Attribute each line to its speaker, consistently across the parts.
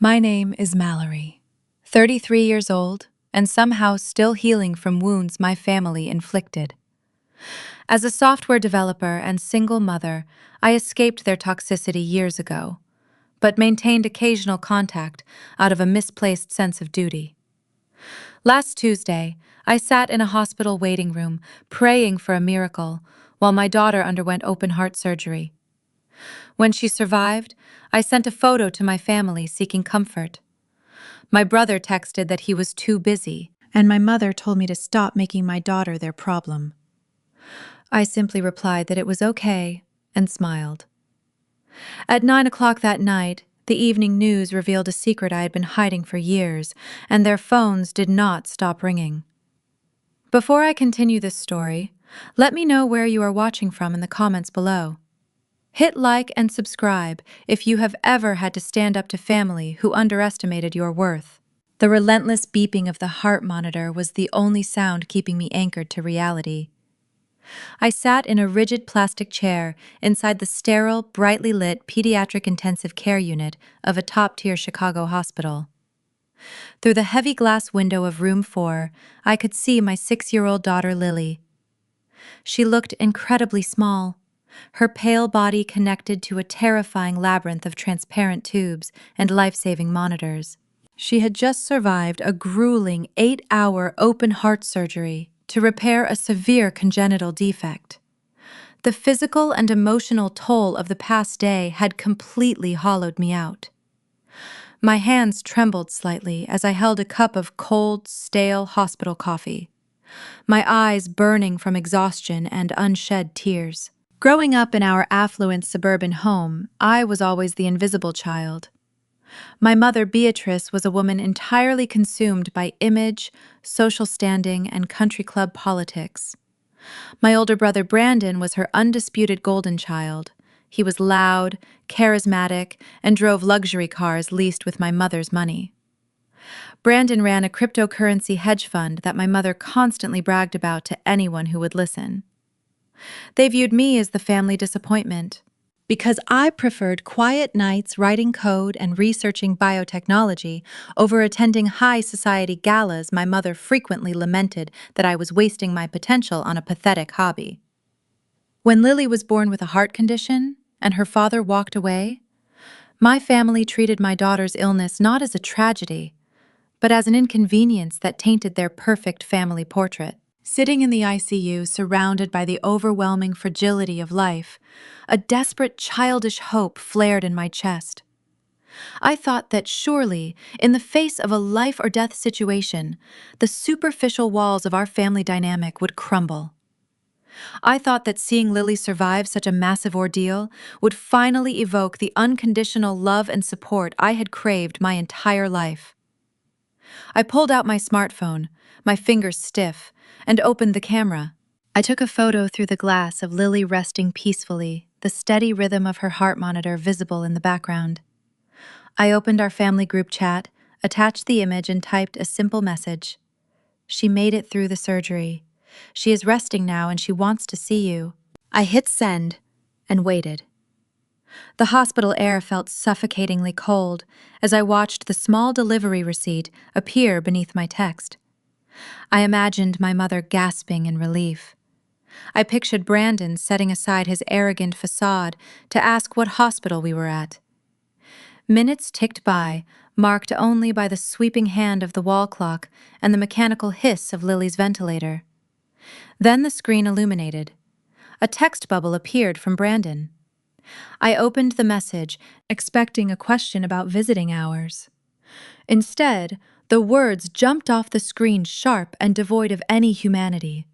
Speaker 1: My name is Mallory, 33 years old, and somehow still healing from wounds my family inflicted. As a software developer and single mother, I escaped their toxicity years ago, but maintained occasional contact out of a misplaced sense of duty. Last Tuesday, I sat in a hospital waiting room praying for a miracle while my daughter underwent open-heart surgery. When she survived, I sent a photo to my family seeking comfort. My brother texted that he was too busy, and my mother told me to stop making my daughter their problem. I simply replied that it was okay and smiled. At 9 o'clock that night, the evening news revealed a secret I had been hiding for years, and their phones did not stop ringing. Before I continue this story, let me know where you are watching from in the comments below. Hit like and subscribe if you have ever had to stand up to family who underestimated your worth. The relentless beeping of the heart monitor was the only sound keeping me anchored to reality. I sat in a rigid plastic chair inside the sterile, brightly lit pediatric intensive care unit of a top-tier Chicago hospital. Through the heavy glass window of room 4, I could see my 6-year-old daughter Lily. She looked incredibly small, her pale body connected to a terrifying labyrinth of transparent tubes and life-saving monitors. She had just survived a grueling 8-hour open-heart surgery to repair a severe congenital defect. The physical and emotional toll of the past day had completely hollowed me out. My hands trembled slightly as I held a cup of cold, stale hospital coffee, my eyes burning from exhaustion and unshed tears. Growing up in our affluent suburban home, I was always the invisible child. My mother, Beatrice, was a woman entirely consumed by image, social standing, and country club politics. My older brother, Brandon, was her undisputed golden child. He was loud, charismatic, and drove luxury cars leased with my mother's money. Brandon ran a cryptocurrency hedge fund that my mother constantly bragged about to anyone who would listen. They viewed me as the family disappointment, because I preferred quiet nights writing code and researching biotechnology over attending high society galas. My mother frequently lamented that I was wasting my potential on a pathetic hobby. When Lily was born with a heart condition and her father walked away, my family treated my daughter's illness not as a tragedy, but as an inconvenience that tainted their perfect family portrait. Sitting in the ICU, surrounded by the overwhelming fragility of life, a desperate childish hope flared in my chest. I thought that surely, in the face of a life-or-death situation, the superficial walls of our family dynamic would crumble. I thought that seeing Lily survive such a massive ordeal would finally evoke the unconditional love and support I had craved my entire life. I pulled out my smartphone, my fingers stiff, and opened the camera. I took a photo through the glass of Lily resting peacefully, the steady rhythm of her heart monitor visible in the background. I opened our family group chat, attached the image, and typed a simple message. She made it through the surgery. She is resting now and she wants to see you. I hit send and waited. The hospital air felt suffocatingly cold as I watched the small delivery receipt appear beneath my text. I imagined my mother gasping in relief. I pictured Brandon setting aside his arrogant facade to ask what hospital we were at. Minutes ticked by, marked only by the sweeping hand of the wall clock and the mechanical hiss of Lily's ventilator. Then the screen illuminated. A text bubble appeared from Brandon. I opened the message, expecting a question about visiting hours. Instead, the words jumped off the screen sharp and devoid of any humanity.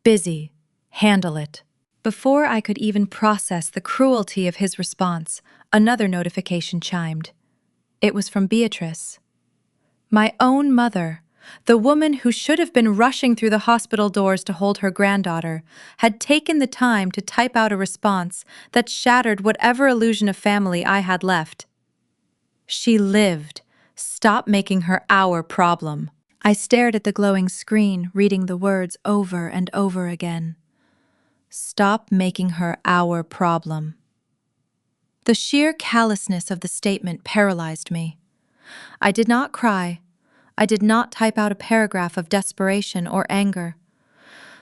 Speaker 1: Busy. Handle it. Before I could even process the cruelty of his response, another notification chimed. It was from Beatrice. My own mother, the woman who should have been rushing through the hospital doors to hold her granddaughter, had taken the time to type out a response that shattered whatever illusion of family I had left. She lived. Stop making her our problem. I stared at the glowing screen, reading the words over and over again. Stop making her our problem. The sheer callousness of the statement paralyzed me. I did not cry. I did not type out a paragraph of desperation or anger.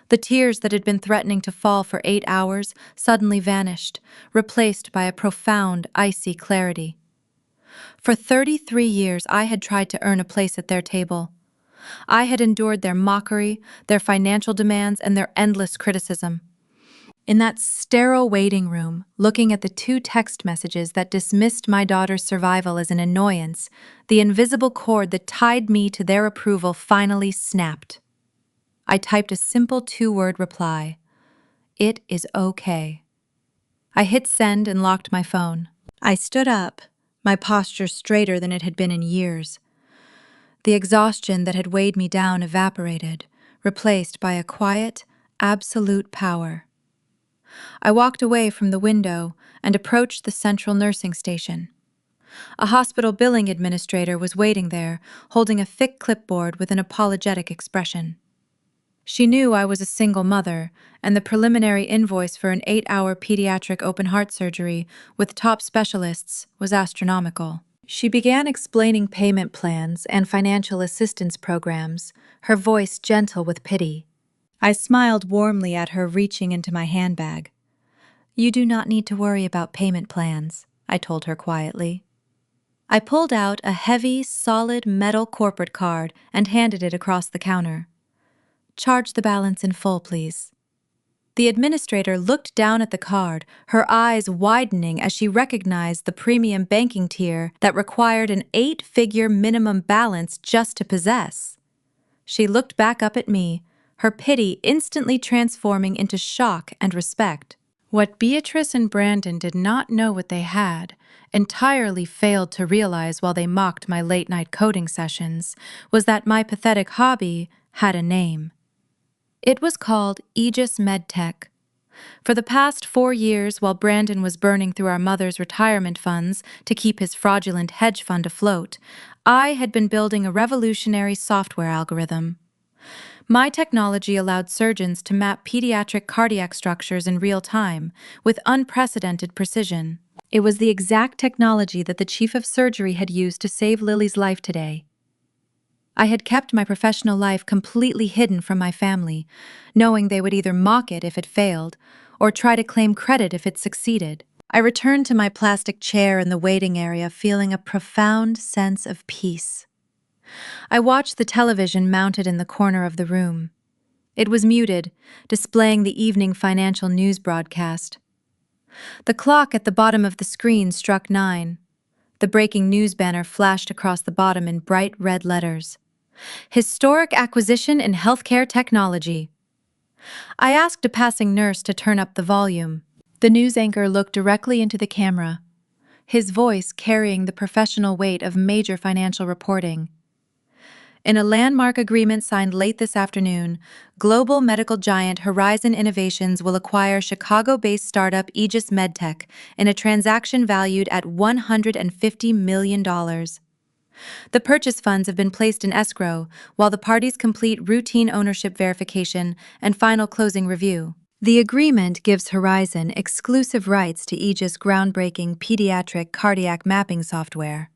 Speaker 1: The tears that had been threatening to fall for 8 hours suddenly vanished, replaced by a profound, icy clarity. For 33 years, I had tried to earn a place at their table. I had endured their mockery, their financial demands, and their endless criticism. In that sterile waiting room, looking at the 2 text messages that dismissed my daughter's survival as an annoyance, the invisible cord that tied me to their approval finally snapped. I typed a simple 2-word reply. It is okay. I hit send and locked my phone. I stood up, my posture straighter than it had been in years. The exhaustion that had weighed me down evaporated, replaced by a quiet, absolute power. I walked away from the window and approached the central nursing station. A hospital billing administrator was waiting there, holding a thick clipboard with an apologetic expression. She knew I was a single mother, and the preliminary invoice for an 8-hour pediatric open-heart surgery with top specialists was astronomical. She began explaining payment plans and financial assistance programs, her voice gentle with pity. I smiled warmly at her, reaching into my handbag. "You do not need to worry about payment plans," I told her quietly. I pulled out a heavy, solid metal corporate card and handed it across the counter. "Charge the balance in full, please." The administrator looked down at the card, her eyes widening as she recognized the premium banking tier that required an 8-figure minimum balance just to possess. She looked back up at me, her pity instantly transforming into shock and respect. What Beatrice and Brandon did not know what they had, entirely failed to realize while they mocked my late-night coding sessions, was that my pathetic hobby had a name. It was called Aegis MedTech. For the past 4 years, while Brandon was burning through our mother's retirement funds to keep his fraudulent hedge fund afloat, I had been building a revolutionary software algorithm. My technology allowed surgeons to map pediatric cardiac structures in real time, with unprecedented precision. It was the exact technology that the chief of surgery had used to save Lily's life today. I had kept my professional life completely hidden from my family, knowing they would either mock it if it failed, or try to claim credit if it succeeded. I returned to my plastic chair in the waiting area, feeling a profound sense of peace. I watched the television mounted in the corner of the room. It was muted, displaying the evening financial news broadcast. The clock at the bottom of the screen struck 9. The breaking news banner flashed across the bottom in bright red letters. Historic acquisition in healthcare technology. I asked a passing nurse to turn up the volume. The news anchor looked directly into the camera, his voice carrying the professional weight of major financial reporting. In a landmark agreement signed late this afternoon, global medical giant Horizon Innovations will acquire Chicago-based startup Aegis MedTech in a transaction valued at $150 million. The purchase funds have been placed in escrow while the parties complete routine ownership verification and final closing review. The agreement gives Horizon exclusive rights to Aegis' groundbreaking pediatric cardiac mapping software,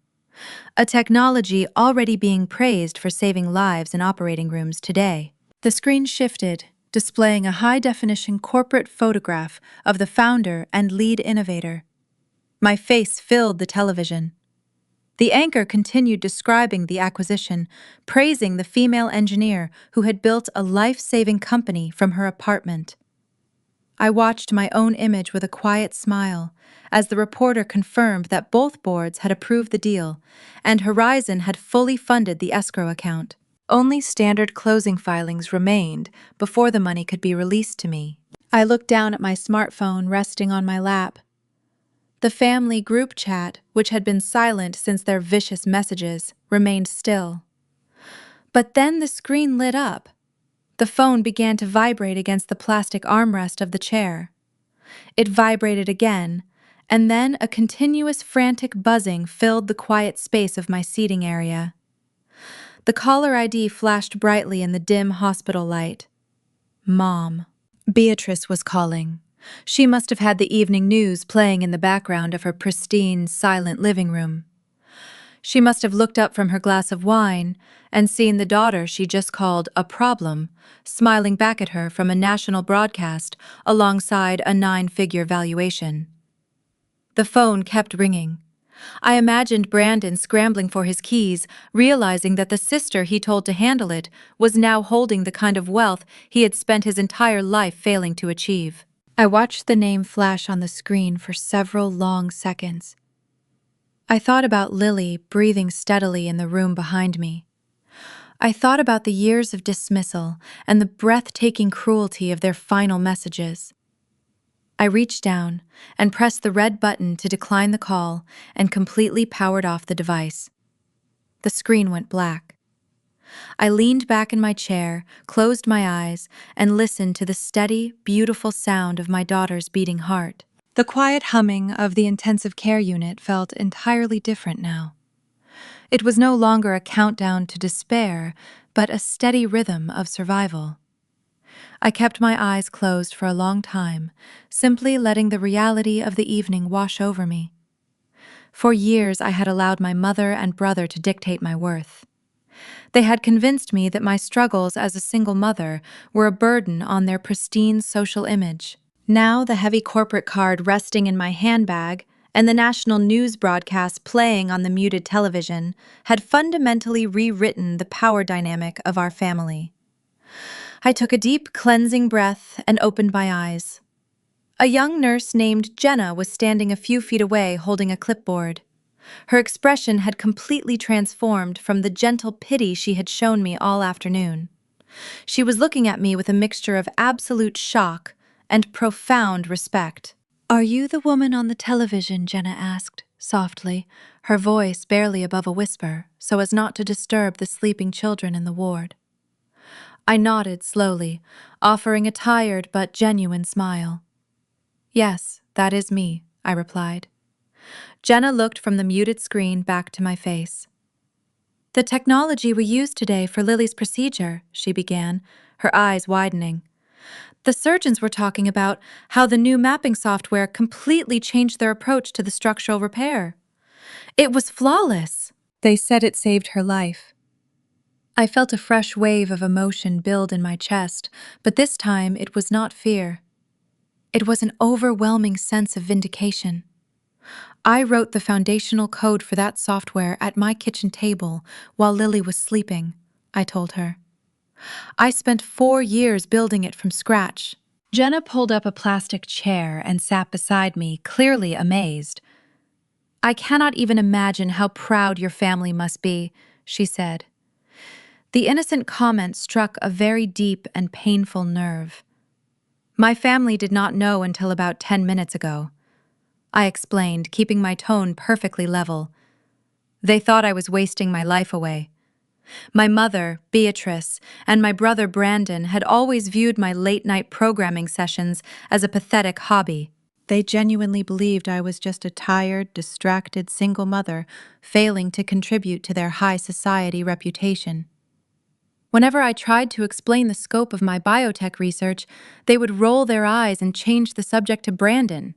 Speaker 1: a technology already being praised for saving lives in operating rooms today. The screen shifted, displaying a high-definition corporate photograph of the founder and lead innovator. My face filled the television. The anchor continued describing the acquisition, praising the female engineer who had built a life-saving company from her apartment. I watched my own image with a quiet smile as the reporter confirmed that both boards had approved the deal and Horizon had fully funded the escrow account. Only standard closing filings remained before the money could be released to me. I looked down at my smartphone resting on my lap. The family group chat, which had been silent since their vicious messages, remained still. But then the screen lit up. The phone began to vibrate against the plastic armrest of the chair. It vibrated again, and then a continuous frantic buzzing filled the quiet space of my seating area. The caller ID flashed brightly in the dim hospital light. Mom. Beatrice was calling. She must have had the evening news playing in the background of her pristine, silent living room. She must have looked up from her glass of wine and seen the daughter she just called a problem, smiling back at her from a national broadcast alongside a nine-figure valuation. The phone kept ringing. I imagined Brandon scrambling for his keys, realizing that the sister he told to handle it was now holding the kind of wealth he had spent his entire life failing to achieve. I watched the name flash on the screen for several long seconds. I thought about Lily breathing steadily in the room behind me. I thought about the years of dismissal and the breathtaking cruelty of their final messages. I reached down and pressed the red button to decline the call and completely powered off the device. The screen went black. I leaned back in my chair, closed my eyes, and listened to the steady, beautiful sound of my daughter's beating heart. The quiet humming of the intensive care unit felt entirely different now. It was no longer a countdown to despair, but a steady rhythm of survival. I kept my eyes closed for a long time, simply letting the reality of the evening wash over me. For years I had allowed my mother and brother to dictate my worth. They had convinced me that my struggles as a single mother were a burden on their pristine social image. Now the heavy corporate card resting in my handbag and the national news broadcast playing on the muted television had fundamentally rewritten the power dynamic of our family. I took a deep, cleansing breath and opened my eyes. A young nurse named Jenna was standing a few feet away holding a clipboard. Her expression had completely transformed from the gentle pity she had shown me all afternoon. She was looking at me with a mixture of absolute shock and profound respect. "Are you the woman on the television?" Jenna asked, softly, her voice barely above a whisper, so as not to disturb the sleeping children in the ward. I nodded slowly, offering a tired but genuine smile. "Yes, that is me," I replied. Jenna looked from the muted screen back to my face. "The technology we used today for Lily's procedure," she began, her eyes widening. "The surgeons were talking about how the new mapping software completely changed their approach to the structural repair. It was flawless. They said it saved her life." I felt a fresh wave of emotion build in my chest, but this time it was not fear. It was an overwhelming sense of vindication. I wrote the foundational code for that software at my kitchen table while Lily was sleeping, I told her. I spent 4 years building it from scratch. Jenna pulled up a plastic chair and sat beside me, clearly amazed. "I cannot even imagine how proud your family must be," she said. The innocent comment struck a very deep and painful nerve. "My family did not know until about 10 minutes ago," I explained, keeping my tone perfectly level. "They thought I was wasting my life away. My mother, Beatrice, and my brother Brandon had always viewed my late-night programming sessions as a pathetic hobby. They genuinely believed I was just a tired, distracted single mother failing to contribute to their high society reputation. Whenever I tried to explain the scope of my biotech research, they would roll their eyes and change the subject to Brandon.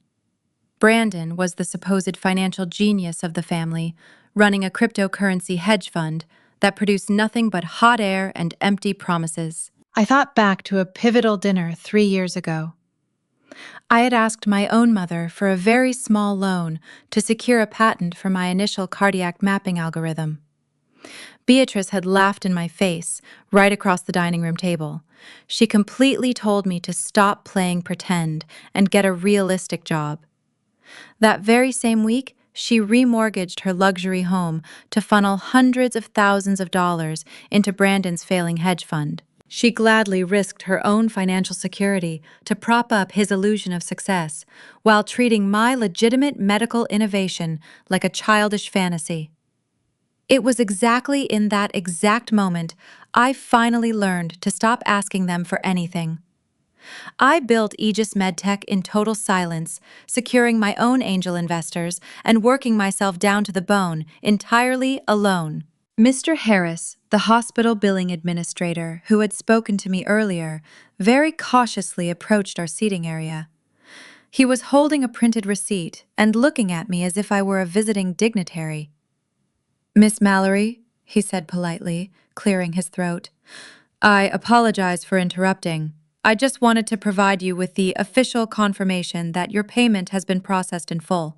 Speaker 1: Brandon was the supposed financial genius of the family, running a cryptocurrency hedge fund that produced nothing but hot air and empty promises." I thought back to a pivotal dinner 3 years ago. I had asked my own mother for a very small loan to secure a patent for my initial cardiac mapping algorithm. Beatrice had laughed in my face, right across the dining room table. She completely told me to stop playing pretend and get a realistic job. That very same week, she remortgaged her luxury home to funnel hundreds of thousands of dollars into Brandon's failing hedge fund. She gladly risked her own financial security to prop up his illusion of success, while treating my legitimate medical innovation like a childish fantasy. It was exactly in that exact moment I finally learned to stop asking them for anything. I built Aegis MedTech in total silence, securing my own angel investors and working myself down to the bone, entirely alone. Mr. Harris, the hospital billing administrator who had spoken to me earlier, very cautiously approached our seating area. He was holding a printed receipt and looking at me as if I were a visiting dignitary. Miss Mallory, he said politely, clearing his throat. I apologize for interrupting. I just wanted to provide you with the official confirmation that your payment has been processed in full.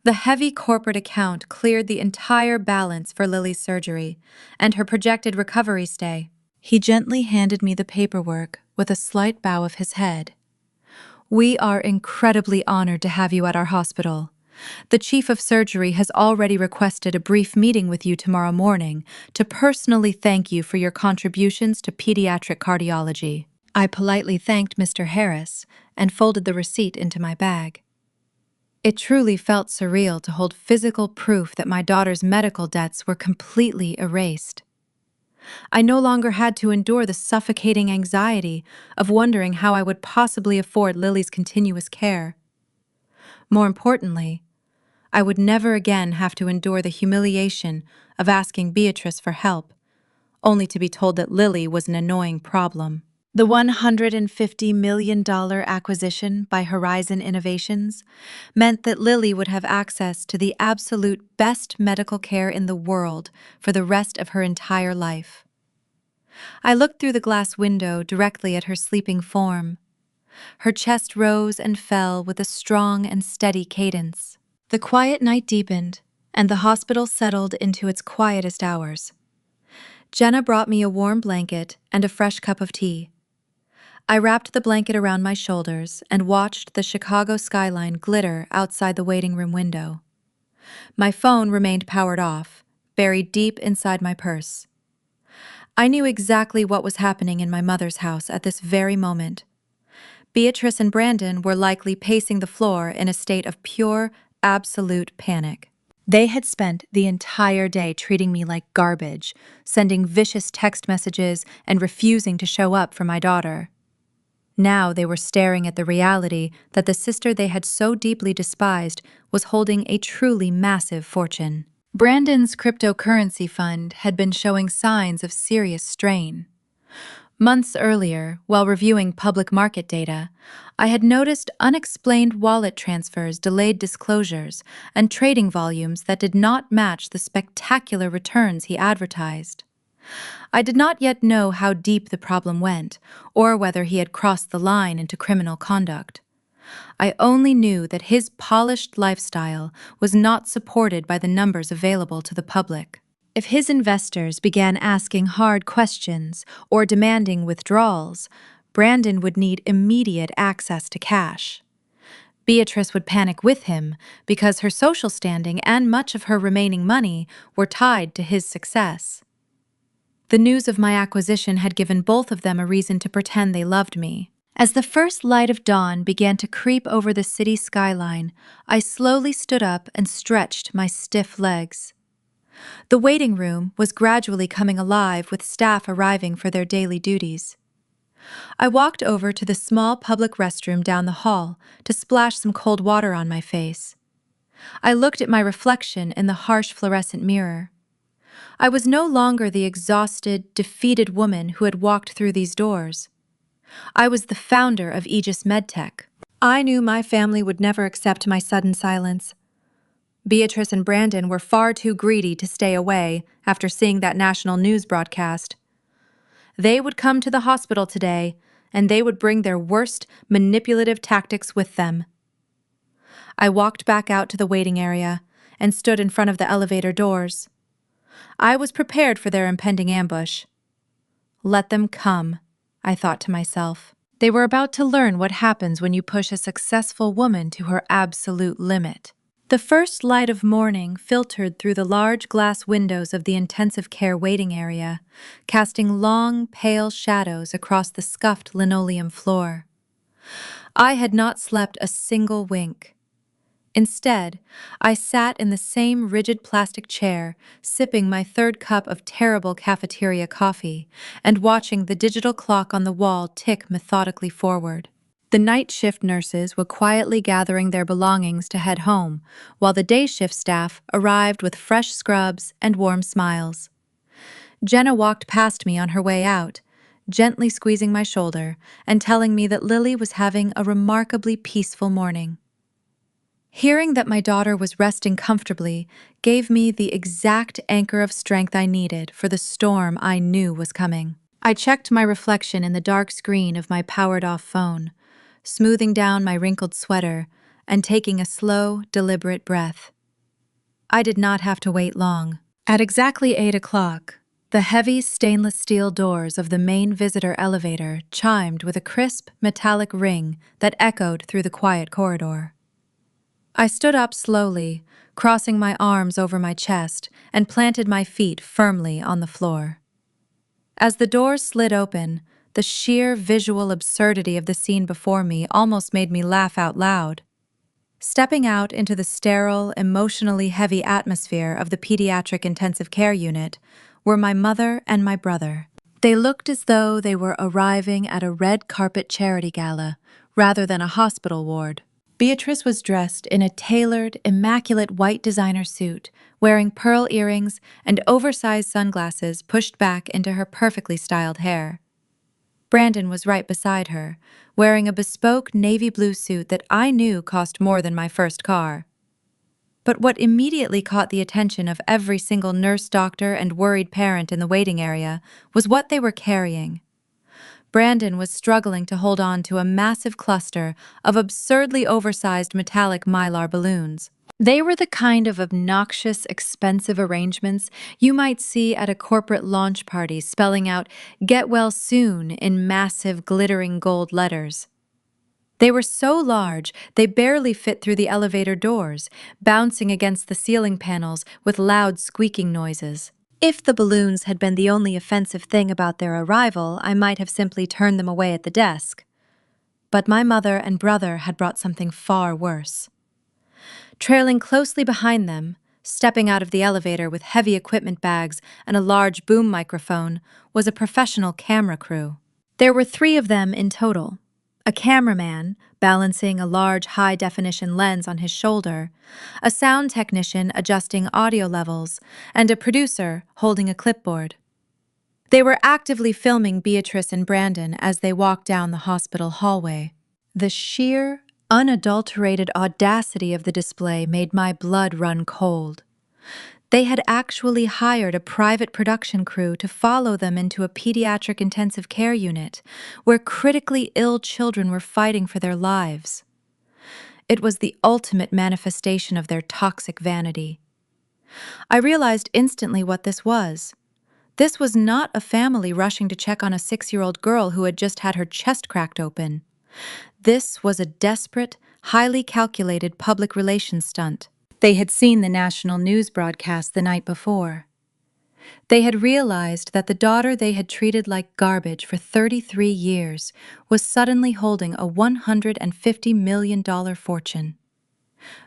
Speaker 1: The heavy corporate account cleared the entire balance for Lily's surgery and her projected recovery stay. He gently handed me the paperwork with a slight bow of his head. We are incredibly honored to have you at our hospital. The chief of surgery has already requested a brief meeting with you tomorrow morning to personally thank you for your contributions to pediatric cardiology. I politely thanked Mr. Harris and folded the receipt into my bag. It truly felt surreal to hold physical proof that my daughter's medical debts were completely erased. I no longer had to endure the suffocating anxiety of wondering how I would possibly afford Lily's continuous care. More importantly, I would never again have to endure the humiliation of asking Beatrice for help, only to be told that Lily was an annoying problem. The $150 million acquisition by Horizon Innovations meant that Lily would have access to the absolute best medical care in the world for the rest of her entire life. I looked through the glass window directly at her sleeping form. Her chest rose and fell with a strong and steady cadence. The quiet night deepened, and the hospital settled into its quietest hours. Jenna brought me a warm blanket and a fresh cup of tea. I wrapped the blanket around my shoulders and watched the Chicago skyline glitter outside the waiting room window. My phone remained powered off, buried deep inside my purse. I knew exactly what was happening in my mother's house at this very moment. Beatrice and Brandon were likely pacing the floor in a state of pure, absolute panic. They had spent the entire day treating me like garbage, sending vicious text messages and refusing to show up for my daughter. Now they were staring at the reality that the sister they had so deeply despised was holding a truly massive fortune. Brandon's cryptocurrency fund had been showing signs of serious strain. Months earlier, while reviewing public market data, I had noticed unexplained wallet transfers, delayed disclosures, and trading volumes that did not match the spectacular returns he advertised. I did not yet know how deep the problem went, or whether he had crossed the line into criminal conduct. I only knew that his polished lifestyle was not supported by the numbers available to the public. If his investors began asking hard questions or demanding withdrawals, Brandon would need immediate access to cash. Beatrice would panic with him because her social standing and much of her remaining money were tied to his success. The news of my acquisition had given both of them a reason to pretend they loved me. As the first light of dawn began to creep over the city skyline, I slowly stood up and stretched my stiff legs. The waiting room was gradually coming alive with staff arriving for their daily duties. I walked over to the small public restroom down the hall to splash some cold water on my face. I looked at my reflection in the harsh fluorescent mirror. I was no longer the exhausted, defeated woman who had walked through these doors. I was the founder of Aegis MedTech. I knew my family would never accept my sudden silence. Beatrice and Brandon were far too greedy to stay away after seeing that national news broadcast. They would come to the hospital today, and they would bring their worst manipulative tactics with them. I walked back out to the waiting area and stood in front of the elevator doors. I was prepared for their impending ambush. Let them come, I thought to myself. They were about to learn what happens when you push a successful woman to her absolute limit. The first light of morning filtered through the large glass windows of the intensive care waiting area, casting long, pale shadows across the scuffed linoleum floor. I had not slept a single wink. Instead, I sat in the same rigid plastic chair, sipping my third cup of terrible cafeteria coffee and watching the digital clock on the wall tick methodically forward. The night shift nurses were quietly gathering their belongings to head home, while the day shift staff arrived with fresh scrubs and warm smiles. Jenna walked past me on her way out, gently squeezing my shoulder and telling me that Lily was having a remarkably peaceful morning. Hearing that my daughter was resting comfortably gave me the exact anchor of strength I needed for the storm I knew was coming. I checked my reflection in the dark screen of my powered-off phone, smoothing down my wrinkled sweater and taking a slow, deliberate breath. I did not have to wait long. At exactly 8 o'clock, the heavy stainless steel doors of the main visitor elevator chimed with a crisp, metallic ring that echoed through the quiet corridor. I stood up slowly, crossing my arms over my chest, and planted my feet firmly on the floor. As the doors slid open, the sheer visual absurdity of the scene before me almost made me laugh out loud. Stepping out into the sterile, emotionally heavy atmosphere of the pediatric intensive care unit were my mother and my brother. They looked as though they were arriving at a red carpet charity gala rather than a hospital ward. Beatrice was dressed in a tailored, immaculate white designer suit, wearing pearl earrings and oversized sunglasses pushed back into her perfectly styled hair. Brandon was right beside her, wearing a bespoke navy blue suit that I knew cost more than my first car. But what immediately caught the attention of every single nurse, doctor, and worried parent in the waiting area was what they were carrying. Brandon was struggling to hold on to a massive cluster of absurdly oversized metallic mylar balloons. They were the kind of obnoxious, expensive arrangements you might see at a corporate launch party spelling out "Get well soon" in massive, glittering gold letters. They were so large they barely fit through the elevator doors, bouncing against the ceiling panels with loud squeaking noises. If the balloons had been the only offensive thing about their arrival, I might have simply turned them away at the desk. But my mother and brother had brought something far worse. Trailing closely behind them, stepping out of the elevator with heavy equipment bags and a large boom microphone, was a professional camera crew. There were 3 of them in total: a cameraman, balancing a large high-definition lens on his shoulder, a sound technician adjusting audio levels, and a producer holding a clipboard. They were actively filming Beatrice and Brandon as they walked down the hospital hallway. The sheer, unadulterated audacity of the display made my blood run cold. They had actually hired a private production crew to follow them into a pediatric intensive care unit where critically ill children were fighting for their lives. It was the ultimate manifestation of their toxic vanity. I realized instantly what this was. This was not a family rushing to check on a 6-year-old girl who had just had her chest cracked open. This was a desperate, highly calculated public relations stunt. They had seen the national news broadcast the night before. They had realized that the daughter they had treated like garbage for 33 years was suddenly holding a $150 million fortune.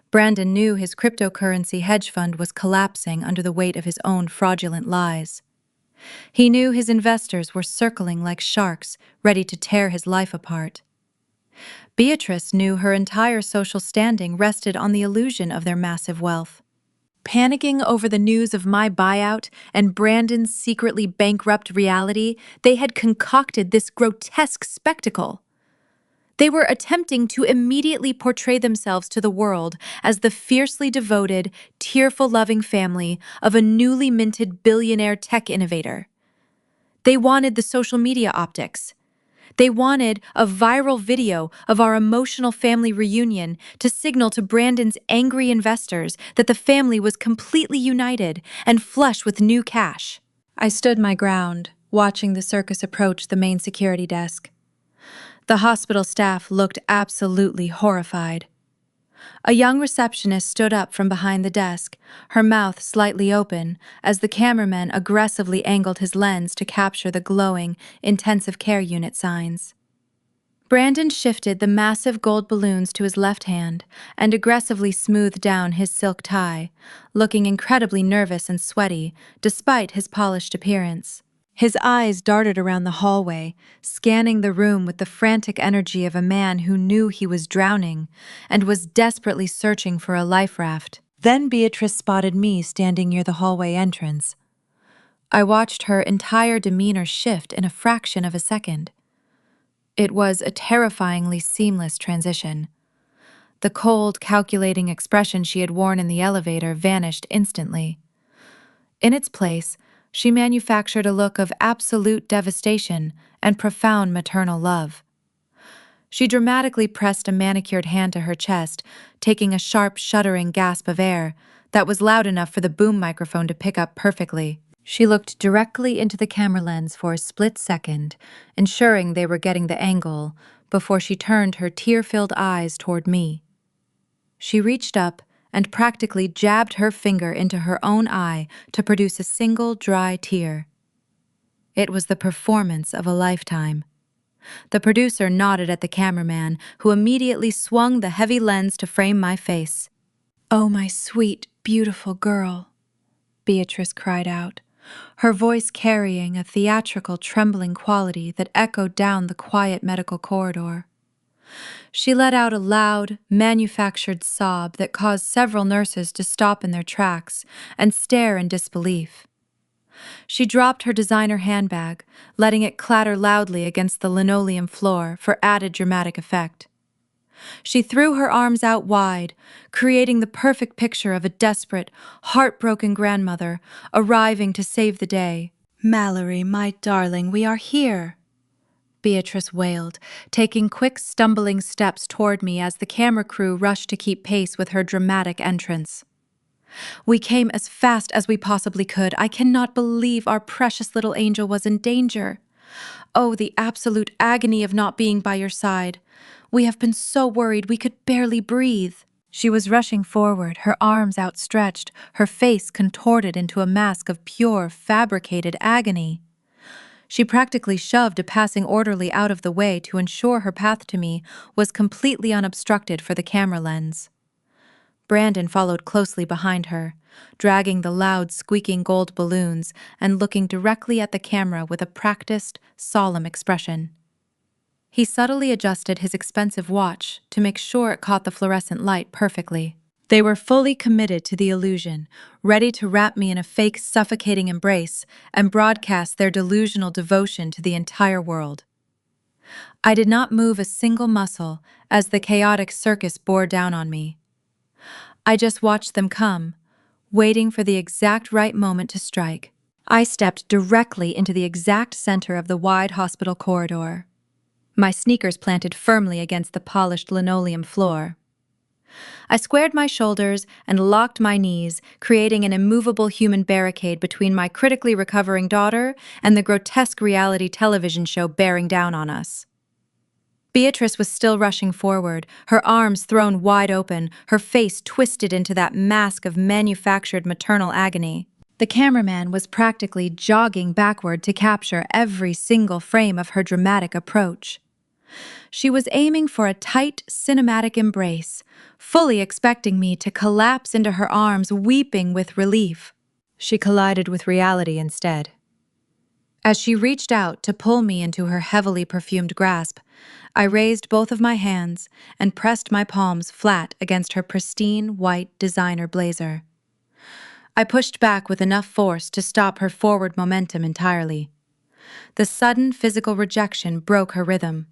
Speaker 1: Brandon knew his cryptocurrency hedge fund was collapsing under the weight of his own fraudulent lies. He knew his investors were circling like sharks, ready to tear his life apart. Beatrice knew her entire social standing rested on the illusion of their massive wealth. Panicking over the news of my buyout and Brandon's secretly bankrupt reality, they had concocted this grotesque spectacle. They were attempting to immediately portray themselves to the world as the fiercely devoted, tearful loving family of a newly minted billionaire tech innovator. They wanted the social media optics. They wanted a viral video of our emotional family reunion to signal to Brandon's angry investors that the family was completely united and flush with new cash. I stood my ground, watching the circus approach the main security desk. The hospital staff looked absolutely horrified. A young receptionist stood up from behind the desk, her mouth slightly open, as the cameraman aggressively angled his lens to capture the glowing, intensive care unit signs. Brandon shifted the massive gold balloons to his left hand and aggressively smoothed down his silk tie, looking incredibly nervous and sweaty, despite his polished appearance. His eyes darted around the hallway, scanning the room with the frantic energy of a man who knew he was drowning and was desperately searching for a life raft. Then Beatrice spotted me standing near the hallway entrance. I watched her entire demeanor shift in a fraction of a second. It was a terrifyingly seamless transition. The cold, calculating expression she had worn in the elevator vanished instantly. In its place, she manufactured a look of absolute devastation and profound maternal love. She dramatically pressed a manicured hand to her chest, taking a sharp, shuddering gasp of air that was loud enough for the boom microphone to pick up perfectly. She looked directly into the camera lens for a split second, ensuring they were getting the angle, before she turned her tear-filled eyes toward me. She reached up and practically jabbed her finger into her own eye to produce a single dry tear. It was the performance of a lifetime. The producer nodded at the cameraman, who immediately swung the heavy lens to frame my face. "Oh, my sweet, beautiful girl," Beatrice cried out, her voice carrying a theatrical, trembling quality that echoed down the quiet medical corridor. She let out a loud, manufactured sob that caused several nurses to stop in their tracks and stare in disbelief. She dropped her designer handbag, letting it clatter loudly against the linoleum floor for added dramatic effect. She threw her arms out wide, creating the perfect picture of a desperate, heartbroken grandmother arriving to save the day. "Mallory, my darling, we are here," Beatrice wailed, taking quick, stumbling steps toward me as the camera crew rushed to keep pace with her dramatic entrance. "We came as fast as we possibly could. I cannot believe our precious little angel was in danger. Oh, the absolute agony of not being by your side. We have been so worried we could barely breathe." She was rushing forward, her arms outstretched, her face contorted into a mask of pure, fabricated agony. She practically shoved a passing orderly out of the way to ensure her path to me was completely unobstructed for the camera lens. Brandon followed closely behind her, dragging the loud, squeaking gold balloons and looking directly at the camera with a practiced, solemn expression. He subtly adjusted his expensive watch to make sure it caught the fluorescent light perfectly. They were fully committed to the illusion, ready to wrap me in a fake, suffocating embrace and broadcast their delusional devotion to the entire world. I did not move a single muscle as the chaotic circus bore down on me. I just watched them come, waiting for the exact right moment to strike. I stepped directly into the exact center of the wide hospital corridor, my sneakers planted firmly against the polished linoleum floor. I squared my shoulders and locked my knees, creating an immovable human barricade between my critically recovering daughter and the grotesque reality television show bearing down on us. Beatrice was still rushing forward, her arms thrown wide open, her face twisted into that mask of manufactured maternal agony. The cameraman was practically jogging backward to capture every single frame of her dramatic approach. She was aiming for a tight, cinematic embrace, fully expecting me to collapse into her arms, weeping with relief. She collided with reality instead. As she reached out to pull me into her heavily perfumed grasp, I raised both of my hands and pressed my palms flat against her pristine, white designer blazer. I pushed back with enough force to stop her forward momentum entirely. The sudden physical rejection broke her rhythm.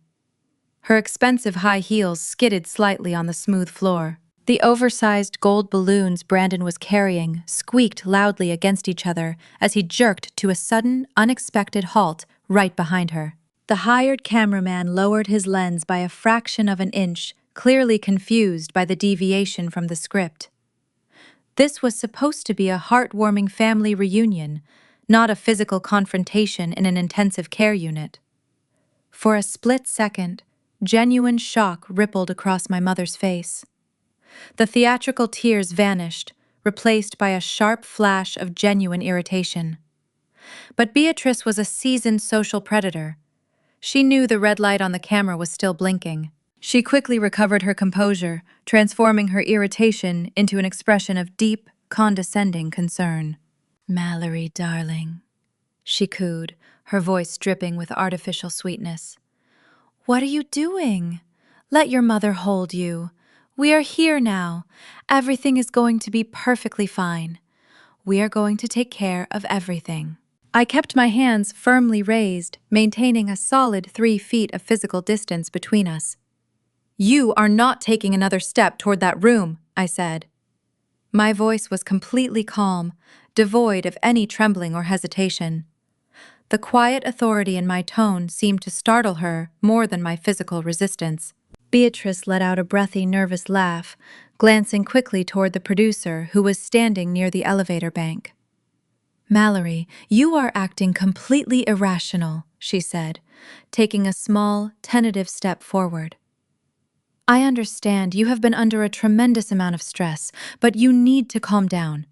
Speaker 1: Her expensive high heels skidded slightly on the smooth floor. The oversized gold balloons Brandon was carrying squeaked loudly against each other as he jerked to a sudden, unexpected halt right behind her. The hired cameraman lowered his lens by a fraction of an inch, clearly confused by the deviation from the script. This was supposed to be a heartwarming family reunion, not a physical confrontation in an intensive care unit. For a split second, genuine shock rippled across my mother's face. The theatrical tears vanished, replaced by a sharp flash of genuine irritation. But Beatrice was a seasoned social predator. She knew the red light on the camera was still blinking. She quickly recovered her composure, transforming her irritation into an expression of deep, condescending concern. "Mallory, darling," she cooed, her voice dripping with artificial sweetness. "What are you doing? Let your mother hold you. We are here now. Everything is going to be perfectly fine. We are going to take care of everything." I kept my hands firmly raised, maintaining a solid 3 feet of physical distance between us. You are not taking another step toward that room, I said. My voice was completely calm, devoid of any trembling or hesitation. The quiet authority in my tone seemed to startle her more than my physical resistance. Beatrice let out a breathy, nervous laugh, glancing quickly toward the producer who was standing near the elevator bank. Mallory, you are acting completely irrational, she said, taking a small, tentative step forward. I understand you have been under a tremendous amount of stress, but you need to calm down.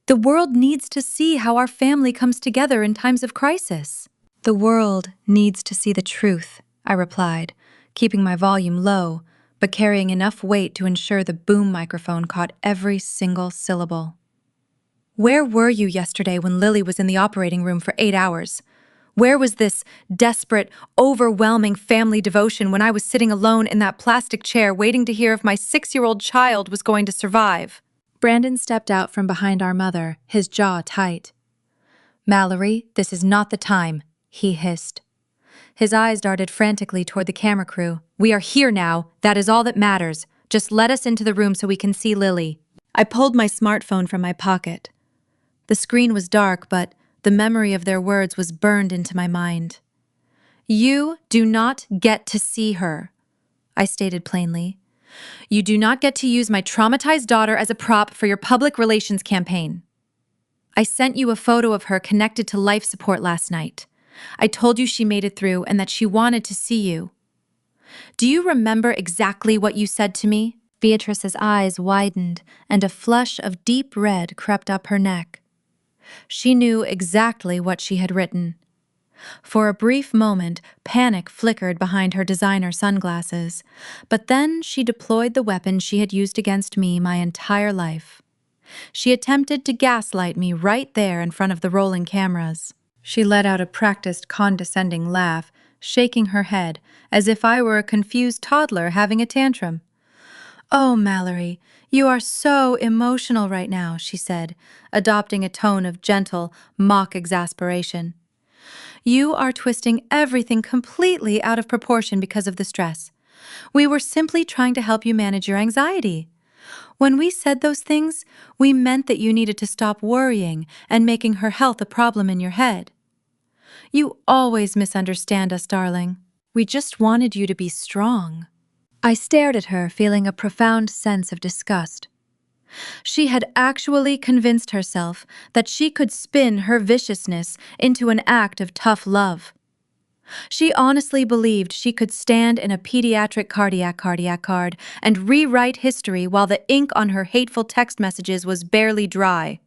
Speaker 1: The world needs to see how our family comes together in times of crisis. The world needs to see the truth, I replied, keeping my volume low, but carrying enough weight to ensure the boom microphone caught every single syllable. Where were you yesterday when Lily was in the operating room for 8 hours? Where was this desperate, overwhelming family devotion when I was sitting alone in that plastic chair waiting to hear if my 6-year-old child was going to survive? Brandon stepped out from behind our mother, his jaw tight. Mallory, this is not the time, he hissed. His eyes darted frantically toward the camera crew. We are here now. That is all that matters. Just let us into the room so we can see Lily. I pulled my smartphone from my pocket. The screen was dark, but the memory of their words was burned into my mind. You do not get to see her, I stated plainly. You do not get to use my traumatized daughter as a prop for your public relations campaign. I sent you a photo of her connected to life support last night. I told you she made it through and that she wanted to see you. Do you remember exactly what you said to me? Beatrice's eyes widened and a flush of deep red crept up her neck. She knew exactly what she had written. For a brief moment, panic flickered behind her designer sunglasses, but then she deployed the weapon she had used against me my entire life. She attempted to gaslight me right there in front of the rolling cameras. She let out a practiced, condescending laugh, shaking her head as if I were a confused toddler having a tantrum. Oh, Mallory, you are so emotional right now, she said, adopting a tone of gentle, mock exasperation. You are twisting everything completely out of proportion because of the stress. We were simply trying to help you manage your anxiety. When we said those things, we meant that you needed to stop worrying and making her health a problem in your head. You always misunderstand us, darling. We just wanted you to be strong. I stared at her, feeling a profound sense of disgust. She had actually convinced herself that she could spin her viciousness into an act of tough love. She honestly believed she could stand in a pediatric cardiac card and rewrite history while the ink on her hateful text messages was barely dry.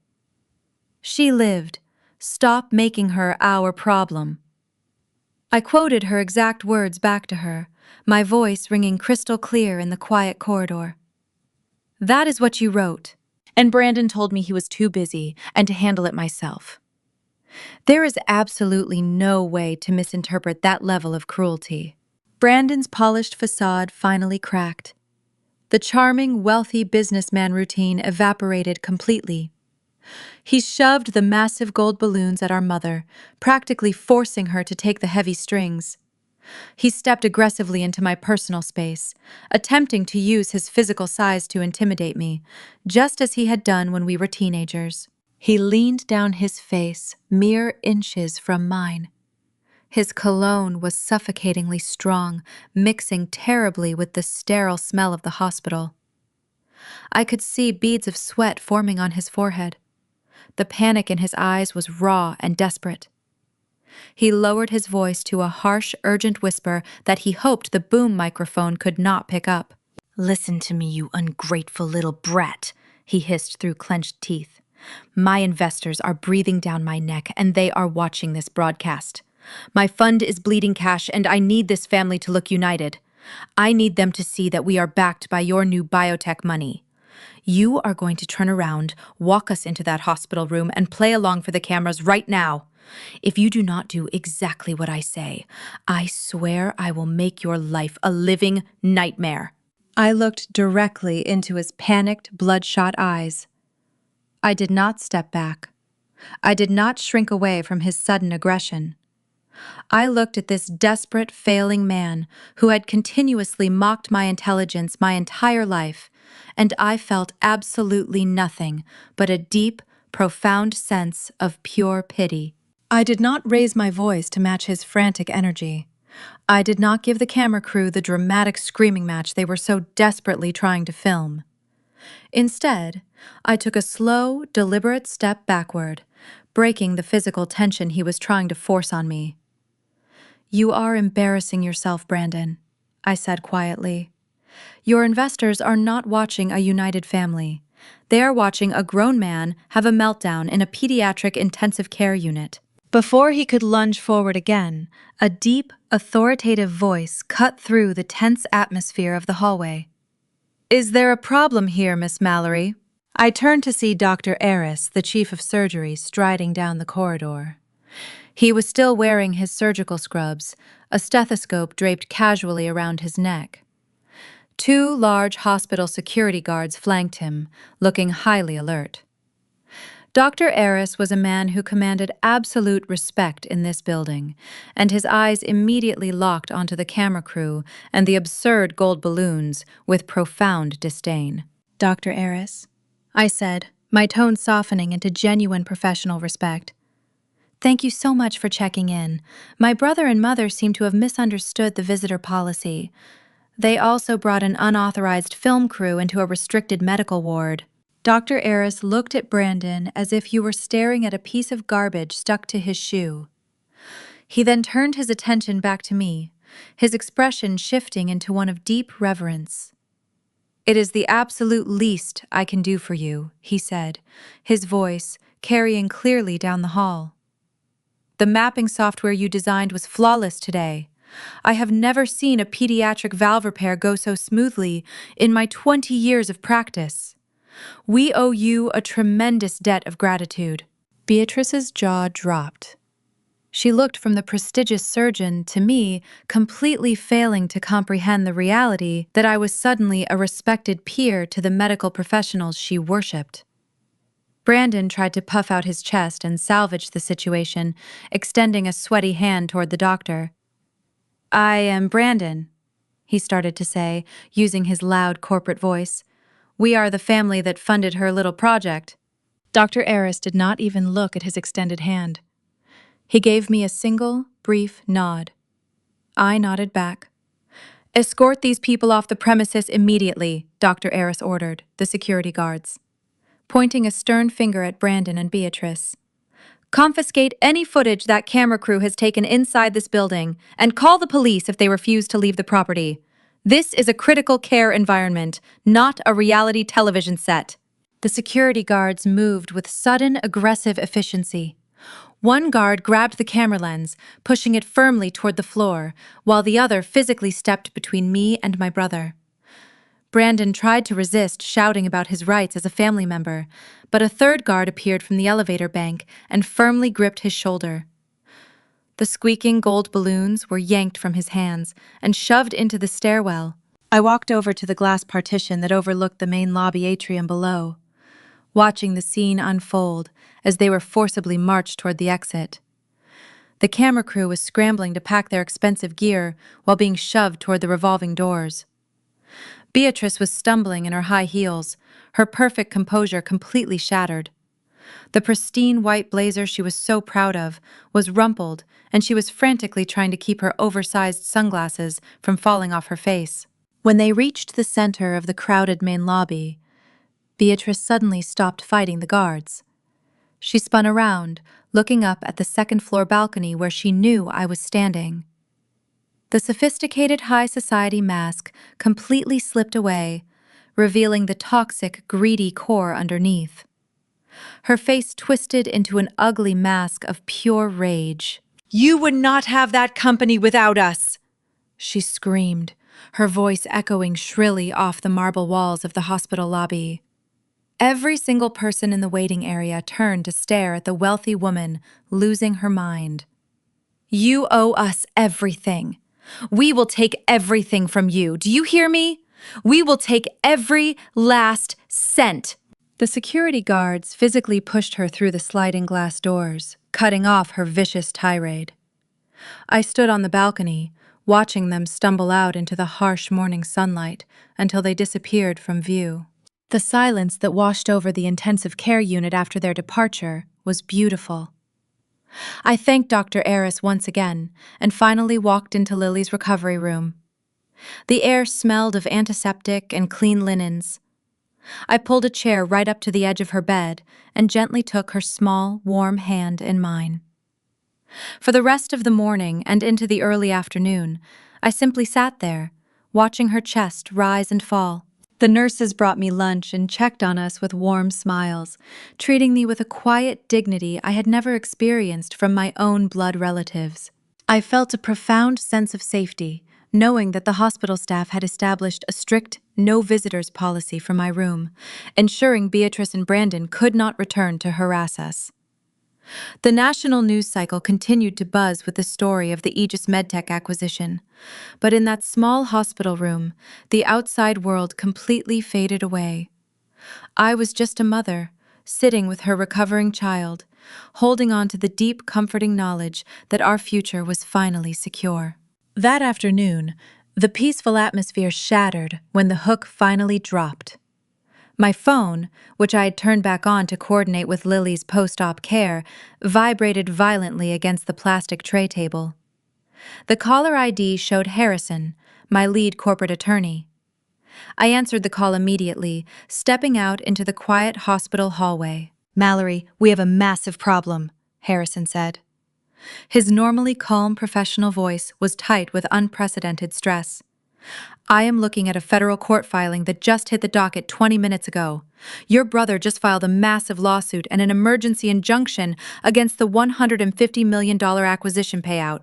Speaker 1: She lived. Stop making her our problem. I quoted her exact words back to her, my voice ringing crystal clear in the quiet corridor. That is what you wrote. And Brandon told me he was too busy and to handle it myself. There is absolutely no way to misinterpret that level of cruelty. Brandon's polished facade finally cracked. The charming, wealthy businessman routine evaporated completely. He shoved the massive gold balloons at our mother, practically forcing her to take the heavy strings. He stepped aggressively into my personal space, attempting to use his physical size to intimidate me, just as he had done when we were teenagers. He leaned down his face, mere inches from mine. His cologne was suffocatingly strong, mixing terribly with the sterile smell of the hospital. I could see beads of sweat forming on his forehead. The panic in his eyes was raw and desperate. He lowered his voice to a harsh, urgent whisper that he hoped the boom microphone could not pick up. Listen to me, you ungrateful little brat, he hissed through clenched teeth. My investors are breathing down my neck, and they are watching this broadcast. My fund is bleeding cash, and I need this family to look united. I need them to see that we are backed by your new biotech money. You are going to turn around, walk us into that hospital room, and play along for the cameras right now. If you do not do exactly what I say, I swear I will make your life a living nightmare. I looked directly into his panicked, bloodshot eyes. I did not step back. I did not shrink away from his sudden aggression. I looked at this desperate, failing man who had continuously mocked my intelligence my entire life, and I felt absolutely nothing but a deep, profound sense of pure pity. I did not raise my voice to match his frantic energy. I did not give the camera crew the dramatic screaming match they were so desperately trying to film. Instead, I took a slow, deliberate step backward, breaking the physical tension he was trying to force on me. "You are embarrassing yourself, Brandon," I said quietly. "Your investors are not watching a united family. They are watching a grown man have a meltdown in a pediatric intensive care unit." Before he could lunge forward again, a deep, authoritative voice cut through the tense atmosphere of the hallway. "Is there a problem here, Miss Mallory?" I turned to see Dr. Eris, the chief of surgery, striding down the corridor. He was still wearing his surgical scrubs, a stethoscope draped casually around his neck. Two large hospital security guards flanked him, looking highly alert. Dr. Eris was a man who commanded absolute respect in this building, and his eyes immediately locked onto the camera crew and the absurd gold balloons with profound disdain. "Dr. Eris," I said, my tone softening into genuine professional respect. "Thank you so much for checking in. My brother and mother seem to have misunderstood the visitor policy. They also brought an unauthorized film crew into a restricted medical ward." Dr. Eris looked at Brandon as if he were staring at a piece of garbage stuck to his shoe. He then turned his attention back to me, his expression shifting into one of deep reverence. "It is the absolute least I can do for you," he said, his voice carrying clearly down the hall. "The mapping software you designed was flawless today. I have never seen a pediatric valve repair go so smoothly in my 20 years of practice. We owe you a tremendous debt of gratitude." Beatrice's jaw dropped. She looked from the prestigious surgeon to me, completely failing to comprehend the reality that I was suddenly a respected peer to the medical professionals she worshipped. Brandon tried to puff out his chest and salvage the situation, extending a sweaty hand toward the doctor. "I am Brandon," he started to say, using his loud corporate voice. "We are the family that funded her little project." Dr. Eris did not even look at his extended hand. He gave me a single, brief nod. I nodded back. "Escort these people off the premises immediately," Dr. Eris ordered, the security guards, pointing a stern finger at Brandon and Beatrice. "Confiscate any footage that camera crew has taken inside this building, and call the police if they refuse to leave the property. This is a critical care environment, not a reality television set." The security guards moved with sudden, aggressive efficiency. One guard grabbed the camera lens, pushing it firmly toward the floor, while the other physically stepped between me and my brother. Brandon tried to resist, shouting about his rights as a family member, but a third guard appeared from the elevator bank and firmly gripped his shoulder. The squeaking gold balloons were yanked from his hands and shoved into the stairwell. I walked over to the glass partition that overlooked the main lobby atrium below, watching the scene unfold as they were forcibly marched toward the exit. The camera crew was scrambling to pack their expensive gear while being shoved toward the revolving doors. Beatrice was stumbling in her high heels, her perfect composure completely shattered. The pristine white blazer she was so proud of was rumpled, and she was frantically trying to keep her oversized sunglasses from falling off her face. When they reached the center of the crowded main lobby, Beatrice suddenly stopped fighting the guards. She spun around, looking up at the second-floor balcony where she knew I was standing. The sophisticated high society mask completely slipped away, revealing the toxic, greedy core underneath. Her face twisted into an ugly mask of pure rage. "You would not have that company without us!" she screamed, her voice echoing shrilly off the marble walls of the hospital lobby. Every single person in the waiting area turned to stare at the wealthy woman, losing her mind. "You owe us everything. We will take everything from you. Do you hear me? We will take every last cent." The security guards physically pushed her through the sliding glass doors, cutting off her vicious tirade. I stood on the balcony, watching them stumble out into the harsh morning sunlight until they disappeared from view. The silence that washed over the intensive care unit after their departure was beautiful. I thanked Dr. Eris once again and finally walked into Lily's recovery room. The air smelled of antiseptic and clean linens. I pulled a chair right up to the edge of her bed and gently took her small, warm hand in mine. For the rest of the morning and into the early afternoon, I simply sat there, watching her chest rise and fall. The nurses brought me lunch and checked on us with warm smiles, treating me with a quiet dignity I had never experienced from my own blood relatives. I felt a profound sense of safety, knowing that the hospital staff had established a strict no visitors policy for my room, ensuring Beatrice and Brandon could not return to harass us. The national news cycle continued to buzz with the story of the Aegis MedTech acquisition, but in that small hospital room, the outside world completely faded away. I was just a mother, sitting with her recovering child, holding on to the deep, comforting knowledge that our future was finally secure. That afternoon, the peaceful atmosphere shattered when the hook finally dropped. My phone, which I had turned back on to coordinate with Lily's post-op care, vibrated violently against the plastic tray table. The caller ID showed Harrison, my lead corporate attorney. I answered the call immediately, stepping out into the quiet hospital hallway. "Mallory, we have a massive problem," Harrison said. His normally calm professional voice was tight with unprecedented stress. "I am looking at a federal court filing that just hit the docket 20 minutes ago. Your brother just filed a massive lawsuit and an emergency injunction against the $150 million acquisition payout."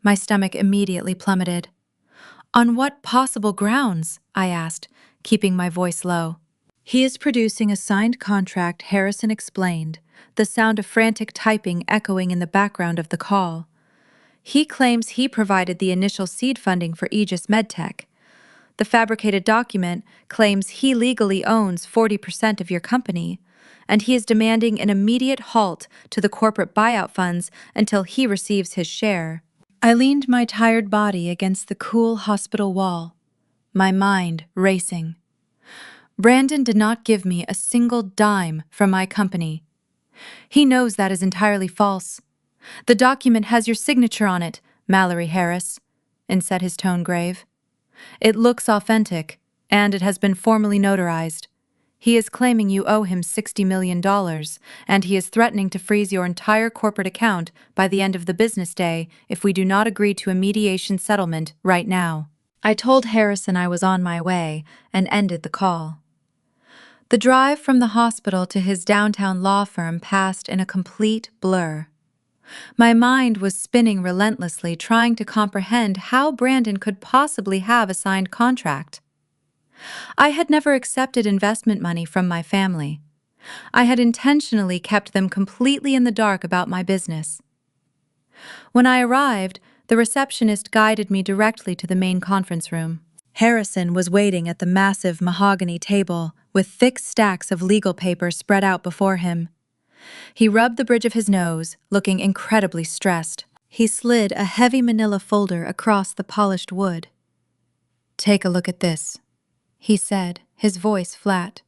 Speaker 1: My stomach immediately plummeted. "On what possible grounds?" I asked, keeping my voice low. "He is producing a signed contract," Harrison explained, the sound of frantic typing echoing in the background of the call. "He claims he provided the initial seed funding for Aegis MedTech. The fabricated document claims he legally owns 40% of your company, and he is demanding an immediate halt to the corporate buyout funds until he receives his share." I leaned my tired body against the cool hospital wall, my mind racing. Brandon did not give me a single dime from my company. He knows that is entirely false. "The document has your signature on it, Mallory Harris," and said his tone grave. "It looks authentic, and it has been formally notarized. He is claiming you owe him $60 million, and he is threatening to freeze your entire corporate account by the end of the business day if we do not agree to a mediation settlement right now." I told Harrison I was on my way and ended the call. The drive from the hospital to his downtown law firm passed in a complete blur. My mind was spinning relentlessly, trying to comprehend how Brandon could possibly have a signed contract. I had never accepted investment money from my family. I had intentionally kept them completely in the dark about my business. When I arrived, the receptionist guided me directly to the main conference room. Harrison was waiting at the massive mahogany table with thick stacks of legal papers spread out before him. He rubbed the bridge of his nose, looking incredibly stressed. He slid a heavy manila folder across the polished wood. "Take a look at this," he said, his voice flat.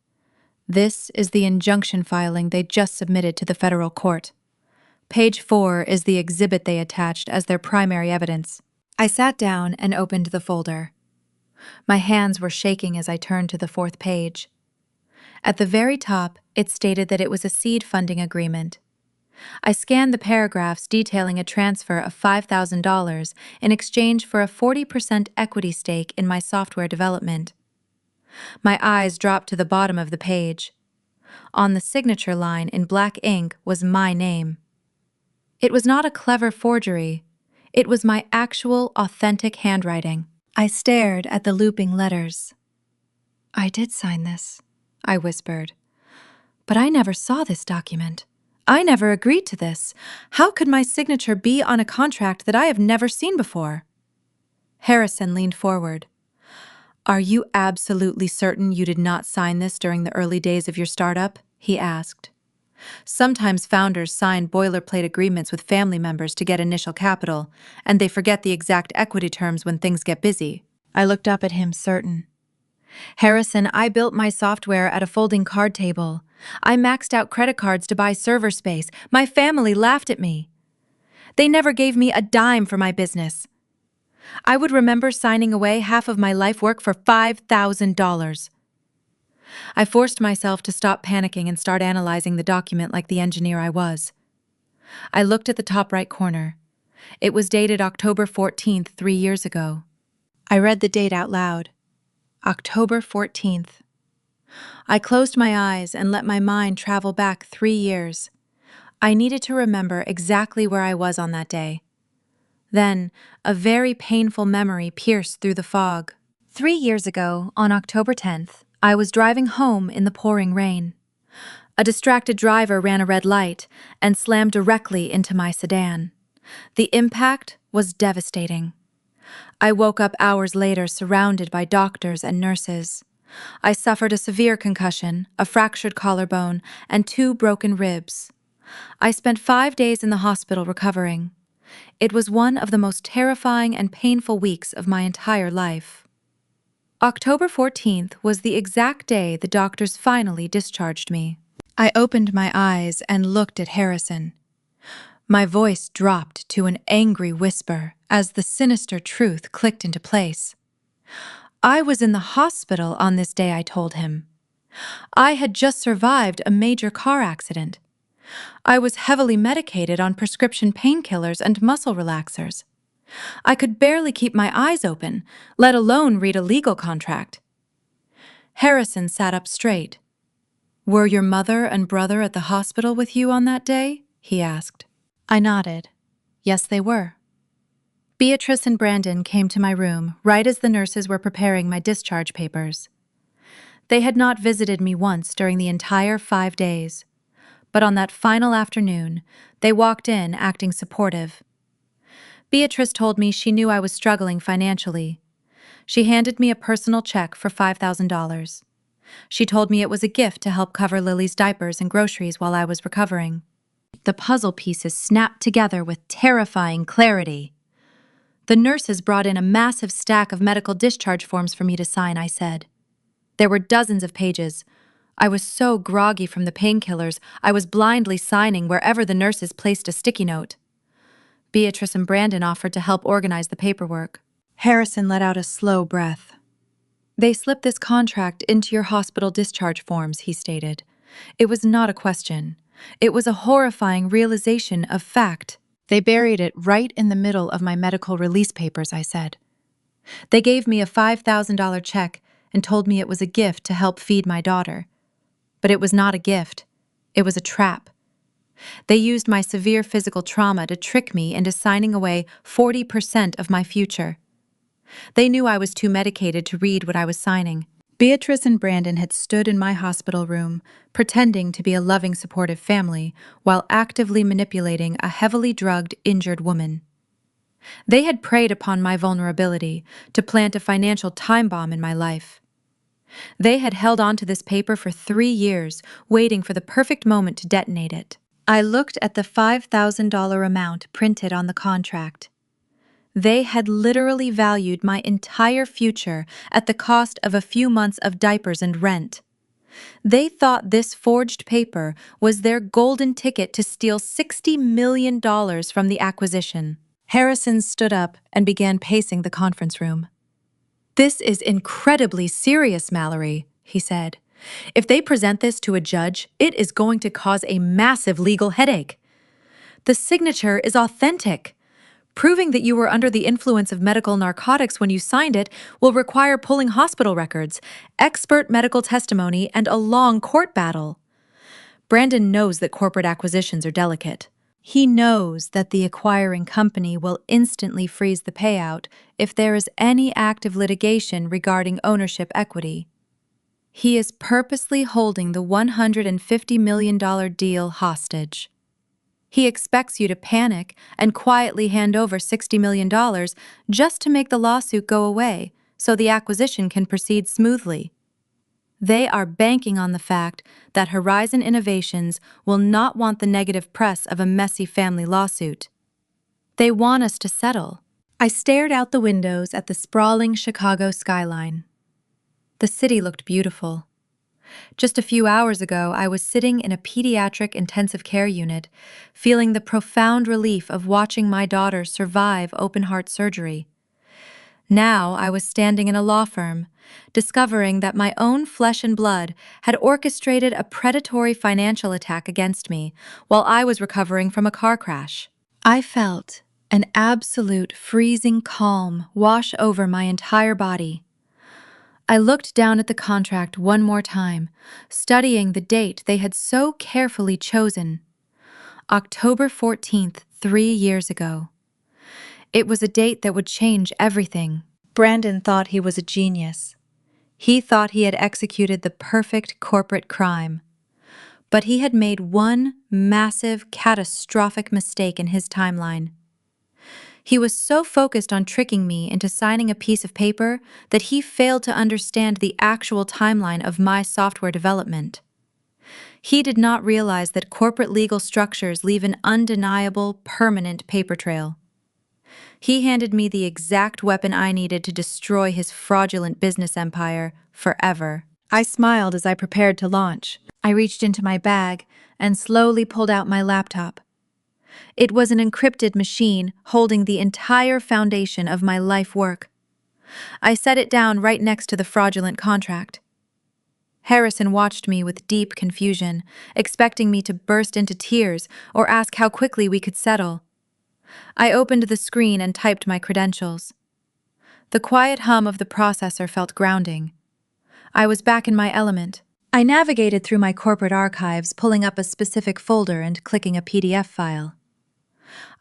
Speaker 1: "This is the injunction filing they just submitted to the federal court. Page 4 is the exhibit they attached as their primary evidence." I sat down and opened the folder. My hands were shaking as I turned to the fourth page. At the very top, it stated that it was a seed funding agreement. I scanned the paragraphs detailing a transfer of $5,000 in exchange for a 40% equity stake in my software development. My eyes dropped to the bottom of the page. On the signature line in black ink was my name. It was not a clever forgery. It was my actual, authentic handwriting. I stared at the looping letters. "I did sign this," I whispered. "But I never saw this document. I never agreed to this. How could my signature be on a contract that I have never seen before?" Harrison leaned forward. "Are you absolutely certain you did not sign this during the early days of your startup?" he asked. Sometimes founders sign boilerplate agreements with family members to get initial capital, and they forget the exact equity terms when things get busy. I looked up at him, certain. Harrison, I built my software at a folding card table. I maxed out credit cards to buy server space. My family laughed at me. They never gave me a dime for my business. I would remember signing away half of my life work for $5,000. I forced myself to stop panicking and start analyzing the document like the engineer I was. I looked at the top right corner. It was dated October 14th, 3 years ago. I read the date out loud. October 14th. I closed my eyes and let my mind travel back 3 years. I needed to remember exactly where I was on that day. Then, a very painful memory pierced through the fog. 3 years ago, on October 10th, I was driving home in the pouring rain. A distracted driver ran a red light and slammed directly into my sedan. The impact was devastating. I woke up hours later surrounded by doctors and nurses. I suffered a severe concussion, a fractured collarbone, and 2 broken ribs. I spent 5 days in the hospital recovering. It was one of the most terrifying and painful weeks of my entire life. October 14th was the exact day the doctors finally discharged me. I opened my eyes and looked at Harrison. My voice dropped to an angry whisper as the sinister truth clicked into place. I was in the hospital on this day, I told him. I had just survived a major car accident. I was heavily medicated on prescription painkillers and muscle relaxers. I could barely keep my eyes open, let alone read a legal contract. Harrison sat up straight. "Were your mother and brother at the hospital with you on that day?" he asked. I nodded. Yes, they were. Beatrice and Brandon came to my room right as the nurses were preparing my discharge papers. They had not visited me once during the entire 5 days, but on that final afternoon, they walked in acting supportive. Beatrice told me she knew I was struggling financially. She handed me a personal check for $5,000. She told me it was a gift to help cover Lily's diapers and groceries while I was recovering. The puzzle pieces snapped together with terrifying clarity. The nurses brought in a massive stack of medical discharge forms for me to sign, I said. There were dozens of pages. I was so groggy from the painkillers, I was blindly signing wherever the nurses placed a sticky note. Beatrice and Brandon offered to help organize the paperwork. Harrison let out a slow breath. "They slipped this contract into your hospital discharge forms," he stated. "It was not a question. It was a horrifying realization of fact. They buried it right in the middle of my medical release papers," I said. "They gave me a $5,000 check and told me it was a gift to help feed my daughter. But it was not a gift. It was a trap. They used my severe physical trauma to trick me into signing away 40% of my future. They knew I was too medicated to read what I was signing. Beatrice and Brandon had stood in my hospital room, pretending to be a loving, supportive family, while actively manipulating a heavily drugged, injured woman. They had preyed upon my vulnerability to plant a financial time bomb in my life. They had held on to this paper for 3 years, waiting for the perfect moment to detonate it. I looked at the $5,000 amount printed on the contract. They had literally valued my entire future at the cost of a few months of diapers and rent. They thought this forged paper was their golden ticket to steal $60 million from the acquisition. Harrison stood up and began pacing the conference room. "This is incredibly serious, Mallory," he said. "If they present this to a judge, it is going to cause a massive legal headache. The signature is authentic. Proving that you were under the influence of medical narcotics when you signed it will require pulling hospital records, expert medical testimony, and a long court battle. Brandon knows that corporate acquisitions are delicate. He knows that the acquiring company will instantly freeze the payout if there is any active litigation regarding ownership equity. He is purposely holding the $150 million deal hostage. He expects you to panic and quietly hand over $60 million just to make the lawsuit go away so the acquisition can proceed smoothly. They are banking on the fact that Horizon Innovations will not want the negative press of a messy family lawsuit. They want us to settle. I stared out the windows at the sprawling Chicago skyline. The city looked beautiful. Just a few hours ago, I was sitting in a pediatric intensive care unit, feeling the profound relief of watching my daughter survive open-heart surgery. Now I was standing in a law firm, discovering that my own flesh and blood had orchestrated a predatory financial attack against me while I was recovering from a car crash. I felt an absolute freezing calm wash over my entire body. I looked down at the contract one more time, studying the date they had so carefully chosen. October 14th, 3 years ago. It was a date that would change everything. Brandon thought he was a genius. He thought he had executed the perfect corporate crime. But he had made one massive, catastrophic mistake in his timeline. He was so focused on tricking me into signing a piece of paper that he failed to understand the actual timeline of my software development. He did not realize that corporate legal structures leave an undeniable, permanent paper trail. He handed me the exact weapon I needed to destroy his fraudulent business empire forever. I smiled as I prepared to launch. I reached into my bag and slowly pulled out my laptop. It was an encrypted machine holding the entire foundation of my life work. I set it down right next to the fraudulent contract. Harrison watched me with deep confusion, expecting me to burst into tears or ask how quickly we could settle. I opened the screen and typed my credentials. The quiet hum of the processor felt grounding. I was back in my element. I navigated through my corporate archives, pulling up a specific folder and clicking a PDF file.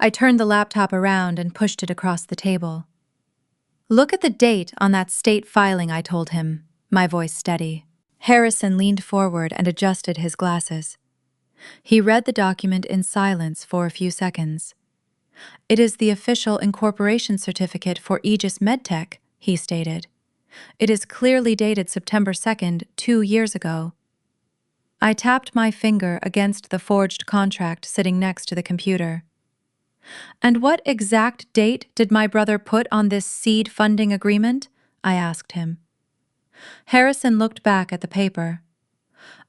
Speaker 1: I turned the laptop around and pushed it across the table. "Look at the date on that state filing," I told him, my voice steady. Harrison leaned forward and adjusted his glasses. He read the document in silence for a few seconds. "It is the official incorporation certificate for Aegis MedTech," he stated. "It is clearly dated September 2nd, 2 years ago." I tapped my finger against the forged contract sitting next to the computer. "And what exact date did my brother put on this seed funding agreement?" I asked him. Harrison looked back at the paper.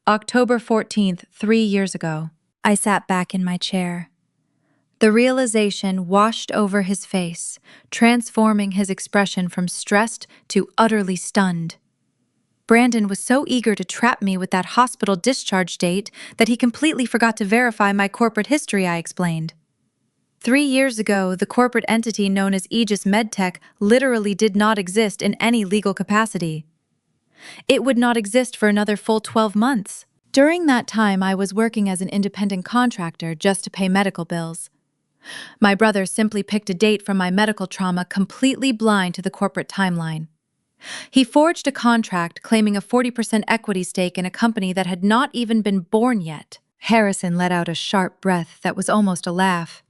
Speaker 1: "October 14th, 3 years ago." I sat back in my chair. The realization washed over his face, transforming his expression from stressed to utterly stunned. Brandon was so eager to trap me with that hospital discharge date that he completely forgot to verify my corporate history, I explained. 3 years ago, the corporate entity known as Aegis MedTech literally did not exist in any legal capacity. It would not exist for another full 12 months. During that time, I was working as an independent contractor just to pay medical bills. My brother simply picked a date from my medical trauma completely blind to the corporate timeline. He forged a contract claiming a 40% equity stake in a company that had not even been born yet. Harrison let out a sharp breath that was almost a laugh.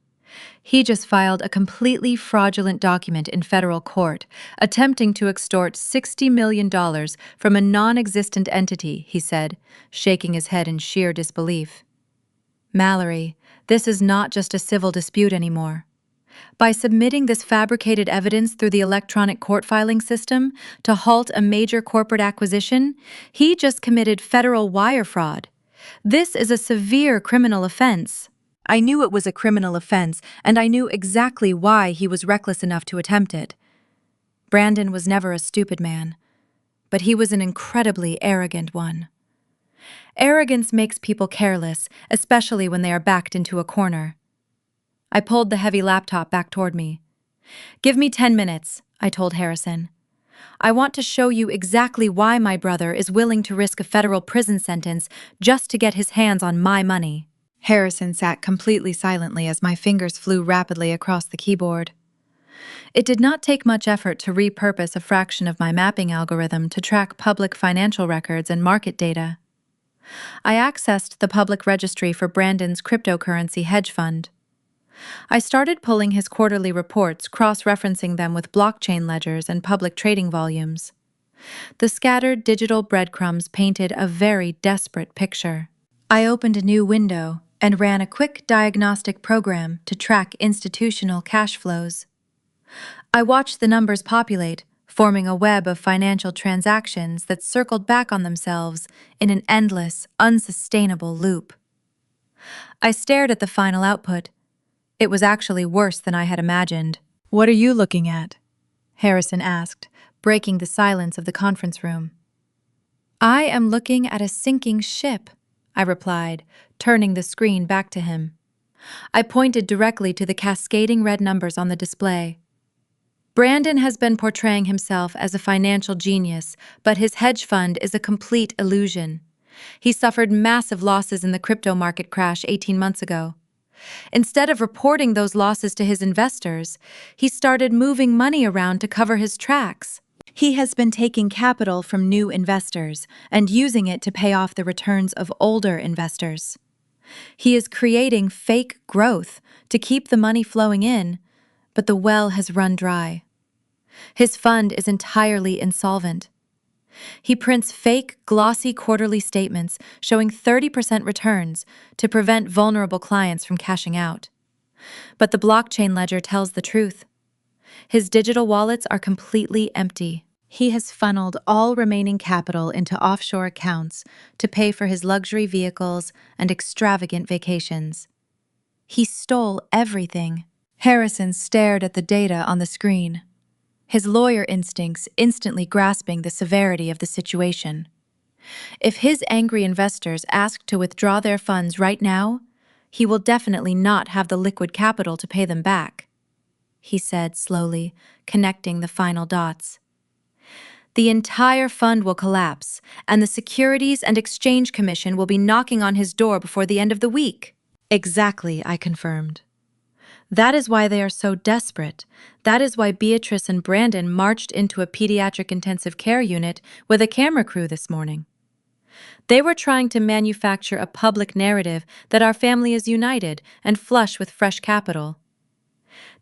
Speaker 1: He just filed a completely fraudulent document in federal court, attempting to extort $60 million from a non-existent entity, he said, shaking his head in sheer disbelief. "Mallory, this is not just a civil dispute anymore. By submitting this fabricated evidence through the electronic court filing system to halt a major corporate acquisition, he just committed federal wire fraud. This is a severe criminal offense." I knew it was a criminal offense, and I knew exactly why he was reckless enough to attempt it. Brandon was never a stupid man, but he was an incredibly arrogant one. Arrogance makes people careless, especially when they are backed into a corner. I pulled the heavy laptop back toward me. "Give me 10 minutes, I told Harrison. "I want to show you exactly why my brother is willing to risk a federal prison sentence just to get his hands on my money." Harrison sat completely silently as my fingers flew rapidly across the keyboard. It did not take much effort to repurpose a fraction of my mapping algorithm to track public financial records and market data. I accessed the public registry for Brandon's cryptocurrency hedge fund. I started pulling his quarterly reports, cross-referencing them with blockchain ledgers and public trading volumes. The scattered digital breadcrumbs painted a very desperate picture. I opened a new window and ran a quick diagnostic program to track institutional cash flows. I watched the numbers populate, forming a web of financial transactions that circled back on themselves in an endless, unsustainable loop. I stared at the final output. It was actually worse than I had imagined. "What are you looking at?" Harrison asked, breaking the silence of the conference room. "I am looking at a sinking ship," I replied, turning the screen back to him. I pointed directly to the cascading red numbers on the display. Brandon has been portraying himself as a financial genius, but his hedge fund is a complete illusion. He suffered massive losses in the crypto market crash 18 months ago. Instead of reporting those losses to his investors, he started moving money around to cover his tracks. He has been taking capital from new investors and using it to pay off the returns of older investors. He is creating fake growth to keep the money flowing in, but the well has run dry. His fund is entirely insolvent. He prints fake, glossy quarterly statements showing 30% returns to prevent vulnerable clients from cashing out. But the blockchain ledger tells the truth. His digital wallets are completely empty. He has funneled all remaining capital into offshore accounts to pay for his luxury vehicles and extravagant vacations. He stole everything. Harrison stared at the data on the screen, his lawyer instincts instantly grasping the severity of the situation. If his angry investors ask to withdraw their funds right now, he will definitely not have the liquid capital to pay them back, he said slowly, connecting the final dots. The entire fund will collapse, and the Securities and Exchange Commission will be knocking on his door before the end of the week. Exactly, I confirmed. That is why they are so desperate. That is why Beatrice and Brandon marched into a pediatric intensive care unit with a camera crew this morning. They were trying to manufacture a public narrative that our family is united and flush with fresh capital.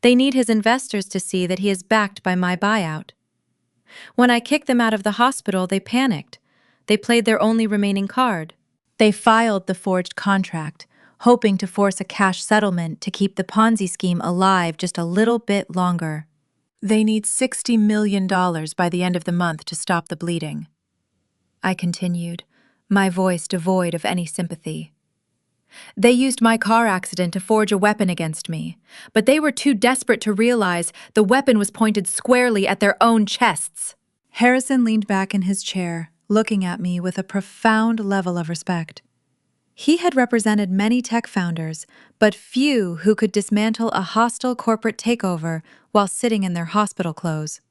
Speaker 1: They need his investors to see that he is backed by my buyout. When I kicked them out of the hospital, they panicked. They played their only remaining card. They filed the forged contract, hoping to force a cash settlement to keep the Ponzi scheme alive just a little bit longer. They need $60 million by the end of the month to stop the bleeding. I continued, my voice devoid of any sympathy. They used my car accident to forge a weapon against me, but they were too desperate to realize the weapon was pointed squarely at their own chests. Harrison leaned back in his chair, looking at me with a profound level of respect. He had represented many tech founders, but few who could dismantle a hostile corporate takeover while sitting in their hospital clothes.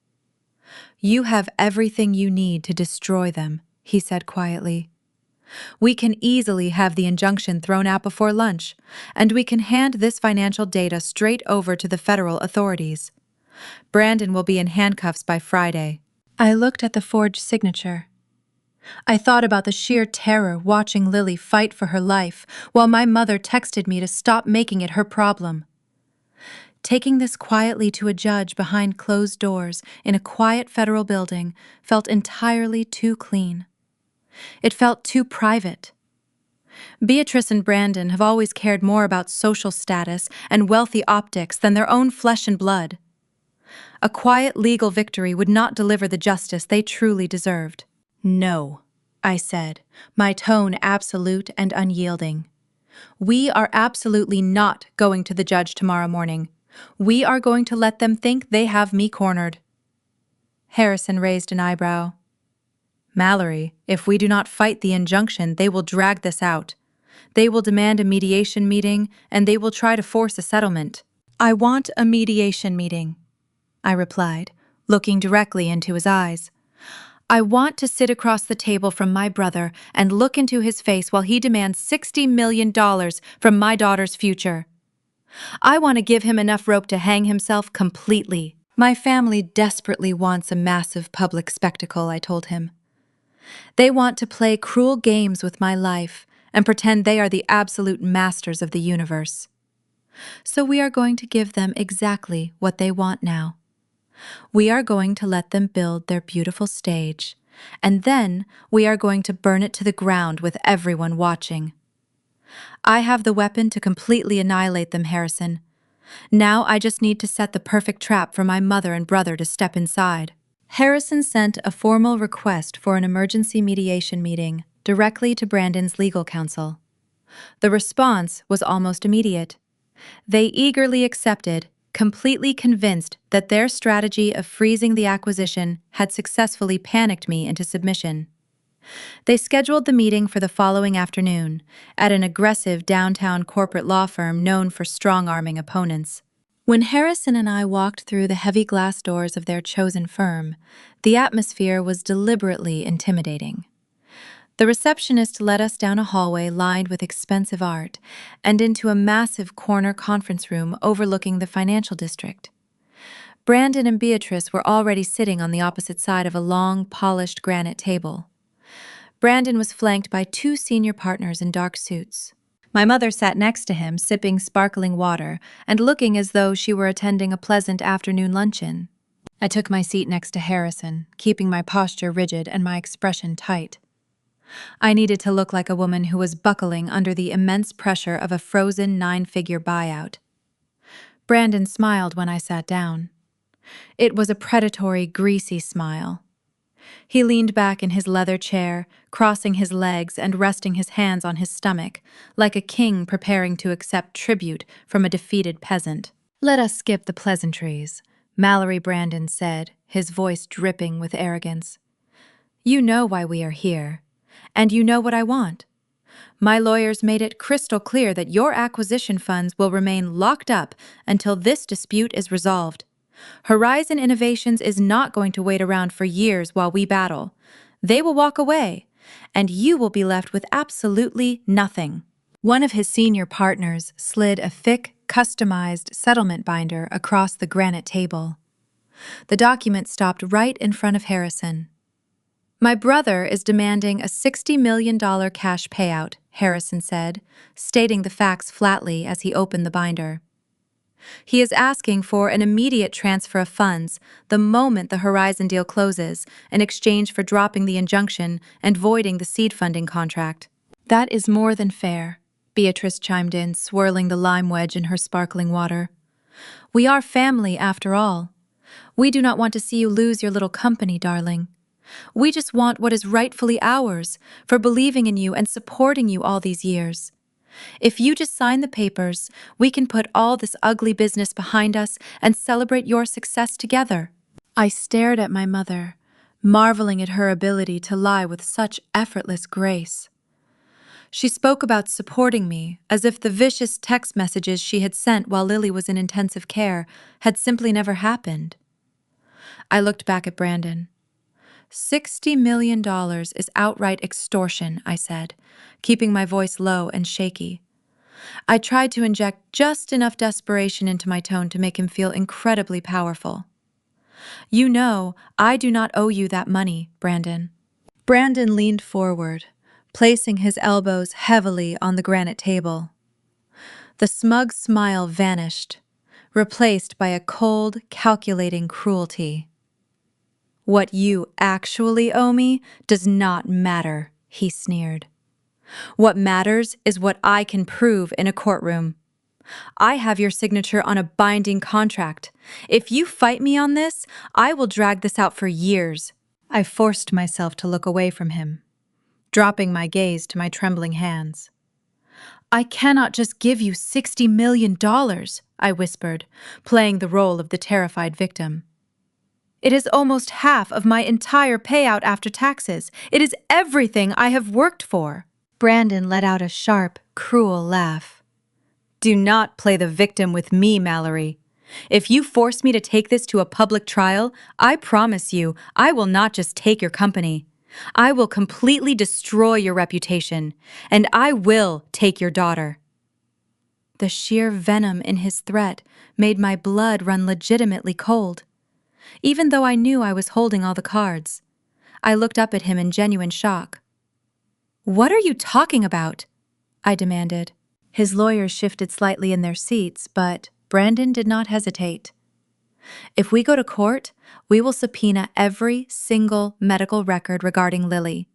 Speaker 1: "You have everything you need to destroy them," he said quietly. "We can easily have the injunction thrown out before lunch, and we can hand this financial data straight over to the federal authorities. Brandon will be in handcuffs by Friday." I looked at the forged signature. I thought about the sheer terror watching Lily fight for her life while my mother texted me to stop making it her problem. Taking this quietly to a judge behind closed doors in a quiet federal building felt entirely too clean. It felt too private. Beatrice and Brandon have always cared more about social status and wealthy optics than their own flesh and blood. A quiet legal victory would not deliver the justice they truly deserved. "No," I said, my tone absolute and unyielding. "We are absolutely not going to the judge tomorrow morning. We are going to let them think they have me cornered." Harrison raised an eyebrow. "Mallory, if we do not fight the injunction, they will drag this out. They will demand a mediation meeting, and they will try to force a settlement." "I want a mediation meeting," I replied, looking directly into his eyes. "I want to sit across the table from my brother and look into his face while he demands $60 million from my daughter's future. I want to give him enough rope to hang himself completely." "My family desperately wants a massive public spectacle," I told him. "They want to play cruel games with my life and pretend they are the absolute masters of the universe. So we are going to give them exactly what they want now. We are going to let them build their beautiful stage, and then we are going to burn it to the ground with everyone watching. I have the weapon to completely annihilate them, Harrison. Now I just need to set the perfect trap for my mother and brother to step inside. Harrison sent a formal request for an emergency mediation meeting directly to Brandon's legal counsel. The response was almost immediate. They eagerly accepted, completely convinced that their strategy of freezing the acquisition had successfully panicked me into submission. They scheduled the meeting for the following afternoon at an aggressive downtown corporate law firm known for strong-arming opponents. When Harrison and I walked through the heavy glass doors of their chosen firm, the atmosphere was deliberately intimidating. The receptionist led us down a hallway lined with expensive art and into a massive corner conference room overlooking the financial district. Brandon and Beatrice were already sitting on the opposite side of a long, polished granite table. Brandon was flanked by two senior partners in dark suits. My mother sat next to him, sipping sparkling water and looking as though she were attending a pleasant afternoon luncheon. I took my seat next to Harrison, keeping my posture rigid and my expression tight. I needed to look like a woman who was buckling under the immense pressure of a frozen 9-figure buyout. Brandon smiled when I sat down. It was a predatory, greasy smile. He leaned back in his leather chair, crossing his legs and resting his hands on his stomach, like a king preparing to accept tribute from a defeated peasant. "Let us skip the pleasantries," Mallory Brandon said, his voice dripping with arrogance. "You know why we are here, and you know what I want. My lawyers made it crystal clear that your acquisition funds will remain locked up until this dispute is resolved. Horizon Innovations is not going to wait around for years while we battle. They will walk away, and you will be left with absolutely nothing." One of his senior partners slid a thick, customized settlement binder across the granite table. The document stopped right in front of Harrison. "My brother is demanding a $60 million cash payout," Harrison said, stating the facts flatly as he opened the binder. "He is asking for an immediate transfer of funds the moment the Horizon deal closes, in exchange for dropping the injunction and voiding the seed funding contract." "That is more than fair," Beatrice chimed in, swirling the lime wedge in her sparkling water. "We are family, after all. We do not want to see you lose your little company, darling. We just want what is rightfully ours for believing in you and supporting you all these years. If you just sign the papers, we can put all this ugly business behind us and celebrate your success together." I stared at my mother, marveling at her ability to lie with such effortless grace. She spoke about supporting me as if the vicious text messages she had sent while Lily was in intensive care had simply never happened. I looked back at Brandon. $60 million is outright extortion, I said, keeping my voice low and shaky. I tried to inject just enough desperation into my tone to make him feel incredibly powerful. "You know, I do not owe you that money, Brandon." Brandon leaned forward, placing his elbows heavily on the granite table. The smug smile vanished, replaced by a cold, calculating cruelty. "What you actually owe me does not matter," he sneered. "What matters is what I can prove in a courtroom. I have your signature on a binding contract. If you fight me on this, I will drag this out for years." I forced myself to look away from him, dropping my gaze to my trembling hands. "I cannot just give you $60 million, I whispered, playing the role of the terrified victim. "It is almost half of my entire payout after taxes. It is everything I have worked for." Brandon let out a sharp, cruel laugh. "Do not play the victim with me, Mallory. If you force me to take this to a public trial, I promise you I will not just take your company. I will completely destroy your reputation, and I will take your daughter." The sheer venom in his threat made my blood run legitimately cold. Even though I knew I was holding all the cards, I looked up at him in genuine shock. "What are you talking about?" I demanded. His lawyers shifted slightly in their seats, but Brandon did not hesitate. If we go to court, we will subpoena every single medical record regarding Lily,"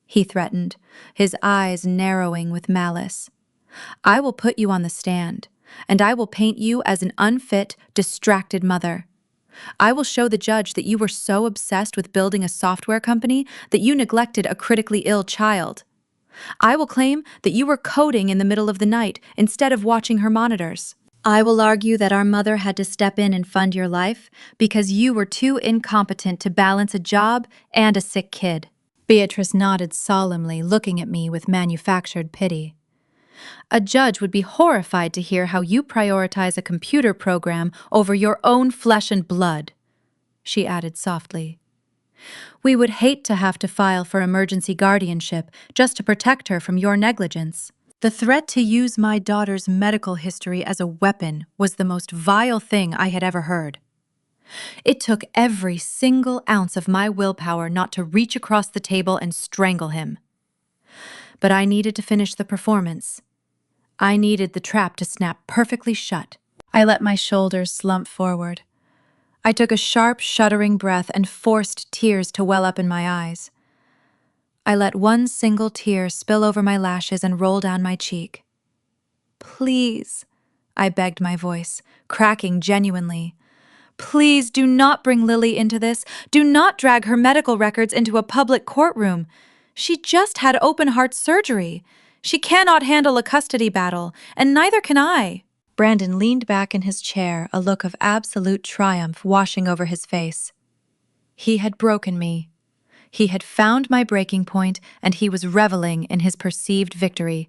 Speaker 1: he threatened, his eyes narrowing with malice. "I will put you on the stand, and I will paint you as an unfit, distracted mother. I will show the judge that you were so obsessed with building a software company that you neglected a critically ill child. I will claim that you were coding in the middle of the night instead of watching her monitors. I will argue that our mother had to step in and fund your life because you were too incompetent to balance a job and a sick kid." Beatrice nodded solemnly, looking at me with manufactured pity. "A judge would be horrified to hear how you prioritize a computer program over your own flesh and blood," she added softly. "We would hate to have to file for emergency guardianship just to protect her from your negligence. The threat to use my daughter's medical history as a weapon was the most vile thing I had ever heard. It took every single ounce of my willpower not to reach across the table and strangle him. But I needed to finish the performance. I needed the trap to snap perfectly shut." I let my shoulders slump forward. I took a sharp, shuddering breath and forced tears to well up in my eyes. I let one single tear spill over my lashes and roll down my cheek. "Please," I begged, my voice cracking genuinely. "Please do not bring Lily into this. Do not drag her medical records into a public courtroom. She just had open-heart surgery. She cannot handle a custody battle, and neither can I." Brandon leaned back in his chair, a look of absolute triumph washing over his face. He had broken me. He had found my breaking point, and he was reveling in his perceived victory.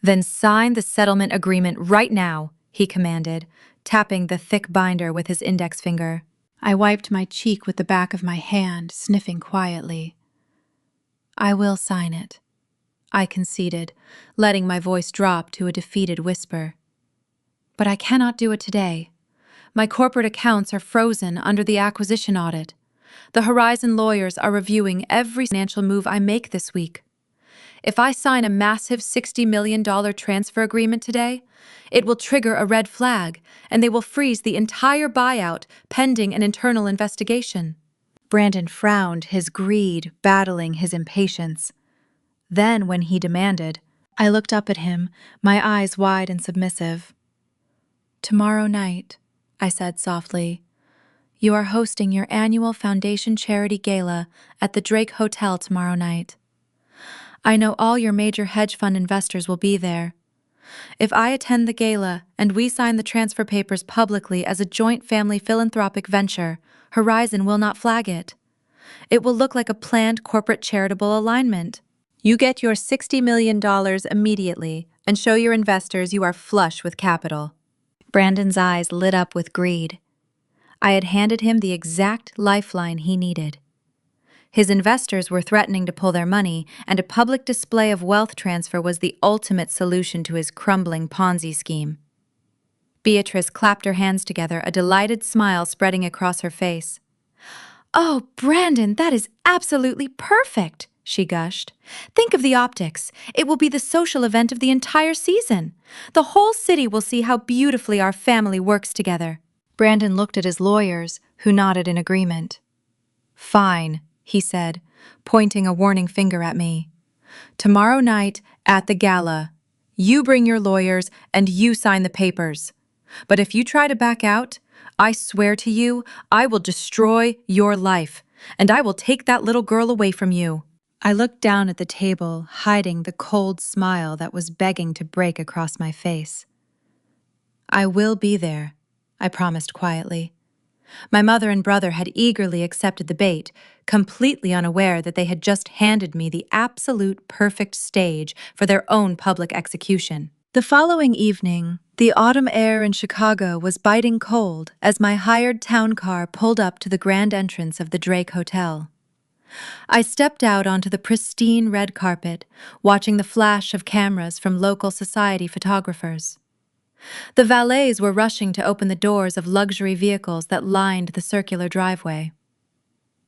Speaker 1: "Then sign the settlement agreement right now," he commanded, tapping the thick binder with his index finger. I wiped my cheek with the back of my hand, sniffing quietly. "I will sign it," I conceded, letting my voice drop to a defeated whisper. "But I cannot do it today. My corporate accounts are frozen under the acquisition audit. The Horizon lawyers are reviewing every financial move I make this week. If I sign a massive $60 million transfer agreement today, it will trigger a red flag, and they will freeze the entire buyout pending an internal investigation." Brandon frowned, his greed battling his impatience. Then, when he demanded, I looked up at him, my eyes wide and submissive. "Tomorrow night," I said softly, "you are hosting your annual Foundation Charity Gala at the Drake Hotel tomorrow night. I know all your major hedge fund investors will be there. If I attend the gala and we sign the transfer papers publicly as a joint family philanthropic venture, Horizon will not flag it. It will look like a planned corporate charitable alignment. You get your $60 million immediately and show your investors you are flush with capital." Brandon's eyes lit up with greed. I had handed him the exact lifeline he needed. His investors were threatening to pull their money, and a public display of wealth transfer was the ultimate solution to his crumbling Ponzi scheme. Beatrice clapped her hands together, a delighted smile spreading across her face. "Oh, Brandon, that is absolutely perfect," she gushed. "Think of the optics. It will be the social event of the entire season. The whole city will see how beautifully our family works together." Brandon looked at his lawyers, who nodded in agreement. "Fine," he said, pointing a warning finger at me. "Tomorrow night, at the gala, you bring your lawyers and you sign the papers. But if you try to back out, I swear to you, I will destroy your life, and I will take that little girl away from you." I looked down at the table, hiding the cold smile that was begging to break across my face. "I will be there," I promised quietly. My mother and brother had eagerly accepted the bait, completely unaware that they had just handed me the absolute perfect stage for their own public execution. The following evening, the autumn air in Chicago was biting cold as my hired town car pulled up to the grand entrance of the Drake Hotel. I stepped out onto the pristine red carpet, watching the flash of cameras from local society photographers. The valets were rushing to open the doors of luxury vehicles that lined the circular driveway.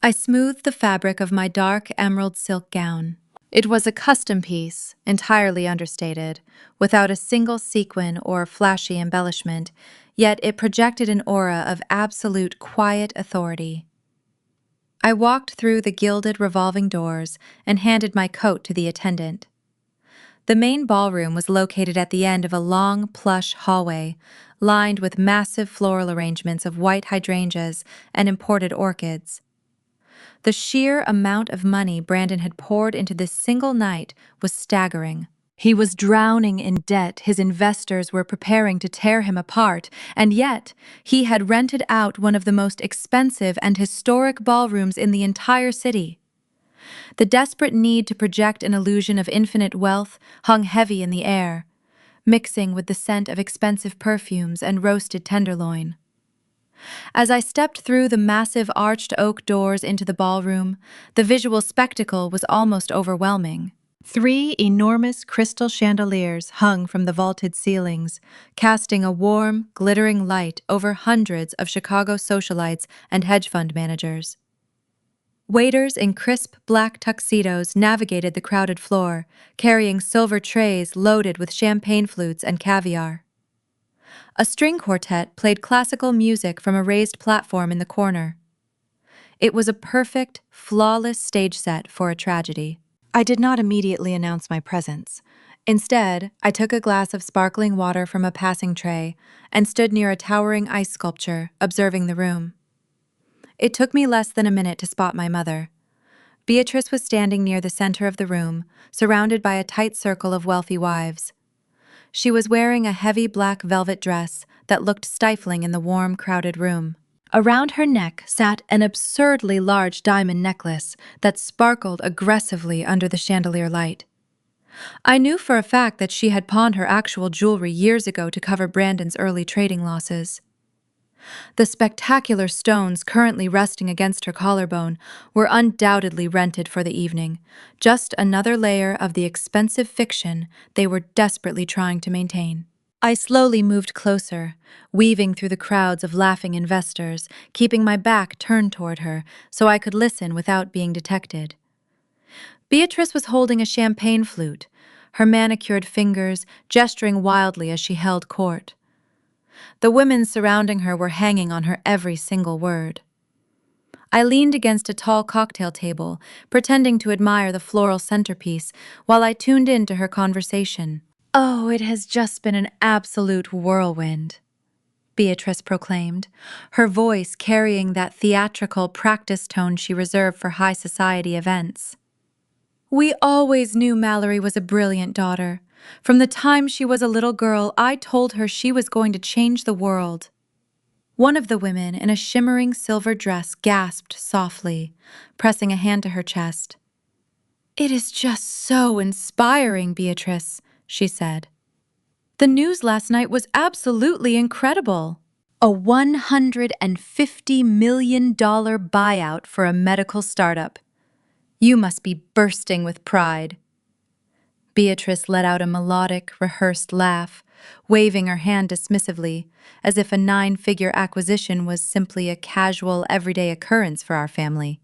Speaker 1: I smoothed the fabric of my dark emerald silk gown. It was a custom piece, entirely understated, without a single sequin or flashy embellishment, yet it projected an aura of absolute quiet authority. I walked through the gilded revolving doors and handed my coat to the attendant. The main ballroom was located at the end of a long, plush hallway, lined with massive floral arrangements of white hydrangeas and imported orchids. The sheer amount of money Brandon had poured into this single night was staggering. He was drowning in debt, his investors were preparing to tear him apart, and yet he had rented out one of the most expensive and historic ballrooms in the entire city. The desperate need to project an illusion of infinite wealth hung heavy in the air, mixing with the scent of expensive perfumes and roasted tenderloin. As I stepped through the massive arched oak doors into the ballroom, the visual spectacle was almost overwhelming. 3 enormous crystal chandeliers hung from the vaulted ceilings, casting a warm, glittering light over hundreds of Chicago socialites and hedge fund managers. Waiters in crisp black tuxedos navigated the crowded floor, carrying silver trays loaded with champagne flutes and caviar. A string quartet played classical music from a raised platform in the corner. It was a perfect, flawless stage set for a tragedy. I did not immediately announce my presence. Instead, I took a glass of sparkling water from a passing tray and stood near a towering ice sculpture, observing the room. It took me less than a minute to spot my mother. Beatrice was standing near the center of the room, surrounded by a tight circle of wealthy wives. She was wearing a heavy black velvet dress that looked stifling in the warm, crowded room. Around her neck sat an absurdly large diamond necklace that sparkled aggressively under the chandelier light. I knew for a fact that she had pawned her actual jewelry years ago to cover Brandon's early trading losses. The spectacular stones currently resting against her collarbone were undoubtedly rented for the evening, just another layer of the expensive fiction they were desperately trying to maintain. I slowly moved closer, weaving through the crowds of laughing investors, keeping my back turned toward her so I could listen without being detected. Beatrice was holding a champagne flute, her manicured fingers gesturing wildly as she held court. The women surrounding her were hanging on her every single word. I leaned against a tall cocktail table, pretending to admire the floral centerpiece while I tuned in to her conversation. "Oh, it has just been an absolute whirlwind," Beatrice proclaimed, her voice carrying that theatrical practice tone she reserved for high society events. "We always knew Mallory was a brilliant daughter. From the time she was a little girl, I told her she was going to change the world." One of the women in a shimmering silver dress gasped softly, pressing a hand to her chest. "It is just so inspiring, Beatrice," she said. "The news last night was absolutely incredible. A $150 million buyout for a medical startup. You must be bursting with pride." Beatrice let out a melodic, rehearsed laugh, waving her hand dismissively, as if a 9-figure acquisition was simply a casual, everyday occurrence for our family.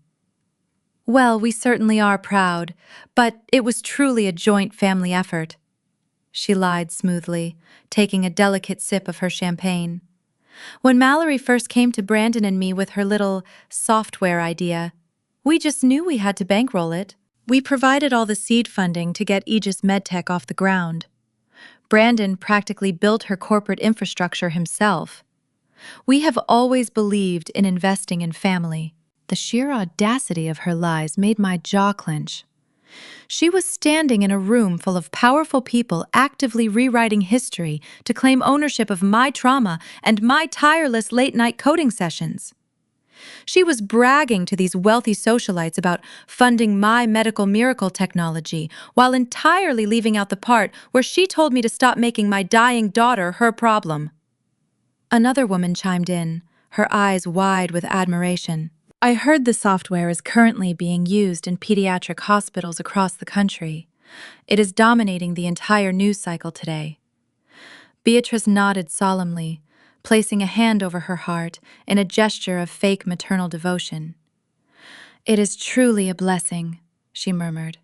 Speaker 1: "Well, we certainly are proud, but it was truly a joint family effort," she lied smoothly, taking a delicate sip of her champagne. "When Mallory first came to Brandon and me with her little software idea, we just knew we had to bankroll it. We provided all the seed funding to get Aegis MedTech off the ground. Brandon practically built her corporate infrastructure himself. We have always believed in investing in family." The sheer audacity of her lies made my jaw clench. She was standing in a room full of powerful people actively rewriting history to claim ownership of my trauma and my tireless late-night coding sessions. She was bragging to these wealthy socialites about funding my medical miracle technology, while entirely leaving out the part where she told me to stop making my dying daughter her problem. Another woman chimed in, her eyes wide with admiration. "I heard the software is currently being used in pediatric hospitals across the country. It is dominating the entire news cycle today." Beatrice nodded solemnly, placing a hand over her heart in a gesture of fake maternal devotion. "It is truly a blessing," she murmured.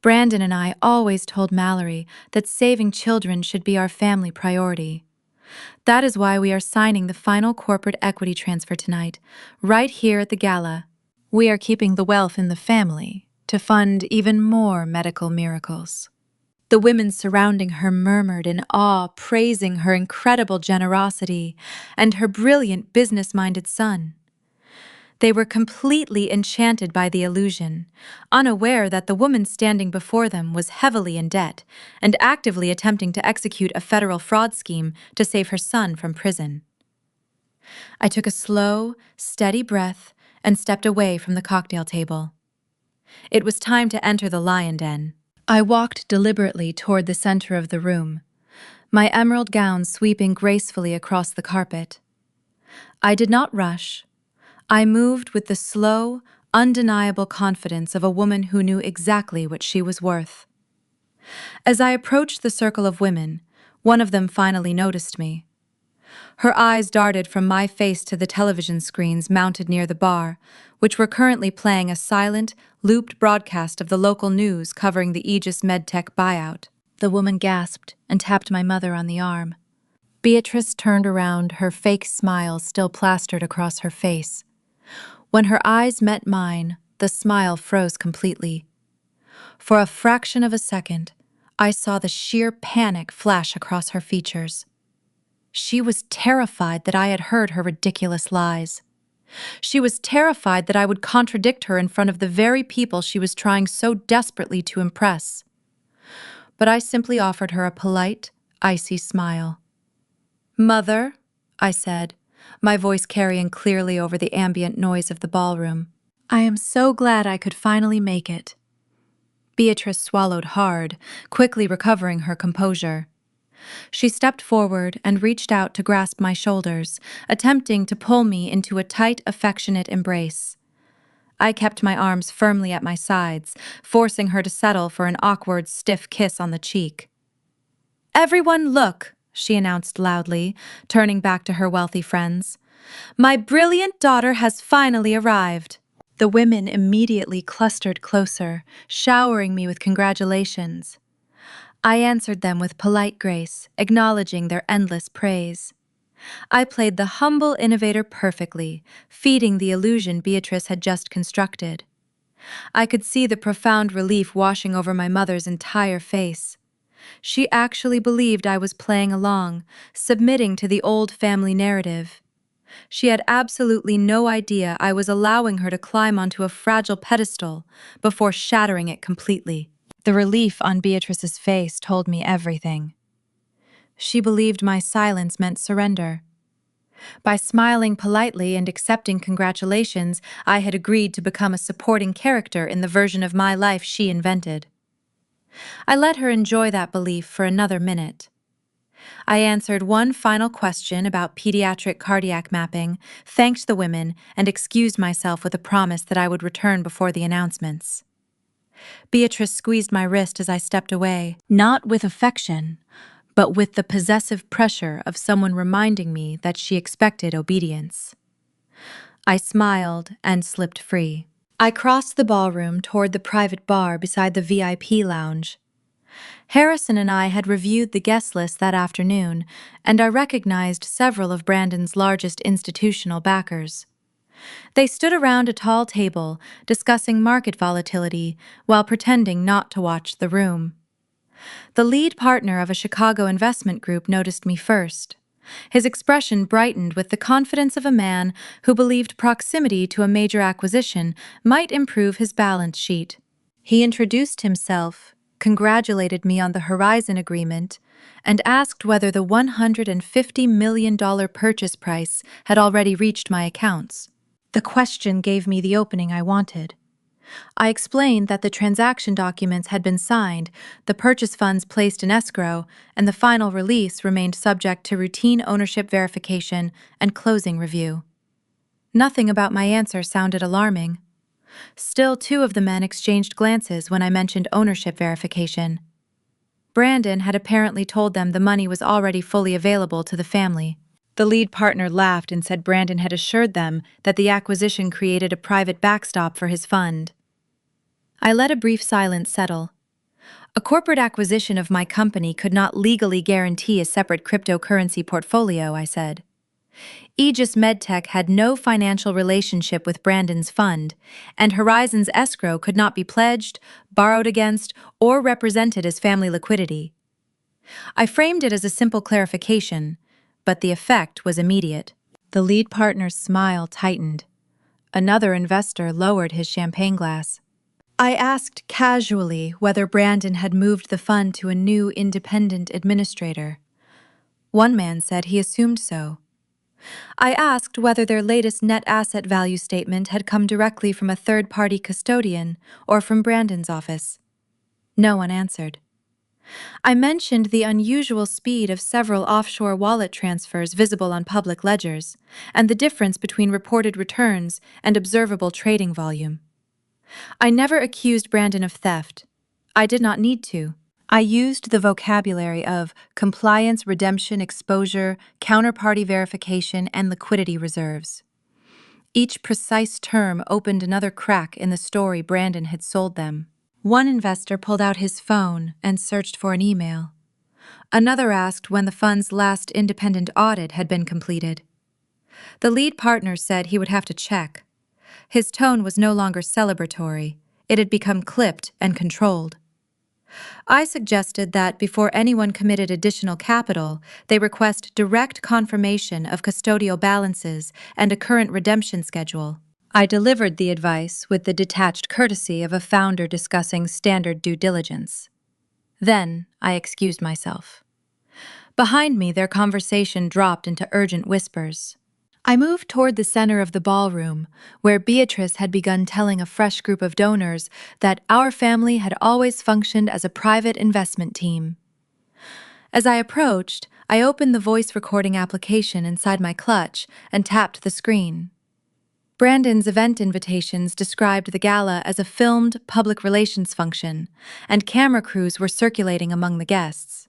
Speaker 1: "Brandon and I always told Mallory that saving children should be our family priority. That is why we are signing the final corporate equity transfer tonight, right here at the gala. We are keeping the wealth in the family to fund even more medical miracles. The women surrounding her murmured in awe, praising her incredible generosity and her brilliant business-minded son. They were completely enchanted by the illusion, unaware that the woman standing before them was heavily in debt and actively attempting to execute a federal fraud scheme to save her son from prison. I took a slow, steady breath and stepped away from the cocktail table. It was time to enter the lion den. I walked deliberately toward the center of the room, my emerald gown sweeping gracefully across the carpet. I did not rush. I moved with the slow, undeniable confidence of a woman who knew exactly what she was worth. As I approached the circle of women, one of them finally noticed me. Her eyes darted from my face to the television screens mounted near the bar, which were currently playing a silent, looped broadcast of the local news covering the Aegis MedTech buyout. The woman gasped and tapped my mother on the arm. Beatrice turned around, her fake smile still plastered across her face. When her eyes met mine, the smile froze completely. For a fraction of a second, I saw the sheer panic flash across her features. She was terrified that I had heard her ridiculous lies. She was terrified that I would contradict her in front of the very people she was trying so desperately to impress. But I simply offered her a polite, icy smile. "Mother," I said, my voice carrying clearly over the ambient noise of the ballroom, "I am so glad I could finally make it." Beatrice swallowed hard, quickly recovering her composure. She stepped forward and reached out to grasp my shoulders, attempting to pull me into a tight, affectionate embrace. I kept my arms firmly at my sides, forcing her to settle for an awkward, stiff kiss on the cheek. "Everyone look," she announced loudly, turning back to her wealthy friends. "My brilliant daughter has finally arrived." The women immediately clustered closer, showering me with congratulations. I answered them with polite grace, acknowledging their endless praise. I played the humble innovator perfectly, feeding the illusion Beatrice had just constructed. I could see the profound relief washing over my mother's entire face. She actually believed I was playing along, submitting to the old family narrative. She had absolutely no idea I was allowing her to climb onto a fragile pedestal before shattering it completely. The relief on Beatrice's face told me everything. She believed my silence meant surrender. By smiling politely and accepting congratulations, I had agreed to become a supporting character in the version of my life she invented. I let her enjoy that belief for another minute. I answered one final question about pediatric cardiac mapping, thanked the women, and excused myself with a promise that I would return before the announcements. Beatrice squeezed my wrist as I stepped away, not with affection, but with the possessive pressure of someone reminding me that she expected obedience. I smiled and slipped free. I crossed the ballroom toward the private bar beside the VIP lounge. Harrison and I had reviewed the guest list that afternoon, and I recognized several of Brandon's largest institutional backers. They stood around a tall table, discussing market volatility while pretending not to watch the room. The lead partner of a Chicago investment group noticed me first. His expression brightened with the confidence of a man who believed proximity to a major acquisition might improve his balance sheet. He introduced himself, congratulated me on the Horizon agreement, and asked whether the $150 million purchase price had already reached my accounts. The question gave me the opening I wanted. I explained that the transaction documents had been signed, the purchase funds placed in escrow, and the final release remained subject to routine ownership verification and closing review. Nothing about my answer sounded alarming. Still, two of the men exchanged glances when I mentioned ownership verification. Brandon had apparently told them the money was already fully available to the family. The lead partner laughed and said Brandon had assured them that the acquisition created a private backstop for his fund. I let a brief silence settle. A corporate acquisition of my company could not legally guarantee a separate cryptocurrency portfolio, I said. Aegis MedTech had no financial relationship with Brandon's fund, and Horizon's escrow could not be pledged, borrowed against, or represented as family liquidity. I framed it as a simple clarification, but the effect was immediate. The lead partner's smile tightened. Another investor lowered his champagne glass. I asked casually whether Brandon had moved the fund to a new independent administrator. One man said he assumed so. I asked whether their latest net asset value statement had come directly from a third-party custodian or from Brandon's office. No one answered. I mentioned the unusual speed of several offshore wallet transfers visible on public ledgers, and the difference between reported returns and observable trading volume. I never accused Brandon of theft. I did not need to. I used the vocabulary of compliance, redemption, exposure, counterparty verification, and liquidity reserves. Each precise term opened another crack in the story Brandon had sold them. One investor pulled out his phone and searched for an email. Another asked when the fund's last independent audit had been completed. The lead partner said he would have to check. His tone was no longer celebratory. It had become clipped and controlled. I suggested that before anyone committed additional capital, they request direct confirmation of custodial balances and a current redemption schedule. I delivered the advice with the detached courtesy of a founder discussing standard due diligence. Then I excused myself. Behind me, their conversation dropped into urgent whispers. I moved toward the center of the ballroom, where Beatrice had begun telling a fresh group of donors that our family had always functioned as a private investment team. As I approached, I opened the voice recording application inside my clutch and tapped the screen. Brandon's event invitations described the gala as a filmed public relations function, and camera crews were circulating among the guests.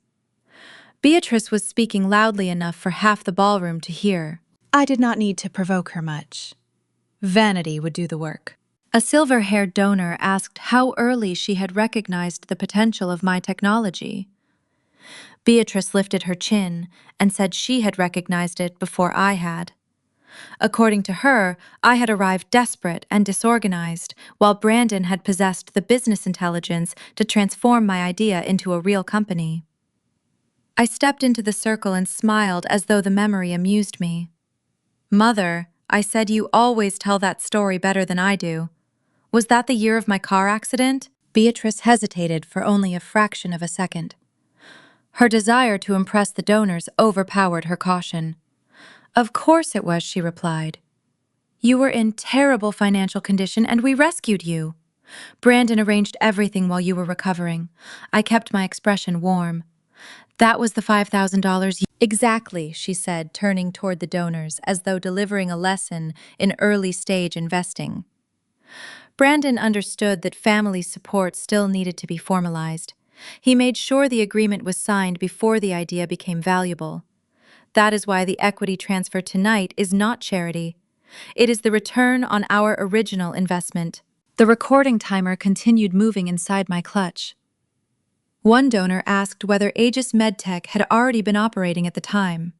Speaker 1: Beatrice was speaking loudly enough for half the ballroom to hear. I did not need to provoke her much. Vanity would do the work. A silver-haired donor asked how early she had recognized the potential of my technology. Beatrice lifted her chin and said she had recognized it before I had. According to her, I had arrived desperate and disorganized, while Brandon had possessed the business intelligence to transform my idea into a real company. I stepped into the circle and smiled as though the memory amused me. Mother, I said, you always tell that story better than I do. Was that the year of my car accident? Beatrice hesitated for only a fraction of a second. Her desire to impress the donors overpowered her caution. Of course it was, she replied. You were in terrible financial condition and we rescued you. Brandon arranged everything while you were recovering. I kept my expression warm. That was the $5,000. Exactly, she said, turning toward the donors as though delivering a lesson in early-stage investing. Brandon understood that family support still needed to be formalized. He made sure the agreement was signed before the idea became valuable. That is why the equity transfer tonight is not charity. It is the return on our original investment. The recording timer continued moving inside my clutch. One donor asked whether Aegis MedTech had already been operating at the time.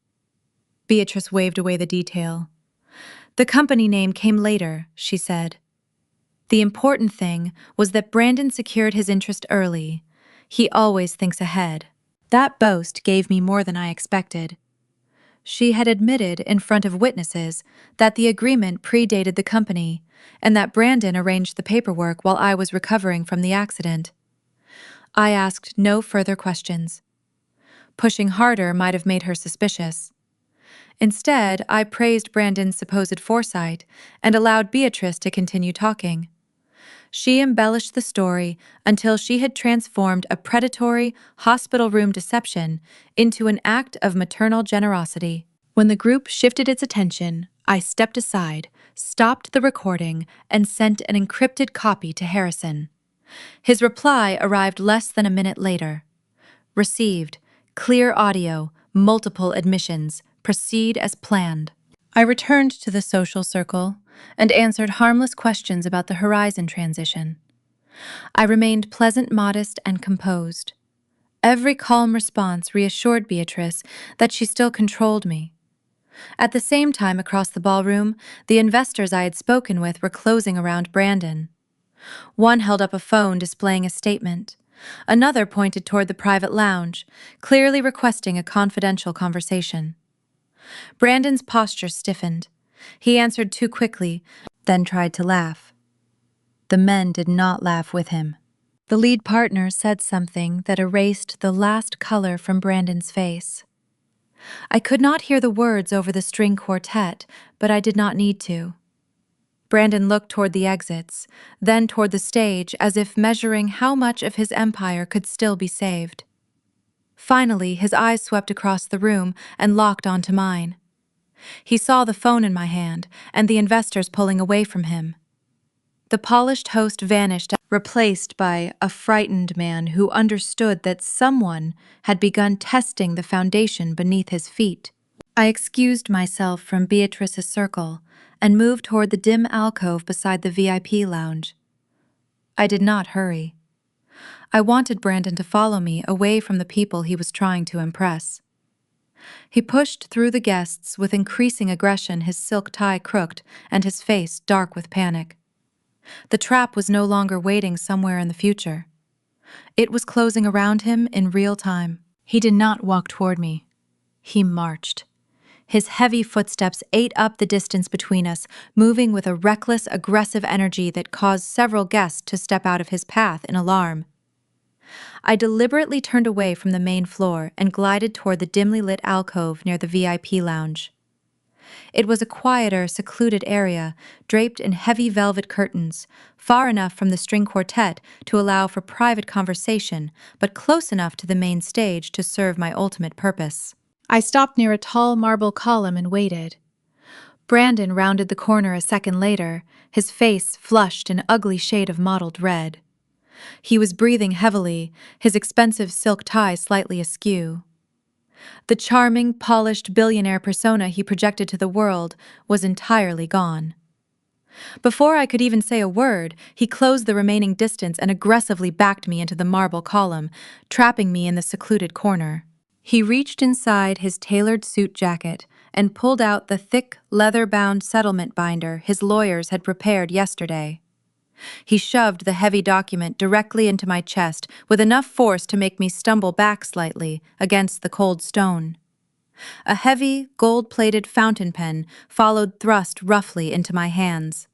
Speaker 1: Beatrice waved away the detail. The company name came later, she said. The important thing was that Brandon secured his interest early. He always thinks ahead. That boast gave me more than I expected. She had admitted in front of witnesses that the agreement predated the company and that Brandon arranged the paperwork while I was recovering from the accident. I asked no further questions. Pushing harder might have made her suspicious. Instead, I praised Brandon's supposed foresight and allowed Beatrice to continue talking. She embellished the story until she had transformed a predatory hospital room deception into an act of maternal generosity. When the group shifted its attention, I stepped aside, stopped the recording, and sent an encrypted copy to Harrison. His reply arrived less than a minute later. Received. Clear audio. Multiple admissions. Proceed as planned. I returned to the social circle and answered harmless questions about the Horizon transition. I remained pleasant, modest, and composed. Every calm response reassured Beatrice that she still controlled me. At the same time, across the ballroom, the investors I had spoken with were closing around Brandon. One held up a phone displaying a statement. Another pointed toward the private lounge, clearly requesting a confidential conversation. Brandon's posture stiffened. He answered too quickly, then tried to laugh. The men did not laugh with him. The lead partner said something that erased the last color from Brandon's face. I could not hear the words over the string quartet, but I did not need to. Brandon looked toward the exits, then toward the stage as if measuring how much of his empire could still be saved. Finally, his eyes swept across the room and locked onto mine. He saw the phone in my hand and the investors pulling away from him. The polished host vanished, replaced by a frightened man who understood that someone had begun testing the foundation beneath his feet. I excused myself from Beatrice's circle and moved toward the dim alcove beside the VIP lounge. I did not hurry. I wanted Brandon to follow me away from the people he was trying to impress. He pushed through the guests with increasing aggression, his silk tie crooked and his face dark with panic. The trap was no longer waiting somewhere in the future. It was closing around him in real time. He did not walk toward me. He marched. His heavy footsteps ate up the distance between us, moving with a reckless, aggressive energy that caused several guests to step out of his path in alarm. I deliberately turned away from the main floor and glided toward the dimly lit alcove near the VIP lounge. It was a quieter, secluded area, draped in heavy velvet curtains, far enough from the string quartet to allow for private conversation, but close enough to the main stage to serve my ultimate purpose. I stopped near a tall marble column and waited. Brandon rounded the corner a second later, his face flushed an ugly shade of mottled red. He was breathing heavily, his expensive silk tie slightly askew. The charming, polished billionaire persona he projected to the world was entirely gone. Before I could even say a word, he closed the remaining distance and aggressively backed me into the marble column, trapping me in the secluded corner. He reached inside his tailored suit jacket and pulled out the thick, leather-bound settlement binder his lawyers had prepared yesterday. He shoved the heavy document directly into my chest with enough force to make me stumble back slightly against the cold stone. A heavy, gold-plated fountain pen followed thrust roughly into my hands.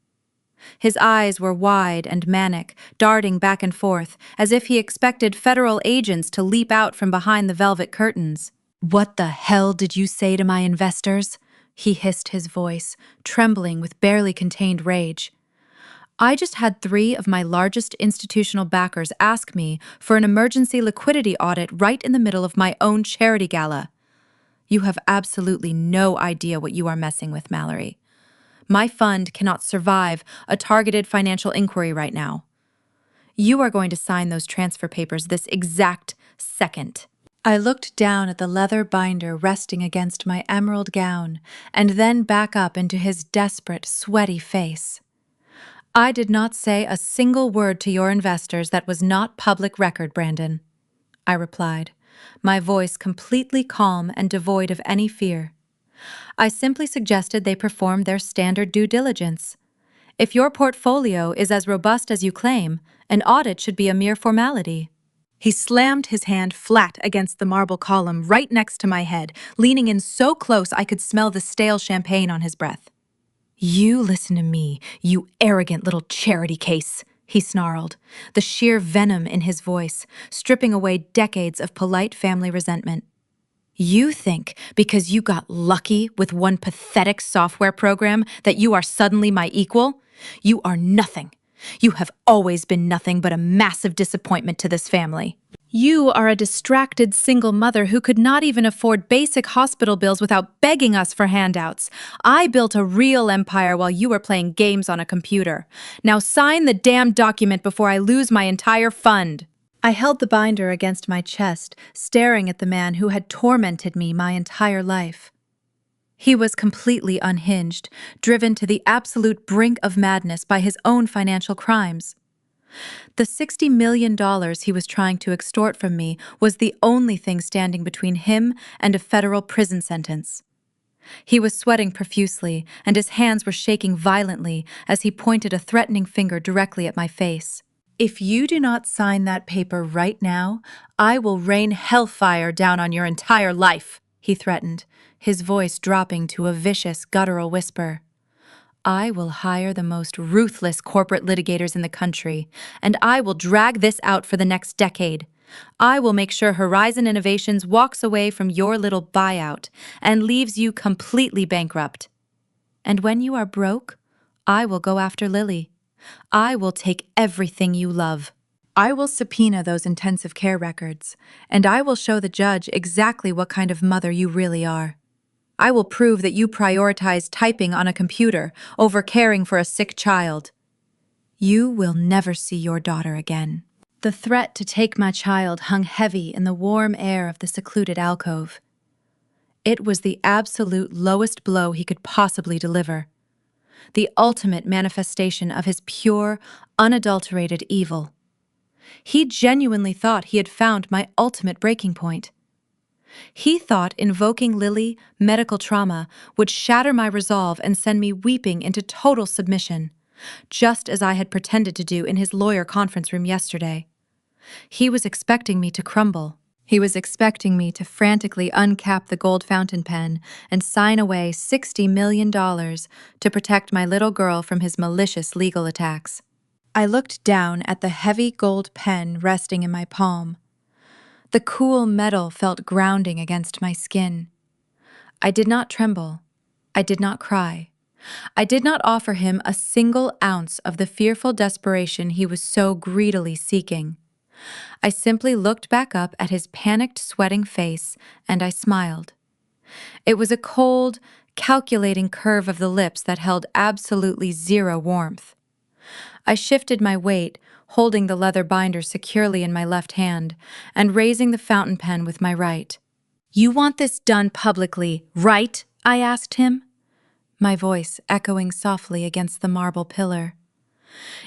Speaker 1: His eyes were wide and manic, darting back and forth, as if he expected federal agents to leap out from behind the velvet curtains. "What the hell did you say to my investors?" he hissed, his voice trembling with barely contained rage. "I just had 3 of my largest institutional backers ask me for an emergency liquidity audit right in the middle of my own charity gala. You have absolutely no idea what you are messing with, Mallory. My fund cannot survive a targeted financial inquiry right now. You are going to sign those transfer papers this exact second." I looked down at the leather binder resting against my emerald gown and then back up into his desperate, sweaty face. "I did not say a single word to your investors that was not public record, Brandon," I replied, my voice completely calm and devoid of any fear. "I simply suggested they perform their standard due diligence. If your portfolio is as robust as you claim, an audit should be a mere formality." He slammed his hand flat against the marble column right next to my head, leaning in so close I could smell the stale champagne on his breath. "You listen to me, you arrogant little charity case," he snarled, the sheer venom in his voice, stripping away decades of polite family resentment. "You think because you got lucky with one pathetic software program that you are suddenly my equal? You are nothing. You have always been nothing but a massive disappointment to this family. You are a distracted single mother who could not even afford basic hospital bills without begging us for handouts. I built a real empire while you were playing games on a computer. Now sign the damn document before I lose my entire fund." I held the binder against my chest, staring at the man who had tormented me my entire life. He was completely unhinged, driven to the absolute brink of madness by his own financial crimes. The $60 million he was trying to extort from me was the only thing standing between him and a federal prison sentence. He was sweating profusely, and his hands were shaking violently as he pointed a threatening finger directly at my face. "If you do not sign that paper right now, I will rain hellfire down on your entire life," he threatened, his voice dropping to a vicious, guttural whisper. "I will hire the most ruthless corporate litigators in the country, and I will drag this out for the next decade. I will make sure Horizon Innovations walks away from your little buyout and leaves you completely bankrupt. And when you are broke, I will go after Lily. I will take everything you love. I will subpoena those intensive care records, and I will show the judge exactly what kind of mother you really are. I will prove that you prioritize typing on a computer over caring for a sick child. You will never see your daughter again." The threat to take my child hung heavy in the warm air of the secluded alcove. It was the absolute lowest blow he could possibly deliver, the ultimate manifestation of his pure, unadulterated evil. He genuinely thought he had found my ultimate breaking point. He thought invoking Lily, medical trauma, would shatter my resolve and send me weeping into total submission, just as I had pretended to do in his lawyer conference room yesterday. He was expecting me to crumble. He was expecting me to frantically uncap the gold fountain pen and sign away $60 million to protect my little girl from his malicious legal attacks. I looked down at the heavy gold pen resting in my palm. The cool metal felt grounding against my skin. I did not tremble. I did not cry. I did not offer him a single ounce of the fearful desperation he was so greedily seeking. I simply looked back up at his panicked, sweating face, and I smiled. It was a cold, calculating curve of the lips that held absolutely zero warmth. I shifted my weight, holding the leather binder securely in my left hand, and raising the fountain pen with my right. "You want this done publicly, right?" I asked him, my voice echoing softly against the marble pillar.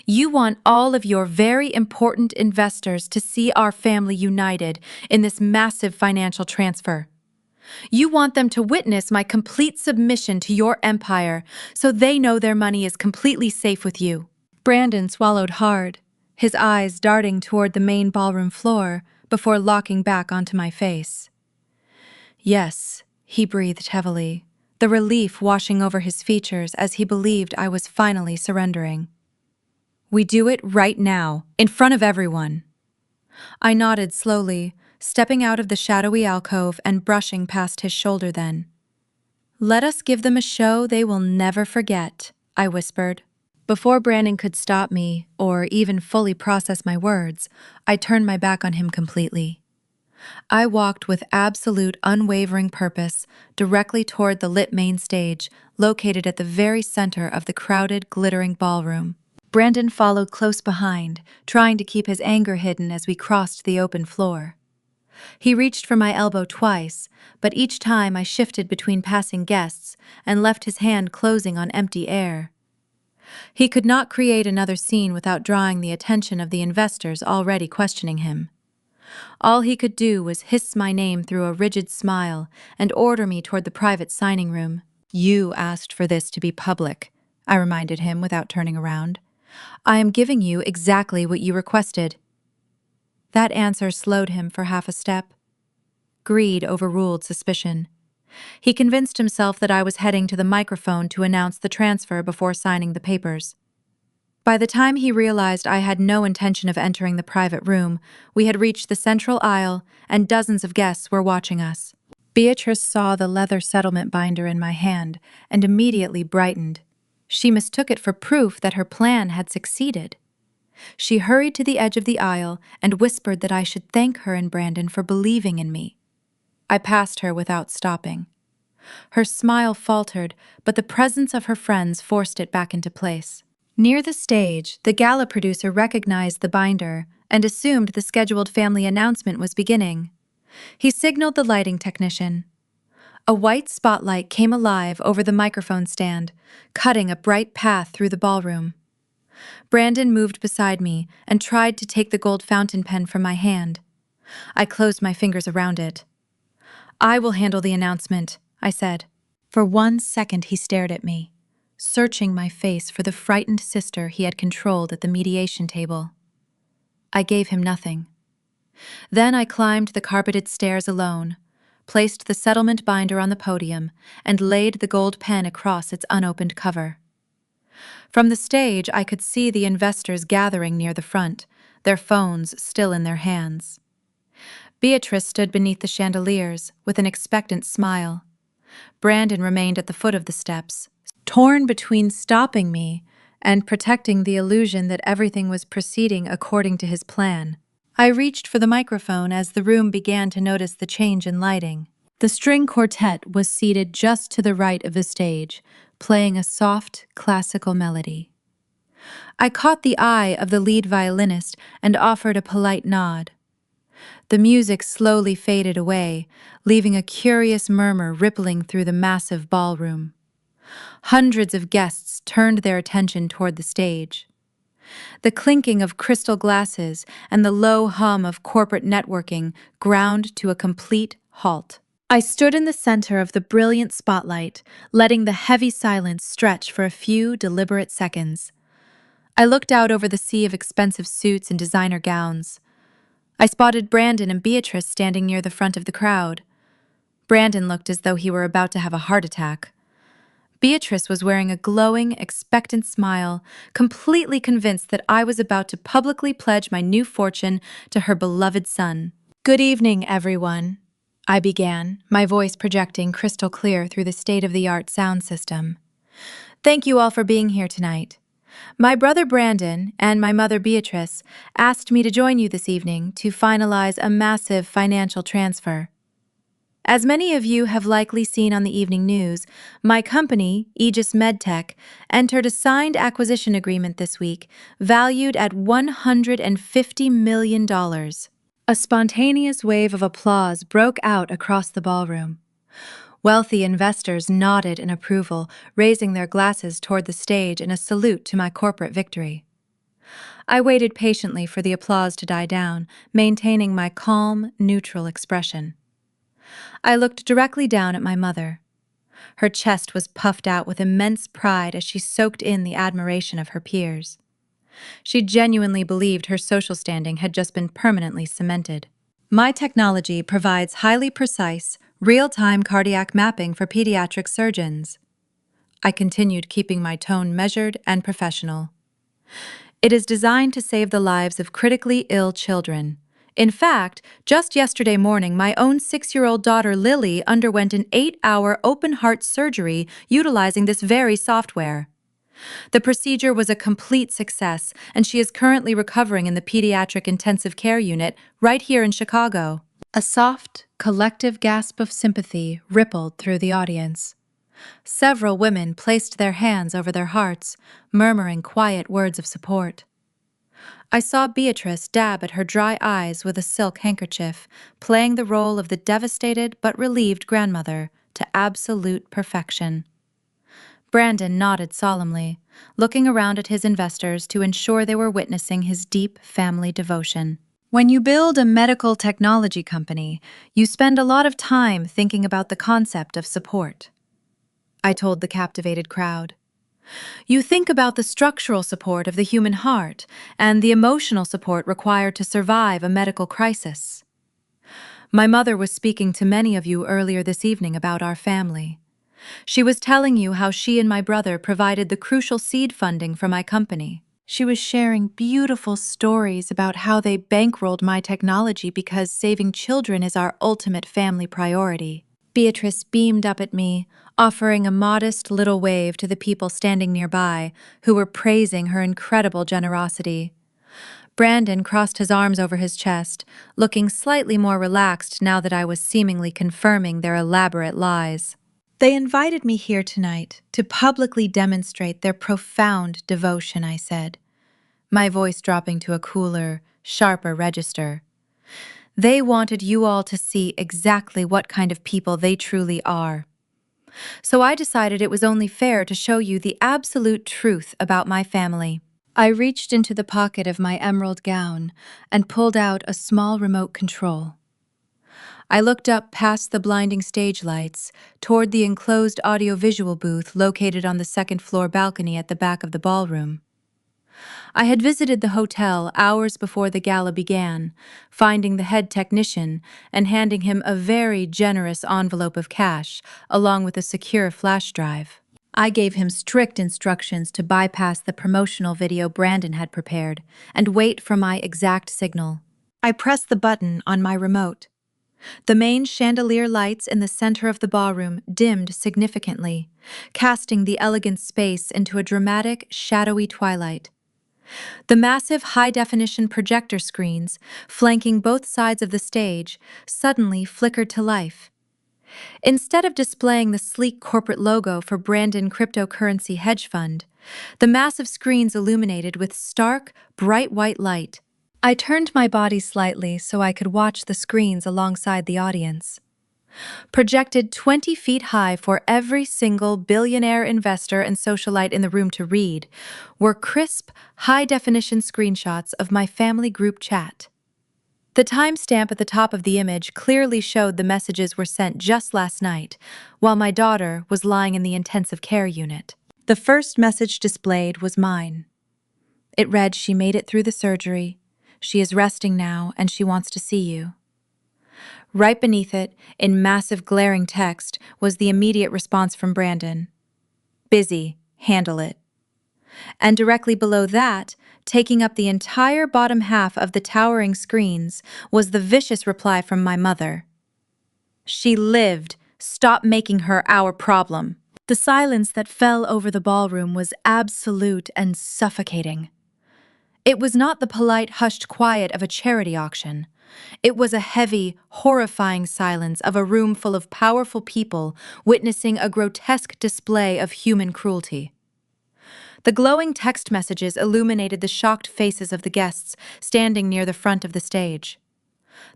Speaker 1: "You want all of your very important investors to see our family united in this massive financial transfer. You want them to witness my complete submission to your empire so they know their money is completely safe with you." Brandon swallowed hard, his eyes darting toward the main ballroom floor before locking back onto my face. "Yes," he breathed heavily, the relief washing over his features as he believed I was finally surrendering. "We do it right now, in front of everyone." I nodded slowly, stepping out of the shadowy alcove and brushing past his shoulder then. "Let us give them a show they will never forget," I whispered. Before Brandon could stop me, or even fully process my words, I turned my back on him completely. I walked with absolute unwavering purpose directly toward the lit main stage, located at the very center of the crowded, glittering ballroom. Brandon followed close behind, trying to keep his anger hidden as we crossed the open floor. He reached for my elbow twice, but each time I shifted between passing guests and left his hand closing on empty air. He could not create another scene without drawing the attention of the investors already questioning him. All he could do was hiss my name through a rigid smile and order me toward the private signing room. "You asked for this to be public," I reminded him without turning around. "I am giving you exactly what you requested." That answer slowed him for half a step. Greed overruled suspicion. He convinced himself that I was heading to the microphone to announce the transfer before signing the papers. By the time he realized I had no intention of entering the private room, we had reached the central aisle, and dozens of guests were watching us. Beatrice saw the leather settlement binder in my hand and immediately brightened. She mistook it for proof that her plan had succeeded. She hurried to the edge of the aisle and whispered that I should thank her and Brandon for believing in me. I passed her without stopping. Her smile faltered, but the presence of her friends forced it back into place. Near the stage, the gala producer recognized the binder and assumed the scheduled family announcement was beginning. He signaled the lighting technician. A white spotlight came alive over the microphone stand, cutting a bright path through the ballroom. Brandon moved beside me and tried to take the gold fountain pen from my hand. I closed my fingers around it. "I will handle the announcement," I said. For 1 second he stared at me, searching my face for the frightened sister he had controlled at the mediation table. I gave him nothing. Then I climbed the carpeted stairs alone, placed the settlement binder on the podium, and laid the gold pen across its unopened cover. From the stage, I could see the investors gathering near the front, their phones still in their hands. Beatrice stood beneath the chandeliers with an expectant smile. Brandon remained at the foot of the steps, torn between stopping me and protecting the illusion that everything was proceeding according to his plan. I reached for the microphone as the room began to notice the change in lighting. The string quartet was seated just to the right of the stage, playing a soft, classical melody. I caught the eye of the lead violinist and offered a polite nod. The music slowly faded away, leaving a curious murmur rippling through the massive ballroom. Hundreds of guests turned their attention toward the stage. The clinking of crystal glasses and the low hum of corporate networking ground to a complete halt. I stood in the center of the brilliant spotlight, letting the heavy silence stretch for a few deliberate seconds. I looked out over the sea of expensive suits and designer gowns. I spotted Brandon and Beatrice standing near the front of the crowd. Brandon looked as though he were about to have a heart attack. Beatrice was wearing a glowing, expectant smile, completely convinced that I was about to publicly pledge my new fortune to her beloved son. "Good evening, everyone," I began, my voice projecting crystal clear through the state-of-the-art sound system. "Thank you all for being here tonight. My brother Brandon and my mother Beatrice asked me to join you this evening to finalize a massive financial transfer. As many of you have likely seen on the evening news, my company, Aegis MedTech, entered a signed acquisition agreement this week, valued at $150 million. A spontaneous wave of applause broke out across the ballroom. Wealthy investors nodded in approval, raising their glasses toward the stage in a salute to my corporate victory. I waited patiently for the applause to die down, maintaining my calm, neutral expression. I looked directly down at my mother. Her chest was puffed out with immense pride as she soaked in the admiration of her peers. She genuinely believed her social standing had just been permanently cemented. My technology provides highly precise, real-time cardiac mapping for pediatric surgeons. I continued, keeping my tone measured and professional. It is designed to save the lives of critically ill children. In fact, just yesterday morning, my own 6-year-old daughter Lily underwent an 8-hour open-heart surgery utilizing this very software. The procedure was a complete success, and she is currently recovering in the pediatric intensive care unit right here in Chicago. A soft, collective gasp of sympathy rippled through the audience. Several women placed their hands over their hearts, murmuring quiet words of support. I saw Beatrice dab at her dry eyes with a silk handkerchief, playing the role of the devastated but relieved grandmother to absolute perfection. Brandon nodded solemnly, looking around at his investors to ensure they were witnessing his deep family devotion. When you build a medical technology company, you spend a lot of time thinking about the concept of support, I told the captivated crowd. You think about the structural support of the human heart and the emotional support required to survive a medical crisis. My mother was speaking to many of you earlier this evening about our family. She was telling you how she and my brother provided the crucial seed funding for my company. She was sharing beautiful stories about how they bankrolled my technology because saving children is our ultimate family priority. Beatrice beamed up at me, offering a modest little wave to the people standing nearby, who were praising her incredible generosity. Brandon crossed his arms over his chest, looking slightly more relaxed now that I was seemingly confirming their elaborate lies. They invited me here tonight to publicly demonstrate their profound devotion, I said, my voice dropping to a cooler, sharper register. They wanted you all to see exactly what kind of people they truly are. So I decided it was only fair to show you the absolute truth about my family. I reached into the pocket of my emerald gown and pulled out a small remote control. I looked up past the blinding stage lights toward the enclosed audiovisual booth located on the second-floor balcony at the back of the ballroom. I had visited the hotel hours before the gala began, finding the head technician and handing him a very generous envelope of cash, along with a secure flash drive. I gave him strict instructions to bypass the promotional video Brandon had prepared and wait for my exact signal. I pressed the button on my remote. The main chandelier lights in the center of the ballroom dimmed significantly, casting the elegant space into a dramatic, shadowy twilight. The massive high-definition projector screens, flanking both sides of the stage, suddenly flickered to life. Instead of displaying the sleek corporate logo for Brandon Cryptocurrency Hedge Fund, the massive screens illuminated with stark, bright white light. I turned my body slightly so I could watch the screens alongside the audience. Projected 20 feet high for every single billionaire investor and socialite in the room to read, were crisp, high-definition screenshots of my family group chat. The timestamp at the top of the image clearly showed the messages were sent just last night, while my daughter was lying in the intensive care unit. The first message displayed was mine. It read, "She made it through the surgery. She is resting now, and she wants to see you." Right beneath it, in massive glaring text, was the immediate response from Brandon. "Busy, handle it." And directly below that, taking up the entire bottom half of the towering screens, was the vicious reply from my mother. "She lived. Stop making her our problem." The silence that fell over the ballroom was absolute and suffocating. It was not the polite, hushed quiet of a charity auction. It was a heavy, horrifying silence of a room full of powerful people witnessing a grotesque display of human cruelty. The glowing text messages illuminated the shocked faces of the guests standing near the front of the stage.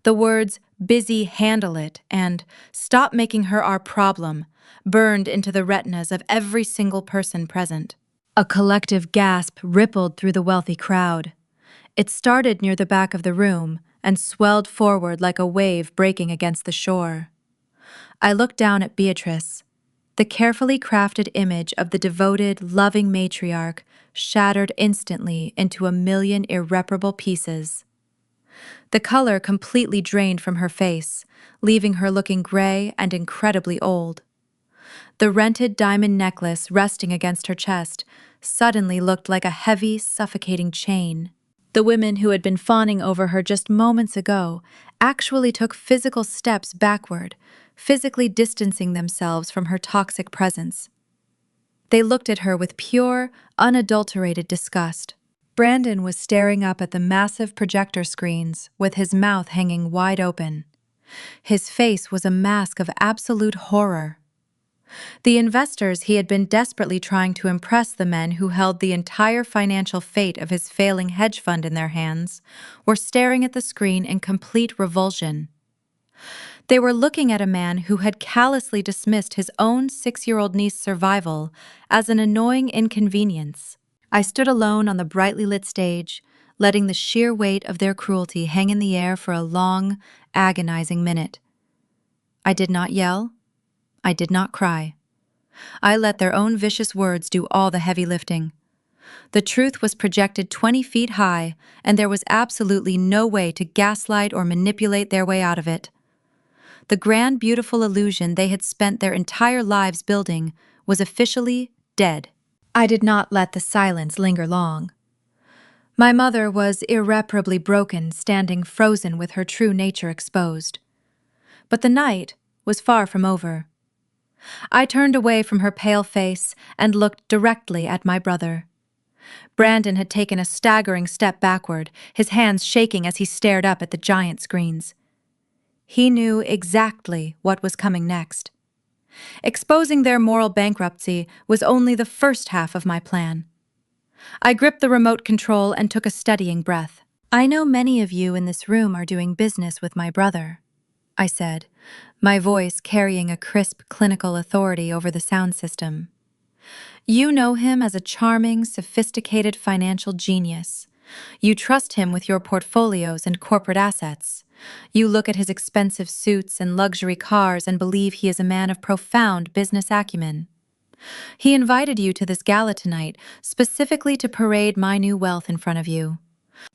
Speaker 1: The words, "Busy, handle it," and "Stop making her our problem," burned into the retinas of every single person present. A collective gasp rippled through the wealthy crowd. It started near the back of the room and swelled forward like a wave breaking against the shore. I looked down at Beatrice. The carefully crafted image of the devoted, loving matriarch shattered instantly into a million irreparable pieces. The color completely drained from her face, leaving her looking gray and incredibly old. The rented diamond necklace resting against her chest suddenly looked like a heavy, suffocating chain. The women who had been fawning over her just moments ago actually took physical steps backward, physically distancing themselves from her toxic presence. They looked at her with pure, unadulterated disgust. Brandon was staring up at the massive projector screens with his mouth hanging wide open. His face was a mask of absolute horror. The investors he had been desperately trying to impress, the men who held the entire financial fate of his failing hedge fund in their hands, were staring at the screen in complete revulsion. They were looking at a man who had callously dismissed his own 6-year-old niece's survival as an annoying inconvenience. I stood alone on the brightly lit stage, letting the sheer weight of their cruelty hang in the air for a long, agonizing minute. I did not yell. I did not cry. I let their own vicious words do all the heavy lifting. The truth was projected 20 feet high, and there was absolutely no way to gaslight or manipulate their way out of it. The grand, beautiful illusion they had spent their entire lives building was officially dead. I did not let the silence linger long. My mother was irreparably broken, standing frozen with her true nature exposed. But the night was far from over. I turned away from her pale face and looked directly at my brother. Brandon had taken a staggering step backward, his hands shaking as he stared up at the giant screens. He knew exactly what was coming next. Exposing their moral bankruptcy was only the first half of my plan. I gripped the remote control and took a steadying breath. "I know many of you in this room are doing business with my brother," I said, my voice carrying a crisp clinical authority over the sound system. You know him as a charming, sophisticated financial genius. You trust him with your portfolios and corporate assets. You look at his expensive suits and luxury cars and believe he is a man of profound business acumen. He invited you to this gala tonight specifically to parade my new wealth in front of you.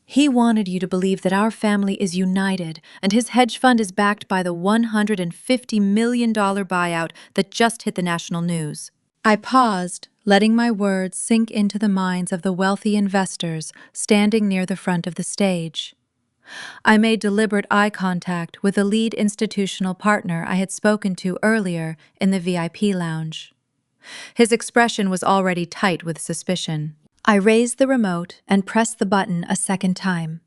Speaker 1: He wanted you to believe that our family is united and his hedge fund is backed by the $150 million buyout that just hit the national news. I paused, letting my words sink into the minds of the wealthy investors standing near the front of the stage. I made deliberate eye contact with the lead institutional partner I had spoken to earlier in the VIP lounge. His expression was already tight with suspicion. I raised the remote and pressed the button a second time.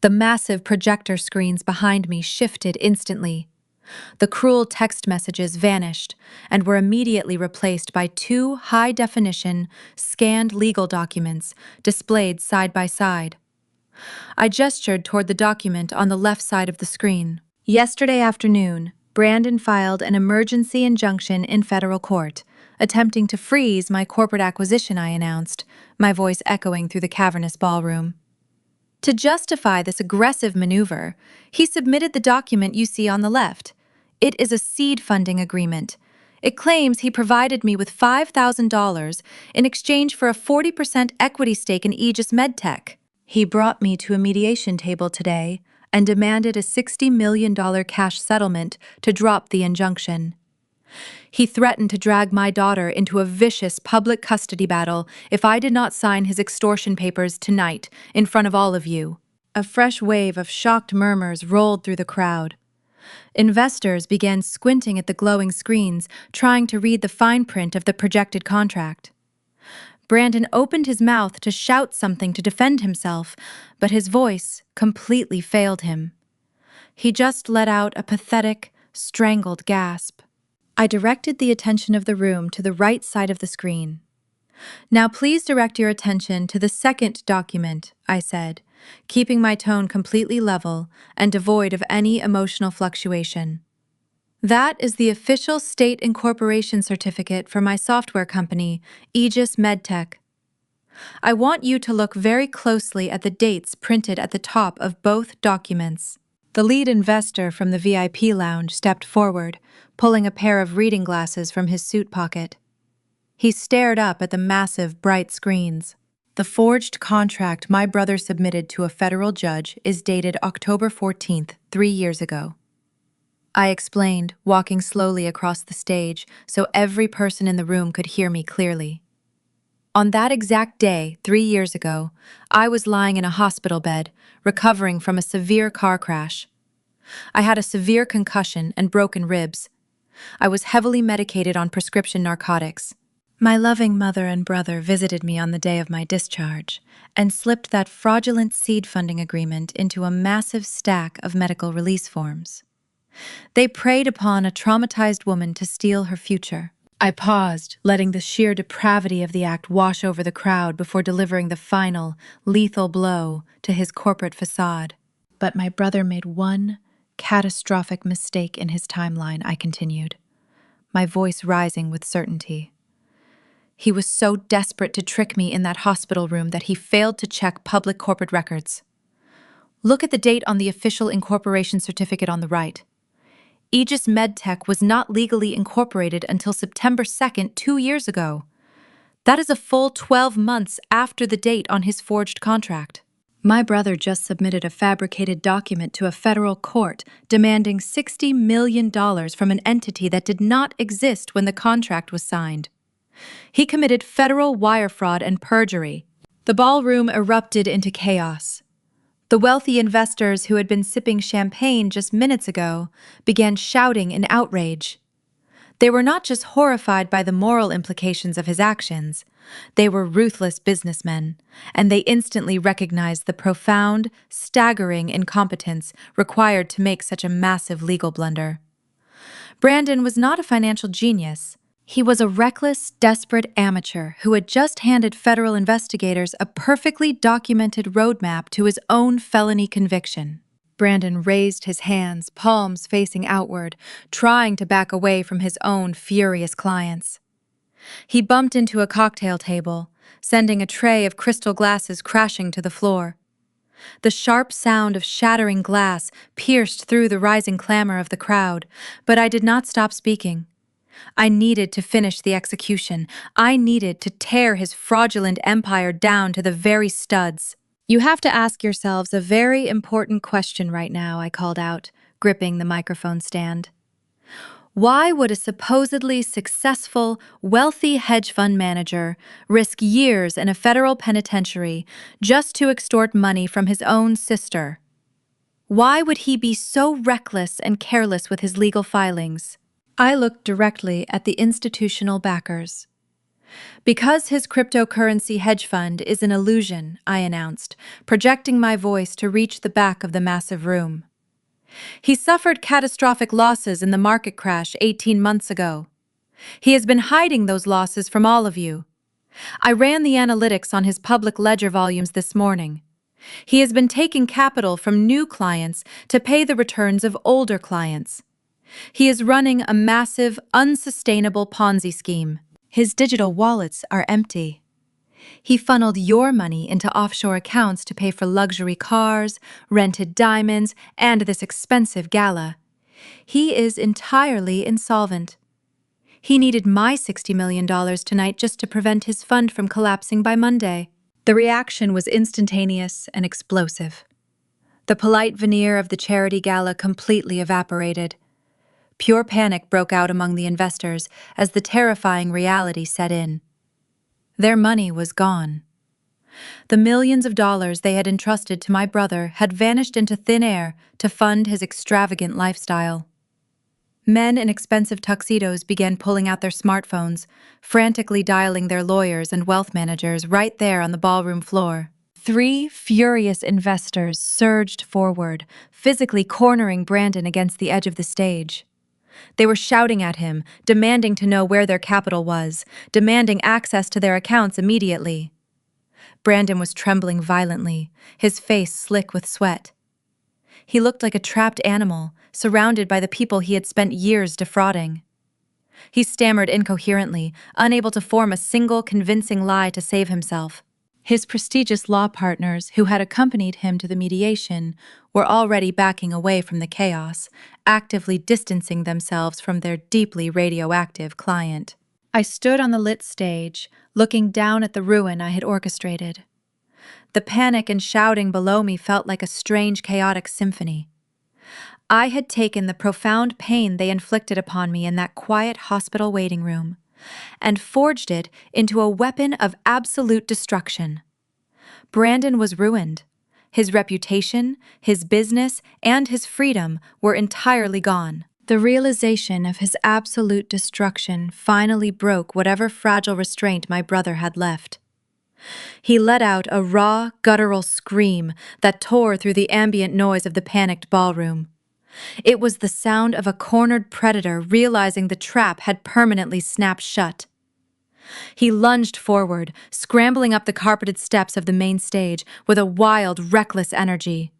Speaker 1: The massive projector screens behind me shifted instantly. The cruel text messages vanished and were immediately replaced by two high-definition, scanned legal documents displayed side by side. I gestured toward the document on the left side of the screen. Yesterday afternoon, Brandon filed an emergency injunction in federal court, attempting to freeze my corporate acquisition, I announced, my voice echoing through the cavernous ballroom. To justify this aggressive maneuver, he submitted the document you see on the left. It is a seed funding agreement. It claims he provided me with $5,000 in exchange for a 40% equity stake in Aegis MedTech. He brought me to a mediation table today and demanded a $60 million cash settlement to drop the injunction. He threatened to drag my daughter into a vicious public custody battle if I did not sign his extortion papers tonight in front of all of you. A fresh wave of shocked murmurs rolled through the crowd. Investors began squinting at the glowing screens, trying to read the fine print of the projected contract. Brandon opened his mouth to shout something to defend himself, but his voice completely failed him. He just let out a pathetic, strangled gasp. I directed the attention of the room to the right side of the screen. Now please direct your attention to the second document, I said, keeping my tone completely level and devoid of any emotional fluctuation. That is the official state incorporation certificate for my software company, Aegis MedTech. I want you to look very closely at the dates printed at the top of both documents. The lead investor from the VIP lounge stepped forward, pulling a pair of reading glasses from his suit pocket. He stared up at the massive, bright screens. The forged contract my brother submitted to a federal judge is dated October 14th, 3 years ago. I explained, walking slowly across the stage so every person in the room could hear me clearly. On that exact day, 3 years ago, I was lying in a hospital bed, recovering from a severe car crash. I had a severe concussion and broken ribs. I was heavily medicated on prescription narcotics. My loving mother and brother visited me on the day of my discharge and slipped that fraudulent seed funding agreement into a massive stack of medical release forms. They preyed upon a traumatized woman to steal her future. I paused, letting the sheer depravity of the act wash over the crowd before delivering the final, lethal blow to his corporate facade. But my brother made one catastrophic mistake in his timeline, I continued, my voice rising with certainty. He was so desperate to trick me in that hospital room that he failed to check public corporate records. Look at the date on the official incorporation certificate on the right. Aegis MedTech was not legally incorporated until September 2nd, 2 years ago. That is a full 12 months after the date on his forged contract. My brother just submitted a fabricated document to a federal court demanding $60 million from an entity that did not exist when the contract was signed. He committed federal wire fraud and perjury. The ballroom erupted into chaos. The wealthy investors who had been sipping champagne just minutes ago began shouting in outrage. They were not just horrified by the moral implications of his actions, they were ruthless businessmen, and they instantly recognized the profound, staggering incompetence required to make such a massive legal blunder. Brandon was not a financial genius. He was a reckless, desperate amateur who had just handed federal investigators a perfectly documented roadmap to his own felony conviction. Brandon raised his hands, palms facing outward, trying to back away from his own furious clients. He bumped into a cocktail table, sending a tray of crystal glasses crashing to the floor. The sharp sound of shattering glass pierced through the rising clamor of the crowd, but I did not stop speaking. I needed to finish the execution. I needed to tear his fraudulent empire down to the very studs. You have to ask yourselves a very important question right now, I called out, gripping the microphone stand. Why would a supposedly successful, wealthy hedge fund manager risk years in a federal penitentiary just to extort money from his own sister? Why would he be so reckless and careless with his legal filings? I looked directly at the institutional backers. Because his cryptocurrency hedge fund is an illusion, I announced, projecting my voice to reach the back of the massive room. He suffered catastrophic losses in the market crash 18 months ago. He has been hiding those losses from all of you. I ran the analytics on his public ledger volumes this morning. He has been taking capital from new clients to pay the returns of older clients. He is running a massive, unsustainable Ponzi scheme. His digital wallets are empty. He funneled your money into offshore accounts to pay for luxury cars, rented diamonds, and this expensive gala. He is entirely insolvent. He needed my $60 million tonight just to prevent his fund from collapsing by Monday. The reaction was instantaneous and explosive. The polite veneer of the charity gala completely evaporated. Pure panic broke out among the investors as the terrifying reality set in. Their money was gone. The millions of dollars they had entrusted to my brother had vanished into thin air to fund his extravagant lifestyle. Men in expensive tuxedos began pulling out their smartphones, frantically dialing their lawyers and wealth managers right there on the ballroom floor. 3 furious investors surged forward, physically cornering Brandon against the edge of the stage. They were shouting at him, demanding to know where their capital was, demanding access to their accounts immediately. Brandon was trembling violently, his face slick with sweat. He looked like a trapped animal, surrounded by the people he had spent years defrauding. He stammered incoherently, unable to form a single convincing lie to save himself. His prestigious law partners, who had accompanied him to the mediation, were already backing away from the chaos, actively distancing themselves from their deeply radioactive client. I stood on the lit stage, looking down at the ruin I had orchestrated. The panic and shouting below me felt like a strange, chaotic symphony. I had taken the profound pain they inflicted upon me in that quiet hospital waiting room and forged it into a weapon of absolute destruction. Brandon was ruined. His reputation, his business, and his freedom were entirely gone. The realization of his absolute destruction finally broke whatever fragile restraint my brother had left. He let out a raw, guttural scream that tore through the ambient noise of the panicked ballroom. It was the sound of a cornered predator realizing the trap had permanently snapped shut. He lunged forward, scrambling up the carpeted steps of the main stage with a wild, reckless energy.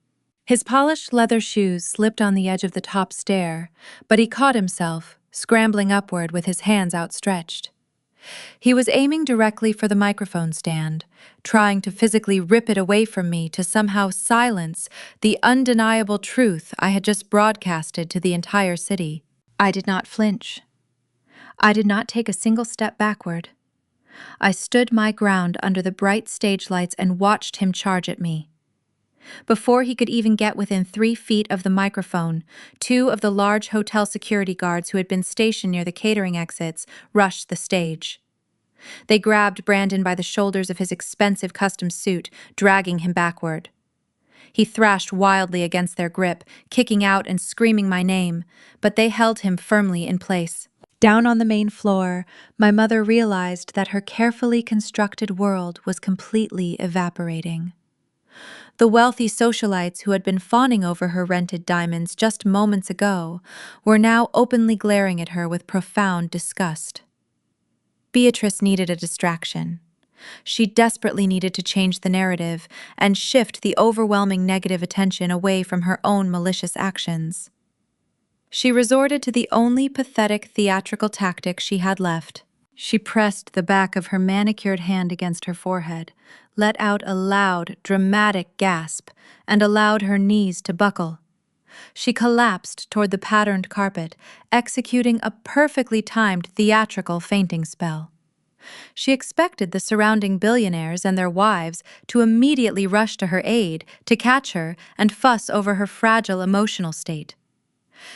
Speaker 1: His polished leather shoes slipped on the edge of the top stair, but he caught himself, scrambling upward with his hands outstretched. He was aiming directly for the microphone stand, trying to physically rip it away from me to somehow silence the undeniable truth I had just broadcasted to the entire city. I did not flinch. I did not take a single step backward. I stood my ground under the bright stage lights and watched him charge at me. Before he could even get within 3 feet of the microphone, 2 of the large hotel security guards who had been stationed near the catering exits rushed the stage. They grabbed Brandon by the shoulders of his expensive custom suit, dragging him backward. He thrashed wildly against their grip, kicking out and screaming my name, but they held him firmly in place. Down on the main floor, my mother realized that her carefully constructed world was completely evaporating. The wealthy socialites who had been fawning over her rented diamonds just moments ago were now openly glaring at her with profound disgust. Beatrice needed a distraction. She desperately needed to change the narrative and shift the overwhelming negative attention away from her own malicious actions. She resorted to the only pathetic theatrical tactic she had left. She pressed the back of her manicured hand against her forehead, let out a loud, dramatic gasp, and allowed her knees to buckle. She collapsed toward the patterned carpet, executing a perfectly timed theatrical fainting spell. She expected the surrounding billionaires and their wives to immediately rush to her aid, to catch her and fuss over her fragile emotional state.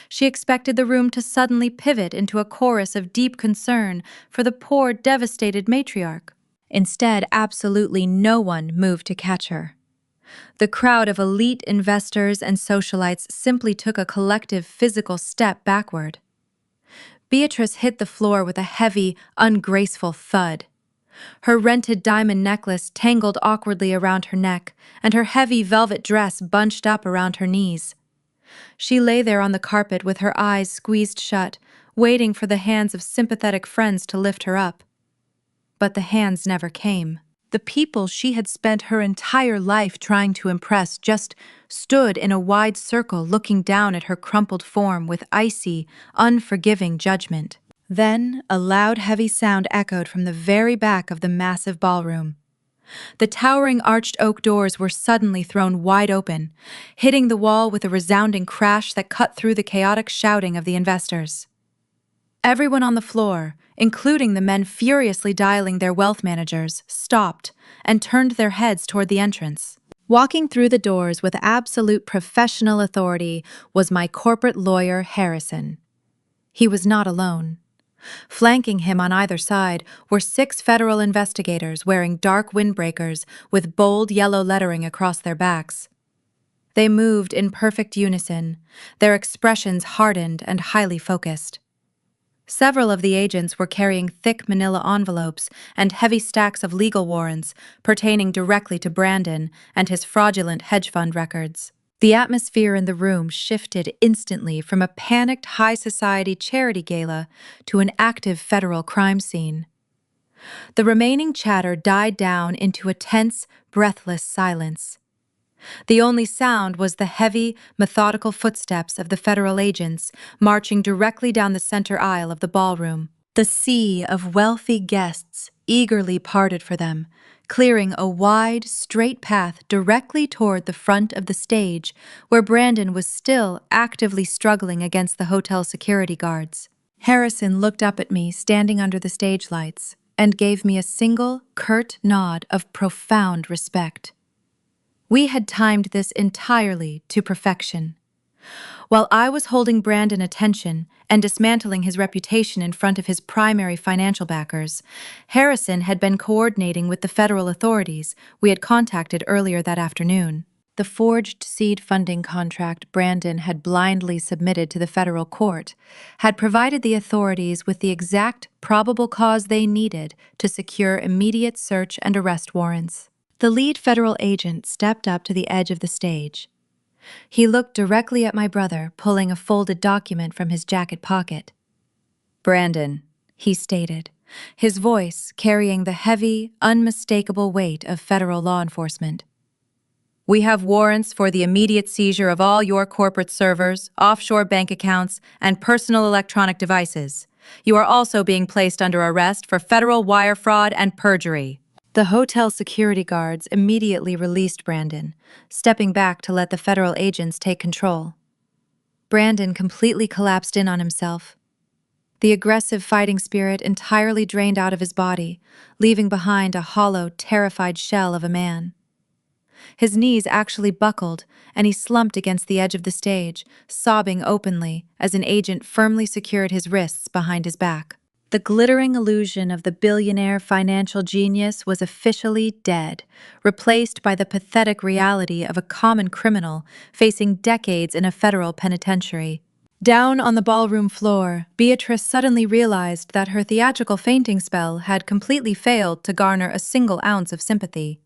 Speaker 1: She expected the room to suddenly pivot into a chorus of deep concern for the poor, devastated matriarch. Instead, absolutely no one moved to catch her. The crowd of elite investors and socialites simply took a collective physical step backward. Beatrice hit the floor with a heavy, ungraceful thud. Her rented diamond necklace tangled awkwardly around her neck, and her heavy velvet dress bunched up around her knees. She lay there on the carpet with her eyes squeezed shut, waiting for the hands of sympathetic friends to lift her up. But the hands never came. The people she had spent her entire life trying to impress just stood in a wide circle looking down at her crumpled form with icy, unforgiving judgment. Then a loud, heavy sound echoed from the very back of the massive ballroom. The towering arched oak doors were suddenly thrown wide open, hitting the wall with a resounding crash that cut through the chaotic shouting of the investors. Everyone on the floor, including the men furiously dialing their wealth managers, stopped and turned their heads toward the entrance. Walking through the doors with absolute professional authority was my corporate lawyer, Harrison. He was not alone. Flanking him on either side were 6 federal investigators wearing dark windbreakers with bold yellow lettering across their backs. They moved in perfect unison, their expressions hardened and highly focused. Several of the agents were carrying thick manila envelopes and heavy stacks of legal warrants pertaining directly to Brandon and his fraudulent hedge fund records. The atmosphere in the room shifted instantly from a panicked high society charity gala to an active federal crime scene. The remaining chatter died down into a tense, breathless silence. The only sound was the heavy, methodical footsteps of the federal agents marching directly down the center aisle of the ballroom. The sea of wealthy guests eagerly parted for them, clearing a wide, straight path directly toward the front of the stage, where Brandon was still actively struggling against the hotel security guards. Harrison looked up at me standing under the stage lights and gave me a single, curt nod of profound respect. We had timed this entirely to perfection. While I was holding Brandon attention and dismantling his reputation in front of his primary financial backers, Harrison had been coordinating with the federal authorities we had contacted earlier that afternoon. The forged seed funding contract Brandon had blindly submitted to the federal court had provided the authorities with the exact probable cause they needed to secure immediate search and arrest warrants. The lead federal agent stepped up to the edge of the stage. He looked directly at my brother, pulling a folded document from his jacket pocket. "Brandon," he stated, his voice carrying the heavy, unmistakable weight of federal law enforcement. "We have warrants for the immediate seizure of all your corporate servers, offshore bank accounts, and personal electronic devices. You are also being placed under arrest for federal wire fraud and perjury." The hotel security guards immediately released Brandon, stepping back to let the federal agents take control. Brandon completely collapsed in on himself. The aggressive fighting spirit entirely drained out of his body, leaving behind a hollow, terrified shell of a man. His knees actually buckled, and he slumped against the edge of the stage, sobbing openly as an agent firmly secured his wrists behind his back. The glittering illusion of the billionaire financial genius was officially dead, replaced by the pathetic reality of a common criminal facing decades in a federal penitentiary. Down on the ballroom floor, Beatrice suddenly realized that her theatrical fainting spell had completely failed to garner a single ounce of sympathy.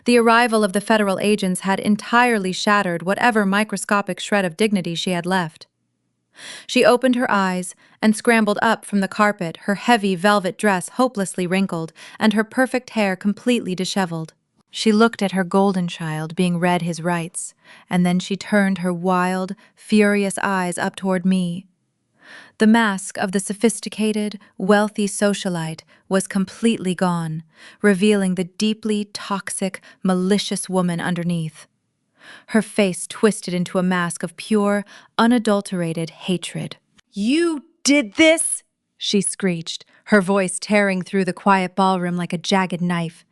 Speaker 1: The arrival of the federal agents had entirely shattered whatever microscopic shred of dignity she had left. She opened her eyes and scrambled up from the carpet, her heavy velvet dress hopelessly wrinkled and her perfect hair completely disheveled. She looked at her golden child being read his rights, and then she turned her wild, furious eyes up toward me. The mask of the sophisticated, wealthy socialite was completely gone, revealing the deeply toxic, malicious woman underneath. Her face twisted into a mask of pure, unadulterated hatred. "You did this?" she screeched, her voice tearing through the quiet ballroom like a jagged knife.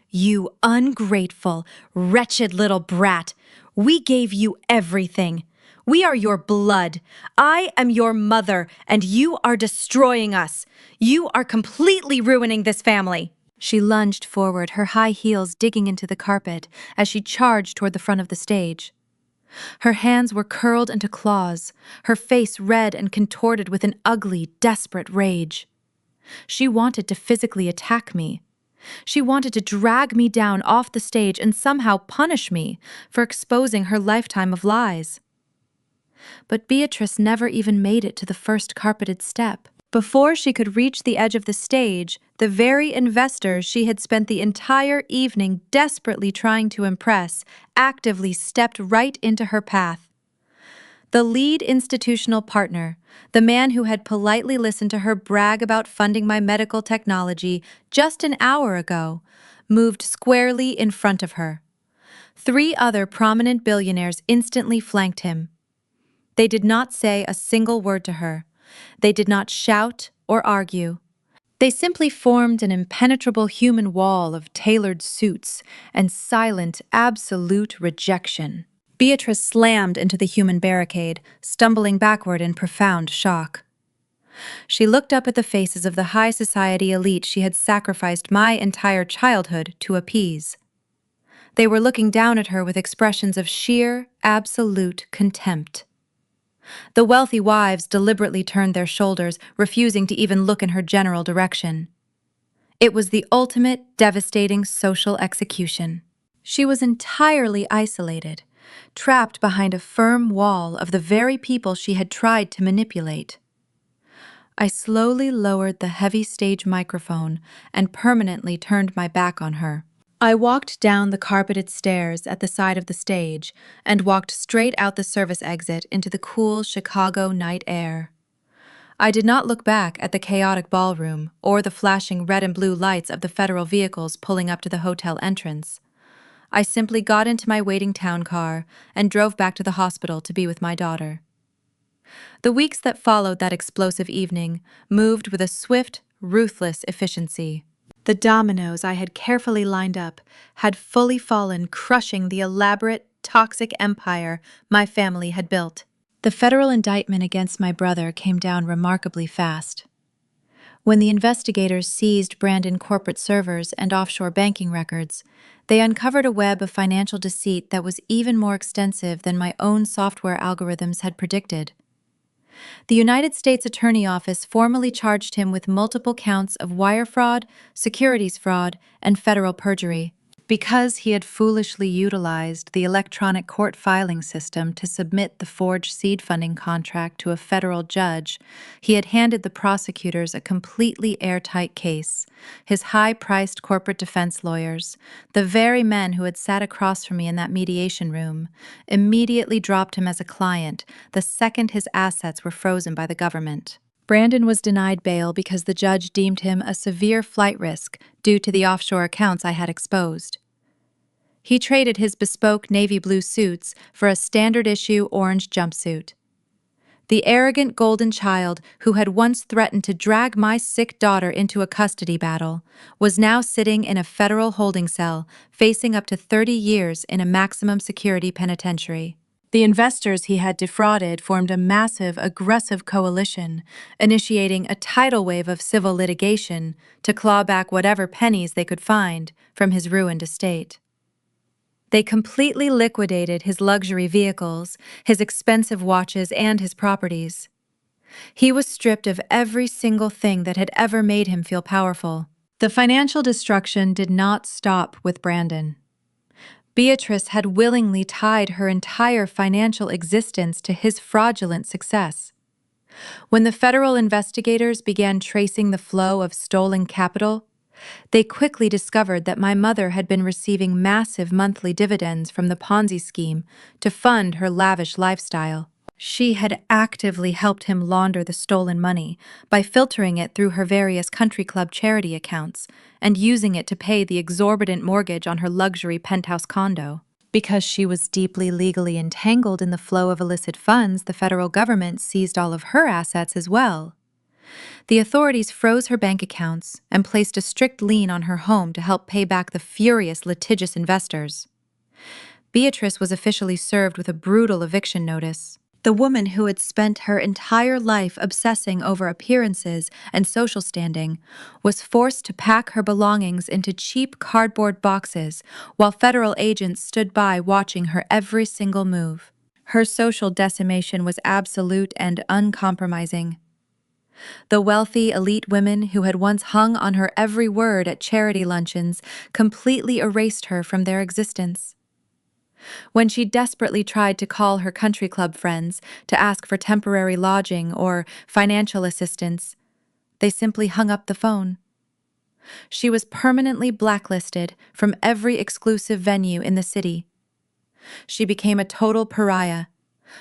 Speaker 1: "You ungrateful, wretched little brat! We gave you everything. We are your blood. I am your mother, and you are destroying us. You are completely ruining this family." She lunged forward, her high heels digging into the carpet as she charged toward the front of the stage. Her hands were curled into claws, her face red and contorted with an ugly, desperate rage. She wanted to physically attack me. She wanted to drag me down off the stage and somehow punish me for exposing her lifetime of lies. But Beatrice never even made it to the first carpeted step. Before she could reach the edge of the stage, the very investors she had spent the entire evening desperately trying to impress actively stepped right into her path. The lead institutional partner, the man who had politely listened to her brag about funding my medical technology just an hour ago, moved squarely in front of her. 3 other prominent billionaires instantly flanked him. They did not say a single word to her. They did not shout or argue. They simply formed an impenetrable human wall of tailored suits and silent, absolute rejection. Beatrice slammed into the human barricade, stumbling backward in profound shock. She looked up at the faces of the high society elite she had sacrificed my entire childhood to appease. They were looking down at her with expressions of sheer, absolute contempt. The wealthy wives deliberately turned their shoulders, refusing to even look in her general direction. It was the ultimate, devastating social execution. She was entirely isolated, trapped behind a firm wall of the very people she had tried to manipulate. I slowly lowered the heavy stage microphone and permanently turned my back on her. I walked down the carpeted stairs at the side of the stage and walked straight out the service exit into the cool Chicago night air. I did not look back at the chaotic ballroom or the flashing red and blue lights of the federal vehicles pulling up to the hotel entrance. I simply got into my waiting town car and drove back to the hospital to be with my daughter. The weeks that followed that explosive evening moved with a swift, ruthless efficiency. The dominoes I had carefully lined up had fully fallen, crushing the elaborate, toxic empire my family had built. The federal indictment against my brother came down remarkably fast. When the investigators seized Brandon corporate servers and offshore banking records, they uncovered a web of financial deceit that was even more extensive than my own software algorithms had predicted. The United States Attorney Office formally charged him with multiple counts of wire fraud, securities fraud, and federal perjury. Because he had foolishly utilized the electronic court filing system to submit the forged seed funding contract to a federal judge, he had handed the prosecutors a completely airtight case. His high-priced corporate defense lawyers, the very men who had sat across from me in that mediation room, immediately dropped him as a client the second his assets were frozen by the government. Brandon was denied bail because the judge deemed him a severe flight risk due to the offshore accounts I had exposed. He traded his bespoke navy blue suits for a standard-issue orange jumpsuit. The arrogant golden child who had once threatened to drag my sick daughter into a custody battle was now sitting in a federal holding cell, facing up to 30 years in a maximum security penitentiary. The investors he had defrauded formed a massive, aggressive coalition, initiating a tidal wave of civil litigation to claw back whatever pennies they could find from his ruined estate. They completely liquidated his luxury vehicles, his expensive watches, and his properties. He was stripped of every single thing that had ever made him feel powerful. The financial destruction did not stop with Brandon. Beatrice had willingly tied her entire financial existence to his fraudulent success. When the federal investigators began tracing the flow of stolen capital, they quickly discovered that my mother had been receiving massive monthly dividends from the Ponzi scheme to fund her lavish lifestyle. She had actively helped him launder the stolen money by filtering it through her various country club charity accounts and using it to pay the exorbitant mortgage on her luxury penthouse condo. Because she was deeply legally entangled in the flow of illicit funds, the federal government seized all of her assets as well. The authorities froze her bank accounts and placed a strict lien on her home to help pay back the furious litigious investors. Beatrice was officially served with a brutal eviction notice. The woman who had spent her entire life obsessing over appearances and social standing was forced to pack her belongings into cheap cardboard boxes while federal agents stood by watching her every single move. Her social decimation was absolute and uncompromising. The wealthy, elite women who had once hung on her every word at charity luncheons completely erased her from their existence. When she desperately tried to call her country club friends to ask for temporary lodging or financial assistance, they simply hung up the phone. She was permanently blacklisted from every exclusive venue in the city. She became a total pariah,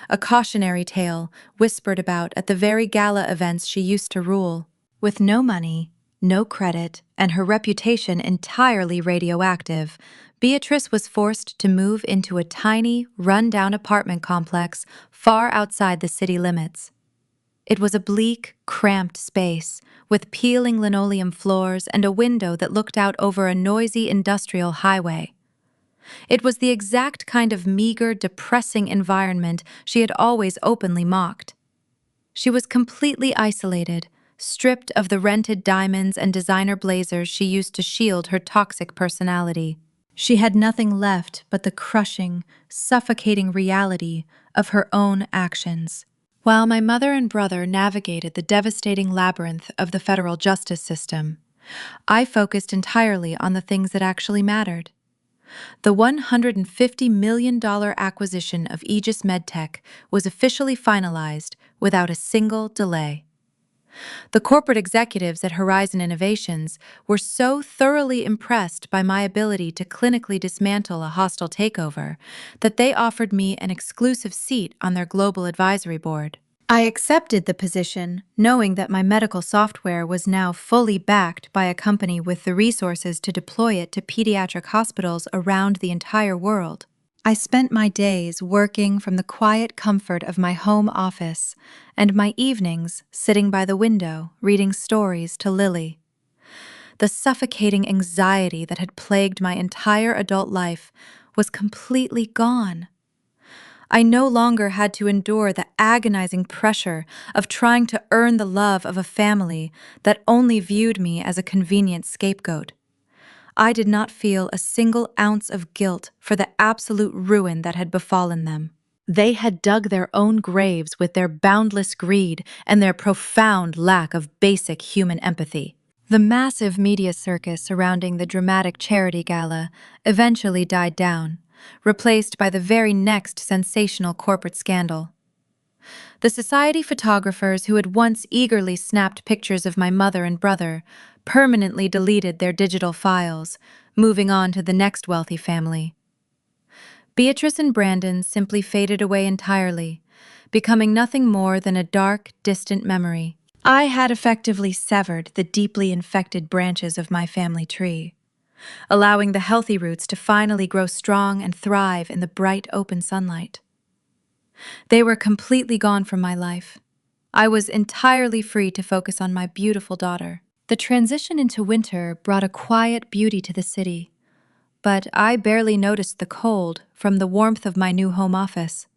Speaker 1: a cautionary tale whispered about at the very gala events she used to rule. With no money, no credit, and her reputation entirely radioactive, Beatrice was forced to move into a tiny, run-down apartment complex far outside the city limits. It was a bleak, cramped space, with peeling linoleum floors and a window that looked out over a noisy industrial highway. It was the exact kind of meager, depressing environment she had always openly mocked. She was completely isolated, stripped of the rented diamonds and designer blazers she used to shield her toxic personality. She had nothing left but the crushing, suffocating reality of her own actions. While my mother and brother navigated the devastating labyrinth of the federal justice system, I focused entirely on the things that actually mattered. The $150 million acquisition of Aegis MedTech was officially finalized without a single delay. The corporate executives at Horizon Innovations were so thoroughly impressed by my ability to clinically dismantle a hostile takeover that they offered me an exclusive seat on their global advisory board. I accepted the position, knowing that my medical software was now fully backed by a company with the resources to deploy it to pediatric hospitals around the entire world. I spent my days working from the quiet comfort of my home office, and my evenings sitting by the window reading stories to Lily. The suffocating anxiety that had plagued my entire adult life was completely gone. I no longer had to endure the agonizing pressure of trying to earn the love of a family that only viewed me as a convenient scapegoat. I did not feel a single ounce of guilt for the absolute ruin that had befallen them. They had dug their own graves with their boundless greed and their profound lack of basic human empathy. The massive media circus surrounding the dramatic charity gala eventually died down, replaced by the very next sensational corporate scandal. The society photographers who had once eagerly snapped pictures of my mother and brother permanently deleted their digital files, moving on to the next wealthy family. Beatrice and Brandon simply faded away entirely, becoming nothing more than a dark, distant memory. I had effectively severed the deeply infected branches of my family tree, allowing the healthy roots to finally grow strong and thrive in the bright, open sunlight. They were completely gone from my life. I was entirely free to focus on my beautiful daughter. The transition into winter brought a quiet beauty to the city, but I barely noticed the cold from the warmth of my new home office.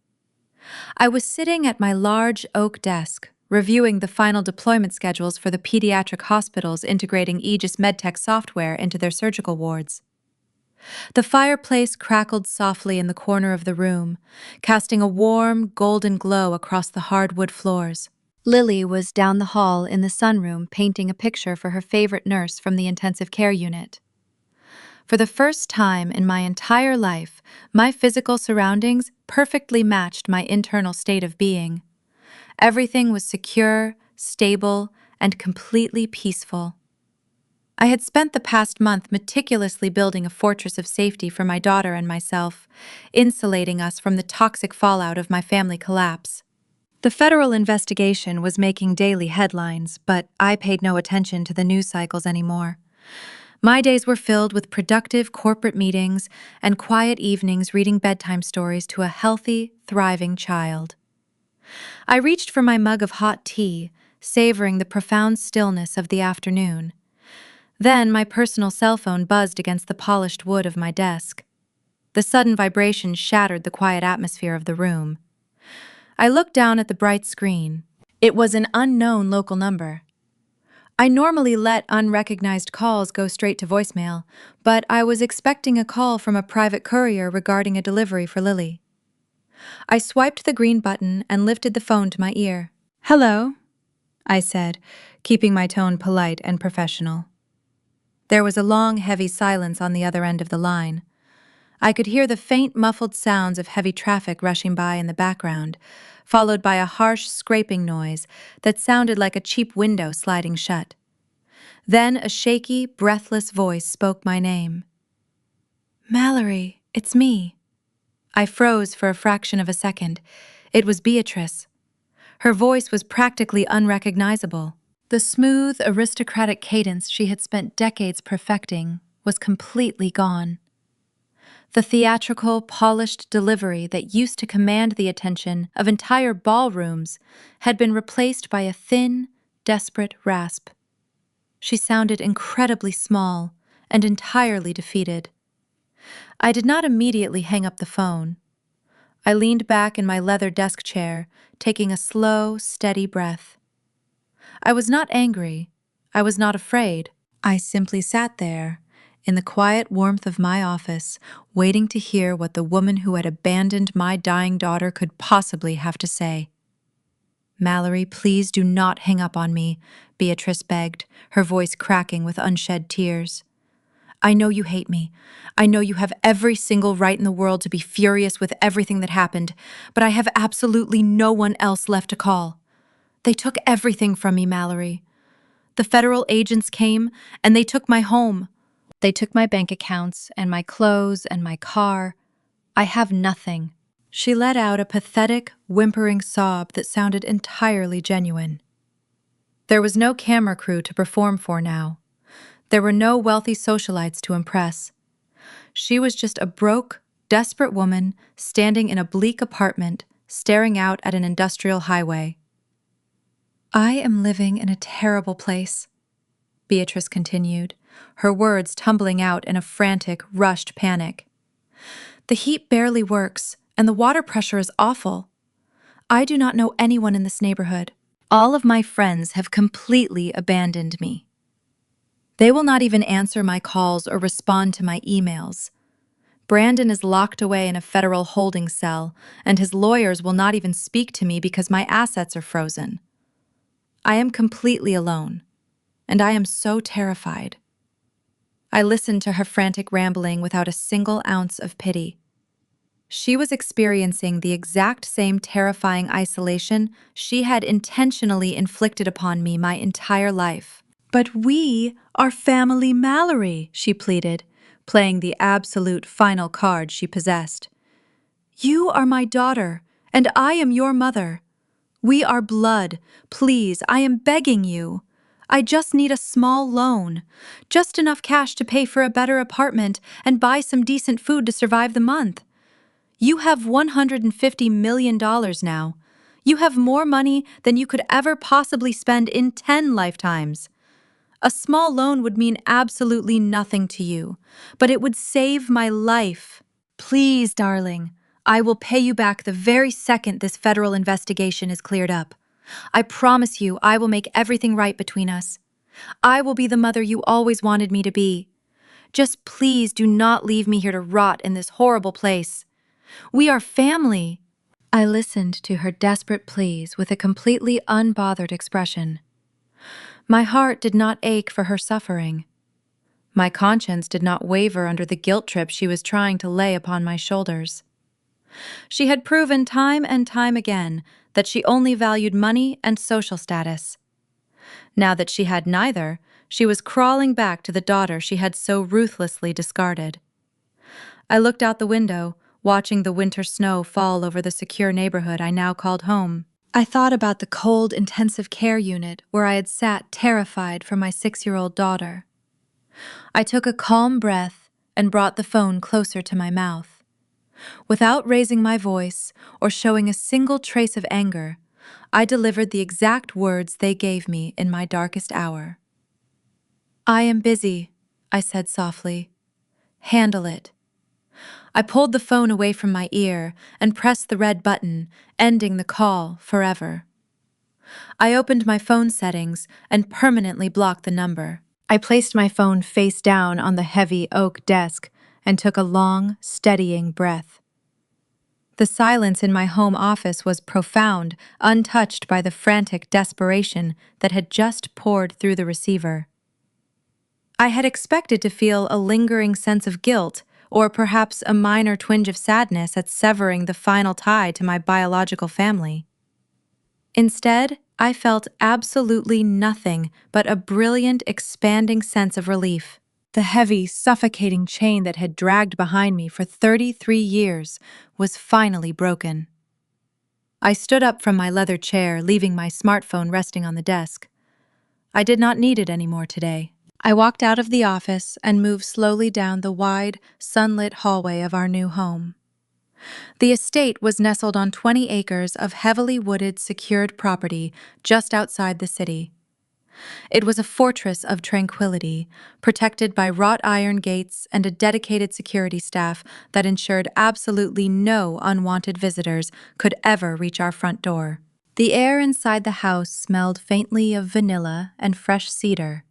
Speaker 1: I was sitting at my large oak desk, reviewing the final deployment schedules for the pediatric hospitals integrating Aegis MedTech software into their surgical wards. The fireplace crackled softly in the corner of the room, casting a warm, golden glow across the hardwood floors. Lily was down the hall in the sunroom painting a picture for her favorite nurse from the intensive care unit. For the first time in my entire life, my physical surroundings perfectly matched my internal state of being. Everything was secure, stable, and completely peaceful. I had spent the past month meticulously building a fortress of safety for my daughter and myself, insulating us from the toxic fallout of my family collapse. The federal investigation was making daily headlines, but I paid no attention to the news cycles anymore. My days were filled with productive corporate meetings and quiet evenings reading bedtime stories to a healthy, thriving child. I reached for my mug of hot tea, savoring the profound stillness of the afternoon. Then my personal cell phone buzzed against the polished wood of my desk. The sudden vibration shattered the quiet atmosphere of the room. I looked down at the bright screen. It was an unknown local number. I normally let unrecognized calls go straight to voicemail, but I was expecting a call from a private courier regarding a delivery for Lily. I swiped the green button and lifted the phone to my ear. "Hello," I said, keeping my tone polite and professional. There was a long, heavy silence on the other end of the line. I could hear the faint, muffled sounds of heavy traffic rushing by in the background, followed by a harsh, scraping noise that sounded like a cheap window sliding shut. Then a shaky, breathless voice spoke my name. "Mallory, it's me." I froze for a fraction of a second. It was Beatrice. Her voice was practically unrecognizable. The smooth, aristocratic cadence she had spent decades perfecting was completely gone. The theatrical, polished delivery that used to command the attention of entire ballrooms had been replaced by a thin, desperate rasp. She sounded incredibly small and entirely defeated. I did not immediately hang up the phone. I leaned back in my leather desk chair, taking a slow, steady breath. I was not angry. I was not afraid. I simply sat there, in the quiet warmth of my office, waiting to hear what the woman who had abandoned my dying daughter could possibly have to say. "Mallory, please do not hang up on me," Beatrice begged, her voice cracking with unshed tears. "I know you hate me. I know you have every single right in the world to be furious with everything that happened, but I have absolutely no one else left to call. They took everything from me, Mallory. The federal agents came, and they took my home. They took my bank accounts and my clothes and my car. I have nothing." She let out a pathetic, whimpering sob that sounded entirely genuine. There was no camera crew to perform for now. There were no wealthy socialites to impress. She was just a broke, desperate woman standing in a bleak apartment, staring out at an industrial highway. "I am living in a terrible place," Beatrice continued, her words tumbling out in a frantic, rushed panic. "The heat barely works, and the water pressure is awful. I do not know anyone in this neighborhood. All of my friends have completely abandoned me. They will not even answer my calls or respond to my emails. Brandon is locked away in a federal holding cell, and his lawyers will not even speak to me because my assets are frozen. I am completely alone, and I am so terrified." I listened to her frantic rambling without a single ounce of pity. She was experiencing the exact same terrifying isolation she had intentionally inflicted upon me my entire life. "But we are family, Mallory," she pleaded, playing the absolute final card she possessed. "You are my daughter, and I am your mother. We are blood. Please, I am begging you. I just need a small loan, just enough cash to pay for a better apartment and buy some decent food to survive the month. You have $150 million now. You have more money than you could ever possibly spend in 10 lifetimes. A small loan would mean absolutely nothing to you, but it would save my life. Please, darling, I will pay you back the very second this federal investigation is cleared up. I promise you I will make everything right between us. I will be the mother you always wanted me to be. Just please do not leave me here to rot in this horrible place. We are family." I listened to her desperate pleas with a completely unbothered expression. My heart did not ache for her suffering. My conscience did not waver under the guilt trip she was trying to lay upon my shoulders. She had proven time and time again that she only valued money and social status. Now that she had neither, she was crawling back to the daughter she had so ruthlessly discarded. I looked out the window, watching the winter snow fall over the secure neighborhood I now called home. I thought about the cold intensive care unit where I had sat terrified for my 6-year-old daughter. I took a calm breath and brought the phone closer to my mouth. Without raising my voice or showing a single trace of anger, I delivered the exact words they gave me in my darkest hour. "I am busy," I said softly. "Handle it." I pulled the phone away from my ear and pressed the red button, ending the call forever. I opened my phone settings and permanently blocked the number. I placed my phone face down on the heavy oak desk and took a long, steadying breath. The silence in my home office was profound, untouched by the frantic desperation that had just poured through the receiver. I had expected to feel a lingering sense of guilt, or perhaps a minor twinge of sadness at severing the final tie to my biological family. Instead, I felt absolutely nothing but a brilliant, expanding sense of relief. The heavy, suffocating chain that had dragged behind me for 33 years was finally broken. I stood up from my leather chair, leaving my smartphone resting on the desk. I did not need it anymore today. I walked out of the office and moved slowly down the wide, sunlit hallway of our new home. The estate was nestled on 20 acres of heavily wooded, secured property just outside the city. It was a fortress of tranquility, protected by wrought iron gates and a dedicated security staff that ensured absolutely no unwanted visitors could ever reach our front door. The air inside the house smelled faintly of vanilla and fresh cedar,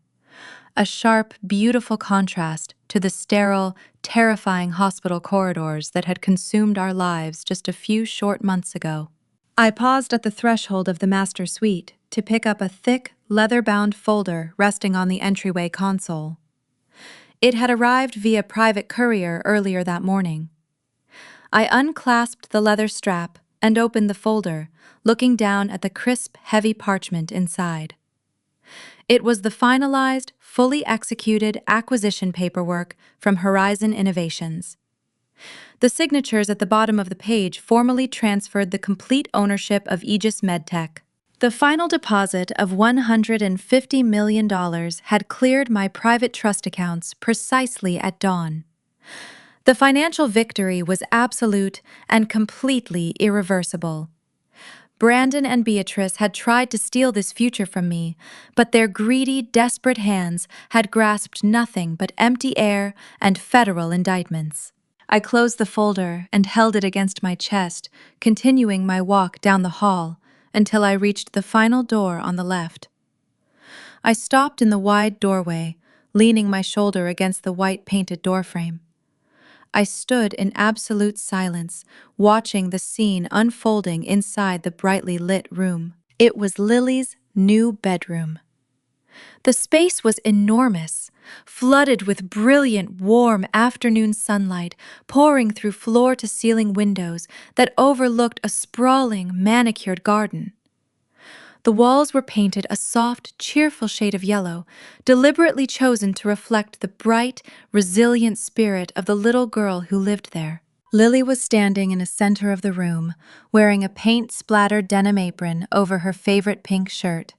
Speaker 1: a sharp, beautiful contrast to the sterile, terrifying hospital corridors that had consumed our lives just a few short months ago. I paused at the threshold of the master suite to pick up a thick, leather-bound folder resting on the entryway console. It had arrived via private courier earlier that morning. I unclasped the leather strap and opened the folder, looking down at the crisp, heavy parchment inside. It was the finalized, fully executed acquisition paperwork from Horizon Innovations. The signatures at the bottom of the page formally transferred the complete ownership of Aegis MedTech. The final deposit of $150 million had cleared my private trust accounts precisely at dawn. The financial victory was absolute and completely irreversible. Brandon and Beatrice had tried to steal this future from me, but their greedy, desperate hands had grasped nothing but empty air and federal indictments. I closed the folder and held it against my chest, continuing my walk down the hall until I reached the final door on the left. I stopped in the wide doorway, leaning my shoulder against the white painted doorframe. I stood in absolute silence, watching the scene unfolding inside the brightly lit room. It was Lily's new bedroom. The space was enormous, flooded with brilliant, warm afternoon sunlight pouring through floor-to-ceiling windows that overlooked a sprawling, manicured garden. The walls were painted a soft, cheerful shade of yellow, deliberately chosen to reflect the bright, resilient spirit of the little girl who lived there. Lily was standing in the center of the room, wearing a paint-splattered denim apron over her favorite pink shirt.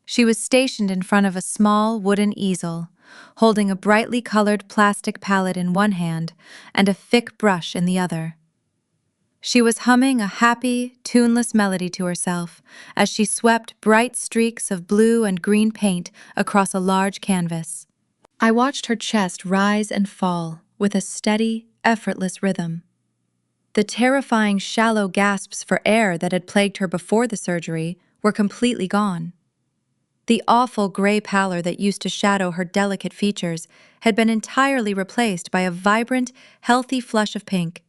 Speaker 1: She was stationed in front of a small wooden easel, holding a brightly colored plastic palette in one hand and a thick brush in the other. She was humming a happy, tuneless melody to herself as she swept bright streaks of blue and green paint across a large canvas. I watched her chest rise and fall with a steady, effortless rhythm. The terrifying shallow gasps for air that had plagued her before the surgery were completely gone. The awful gray pallor that used to shadow her delicate features had been entirely replaced by a vibrant, healthy flush of pink.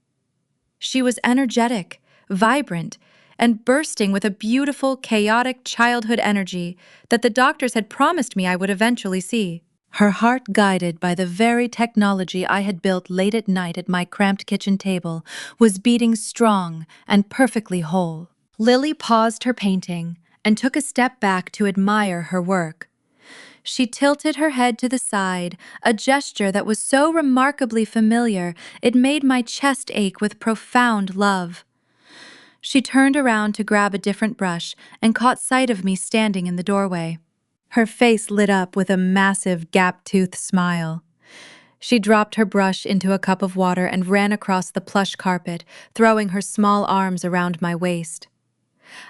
Speaker 1: She was energetic, vibrant, and bursting with a beautiful, chaotic childhood energy that the doctors had promised me I would eventually see. Her heart, guided by the very technology I had built late at night at my cramped kitchen table, was beating strong and perfectly whole. Lily paused her painting and took a step back to admire her work. She tilted her head to the side, a gesture that was so remarkably familiar it made my chest ache with profound love. She turned around to grab a different brush and caught sight of me standing in the doorway. Her face lit up with a massive gap-toothed smile. She dropped her brush into a cup of water and ran across the plush carpet, throwing her small arms around my waist.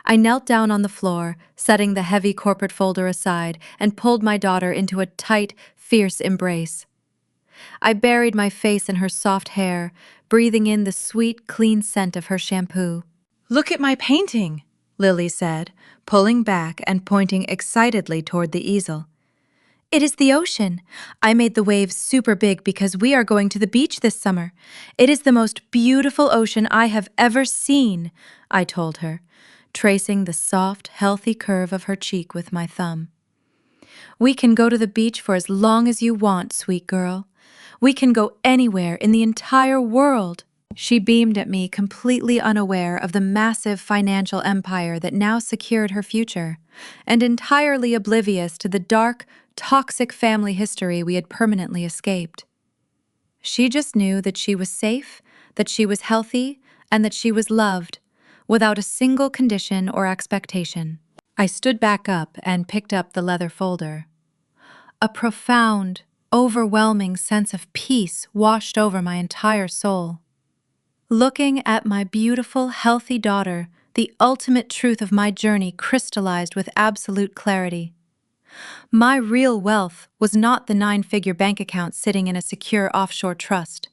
Speaker 1: I knelt down on the floor, setting the heavy corporate folder aside, and pulled my daughter into a tight, fierce embrace. I buried my face in her soft hair, breathing in the sweet, clean scent of her shampoo. "Look at my painting," Lily said, pulling back and pointing excitedly toward the easel. "It is the ocean. I made the waves super big because we are going to the beach this summer. It is the most beautiful ocean I have ever seen," I told her, tracing the soft, healthy curve of her cheek with my thumb. "We can go to the beach for as long as you want, sweet girl. We can go anywhere in the entire world." She beamed at me, completely unaware of the massive financial empire that now secured her future, and entirely oblivious to the dark, toxic family history we had permanently escaped. She just knew that she was safe, that she was healthy, and that she was loved, without a single condition or expectation. I stood back up and picked up the leather folder. A profound, overwhelming sense of peace washed over my entire soul. Looking at my beautiful, healthy daughter, the ultimate truth of my journey crystallized with absolute clarity. My real wealth was not the 9-figure bank account sitting in a secure offshore trust.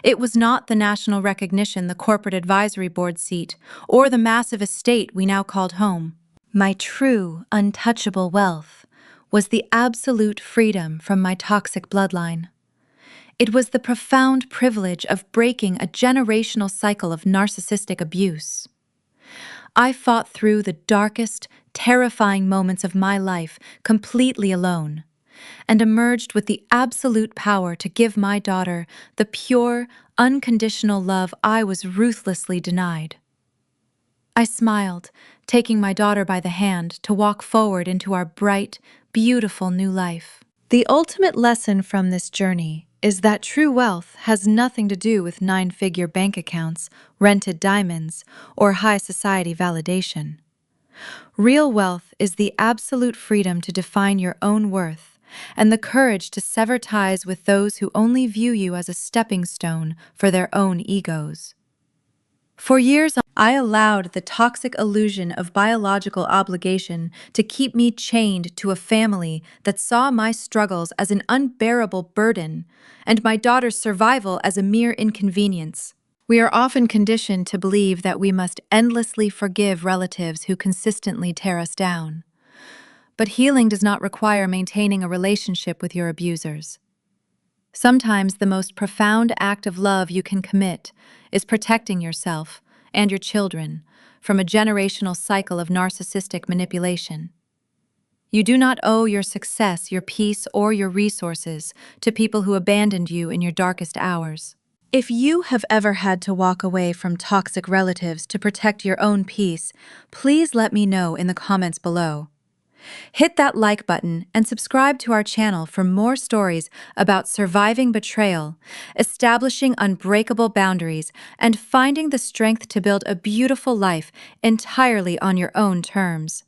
Speaker 1: It was not the national recognition, the corporate advisory board seat, or the massive estate we now called home. My true, untouchable wealth was the absolute freedom from my toxic bloodline. It was the profound privilege of breaking a generational cycle of narcissistic abuse. I fought through the darkest, terrifying moments of my life completely alone, and emerged with the absolute power to give my daughter the pure, unconditional love I was ruthlessly denied. I smiled, taking my daughter by the hand to walk forward into our bright, beautiful new life. The ultimate lesson from this journey is that true wealth has nothing to do with 9-figure bank accounts, rented diamonds, or high society validation. Real wealth is the absolute freedom to define your own worth and the courage to sever ties with those who only view you as a stepping stone for their own egos. For years, I allowed the toxic illusion of biological obligation to keep me chained to a family that saw my struggles as an unbearable burden and my daughter's survival as a mere inconvenience. We are often conditioned to believe that we must endlessly forgive relatives who consistently tear us down. But healing does not require maintaining a relationship with your abusers. Sometimes the most profound act of love you can commit is protecting yourself and your children from a generational cycle of narcissistic manipulation. You do not owe your success, your peace, or your resources to people who abandoned you in your darkest hours. If you have ever had to walk away from toxic relatives to protect your own peace, please let me know in the comments below. Hit that like button and subscribe to our channel for more stories about surviving betrayal, establishing unbreakable boundaries, and finding the strength to build a beautiful life entirely on your own terms.